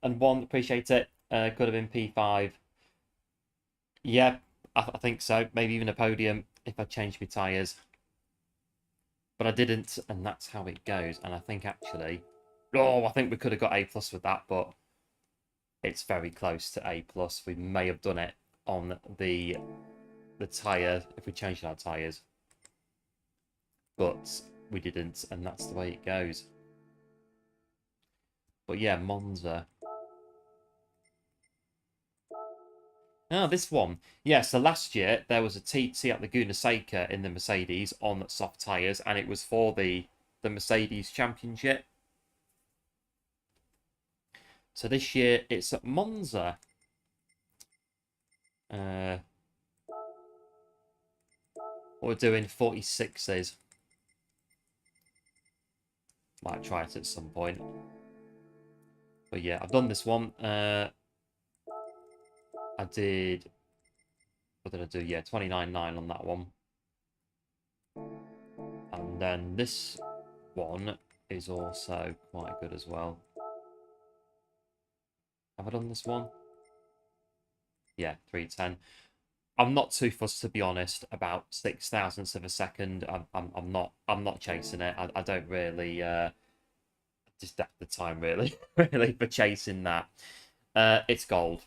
And one, appreciate it. Could have been P5. Yeah, I think so. Maybe even a podium if I changed my tyres. But I didn't, and that's how it goes. And I think actually... Oh, I think we could have got A+ with that, but it's very close to A+. We may have done it on the tyre if we changed our tyres. But we didn't, and that's the way it goes. But yeah, Monza. Ah, this one. Yeah, so last year there was a TT at Laguna Seca in the Mercedes on soft tyres, and it was for the Mercedes Championship. So this year it's at Monza. What we're doing 46s. Might try it at some point. But yeah, I've done this one. I did... What did I do? Yeah, 29.9 on that one. And then this one is also quite good as well. Have I done this one? Yeah, 310. I'm not too fussed, to be honest, about 6 thousandths of a second. I'm not chasing it. I don't really just have the time really really for chasing that. It's gold.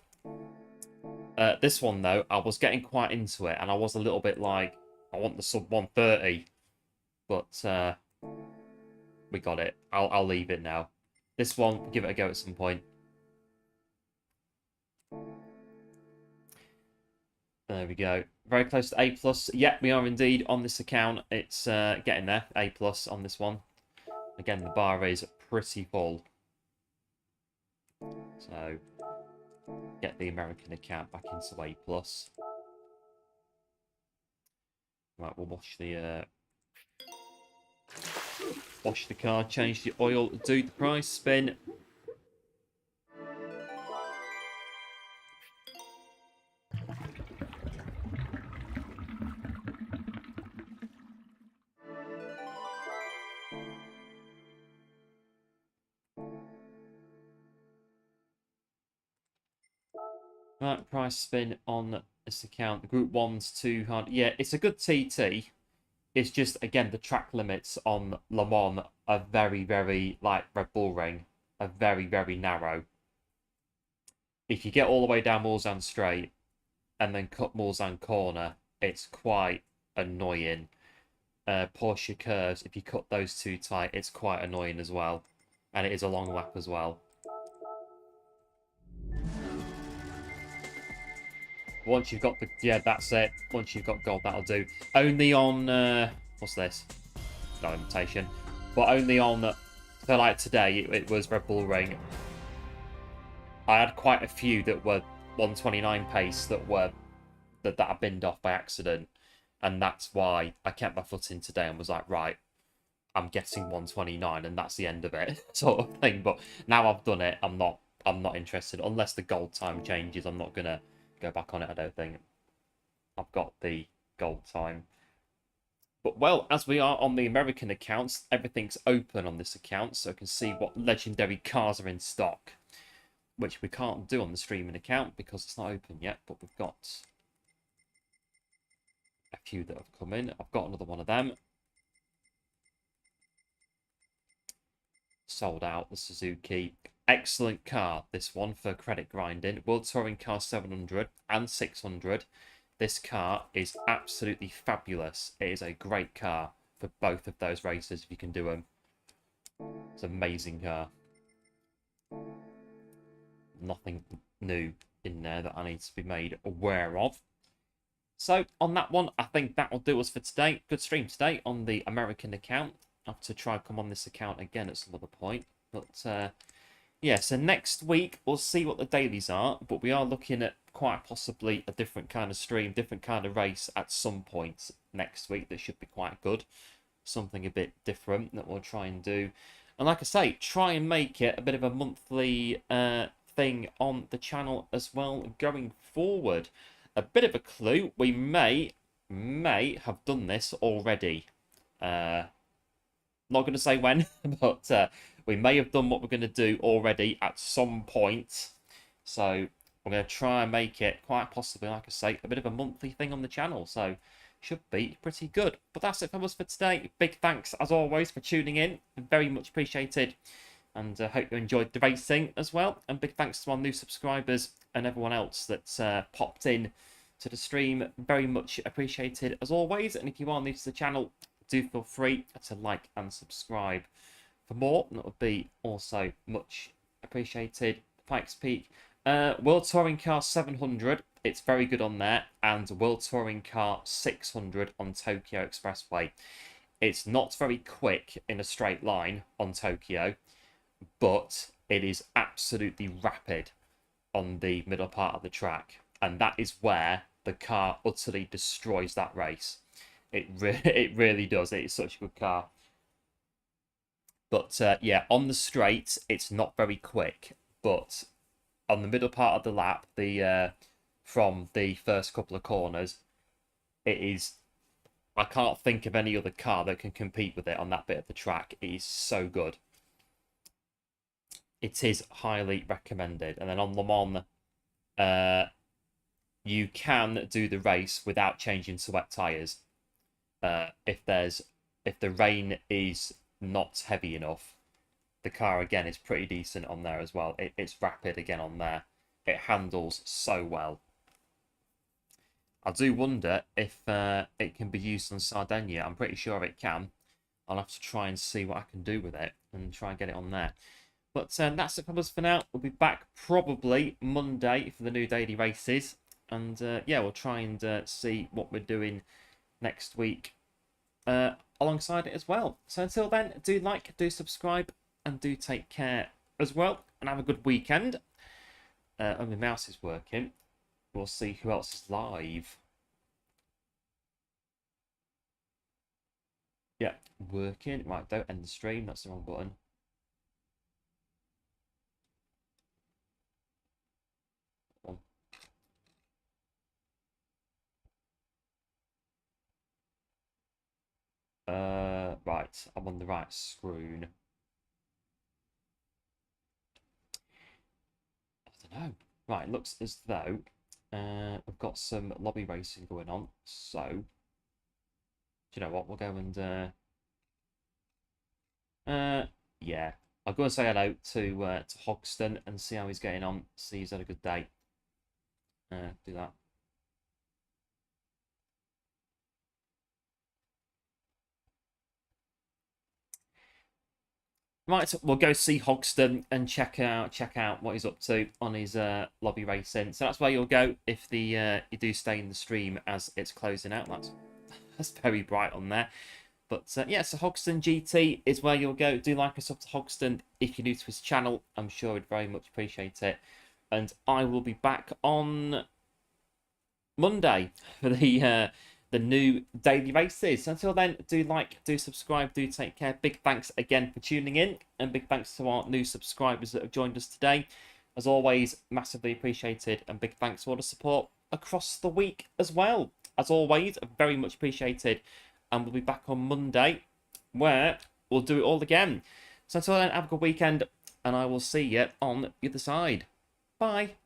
This one though, I was getting quite into it, and I was a little bit like, I want the sub 130, but we got it. I'll leave it now. This one, give it a go at some point. There we go. Very close to A+. Yeah, we are indeed on this account. It's getting there. A+ on this one. Again, the bar is pretty full. So, get the American account back into A+. Right, we'll wash the car, change the oil, do the price spin. Right, price spin on this account. The Group 1's too hard. Yeah, it's a good TT. It's just, again, the track limits on Le Mans are very, very, like Red Bull Ring, are very, very narrow. If you get all the way down Mulsanne Straight and then cut Mulsanne Corner, it's quite annoying. Porsche curves, if you cut those too tight, it's quite annoying as well. And it is a long lap as well. Once you've got the... Yeah, that's it. Once you've got gold, that'll do. Only on... what's this? No invitation. But only on... So, like, today, it was Red Bull Ring. I had quite a few that were 129 pace that were... That I binned off by accident. And that's why I kept my foot in today and was like, right, I'm getting 129 and that's the end of it, sort of thing. But now I've done it, I'm not interested. Unless the gold time changes, I'm not going to go back on it, I don't think. I've got the gold time. But, well, as we are on the American accounts, everything's open on this account, so I can see what legendary cars are in stock. which we can't do on the streaming account because it's not open yet, but we've got a few that have come in. I've got another one of them. Sold out, the Suzuki. Excellent car, this one, for credit grinding. World Touring Car 700 and 600. This car is absolutely fabulous. It is a great car for both of those races if you can do them. It's an amazing car. Nothing new in there that I need to be made aware of. So on that one, I think that will do us for today. Good stream today on the American account. I have to try and come on this account again at some other point. But yeah, so next week we'll see what the dailies are. But we are looking at quite possibly a different kind of stream, different kind of race at some point next week that should be quite good. Something a bit different that we'll try and do. And like I say, try and make it a bit of a monthly thing on the channel as well going forward. A bit of a clue, we may have done this already. Not going to say when, but we may have done what we're going to do already at some point. So we're going to try and make it quite possibly, like I say, a bit of a monthly thing on the channel. So should be pretty good. But that's it from us for today. Big thanks, as always, for tuning in. Very much appreciated. And hope you enjoyed the racing as well. And big thanks to our new subscribers and everyone else that's popped in to the stream. Very much appreciated, as always. And if you are new to the channel, do feel free to like and subscribe for more. That would be also much appreciated. Pikes Peak. World Touring Car 700. It's very good on there. And World Touring Car 600 on Tokyo Expressway. It's not very quick in a straight line on Tokyo, but it is absolutely rapid on the middle part of the track. And that is where the car utterly destroys that race. It really does. It's such a good car. But yeah, on the straight, it's not very quick. But on the middle part of the lap, from the first couple of corners, it is... I can't think of any other car that can compete with it on that bit of the track. It is so good. It is highly recommended. And then on Le Mans, you can do the race without changing to wet tyres. If the rain is not heavy enough, the car again is pretty decent on there as well. It's rapid again on there. It handles so well. I do wonder if it can be used on Sardinia. I'm pretty sure it can. I'll have to try and see what I can do with it and try and get it on there. But that's it from us for now. We'll be back probably Monday for the new daily races. And yeah, we'll try and see what we're doing next week alongside it as well. So until then, do like, do subscribe, and do take care as well. And have a good weekend. Oh, my mouse is working. We'll see who else is live. Yeah, working. Right, don't end the stream. That's the wrong button. Right, I'm on the right screen. I don't know. Right, it looks as though we've got some lobby racing going on. So, do you know what? We'll go and yeah, I'll go and say hello to Hogston and see how he's getting on. See he's had a good day. Do that. Right, we'll go see Hogston and check out what he's up to on his lobby racing. So that's where you'll go if you do stay in the stream as it's closing out. That's very bright on there. But yeah, so Hogston GT is where you'll go. Do like us up to Hogston if you're new to his channel. I'm sure he'd very much appreciate it. And I will be back on Monday for the new daily races. So until then, do like, do subscribe, do take care. Big thanks again for tuning in, and big thanks to our new subscribers that have joined us today. As always, massively appreciated, and big thanks for all the support across the week as well. As always, very much appreciated, and we'll be back on Monday where we'll do it all again. So until then, have a good weekend, and I will see you on the other side. Bye.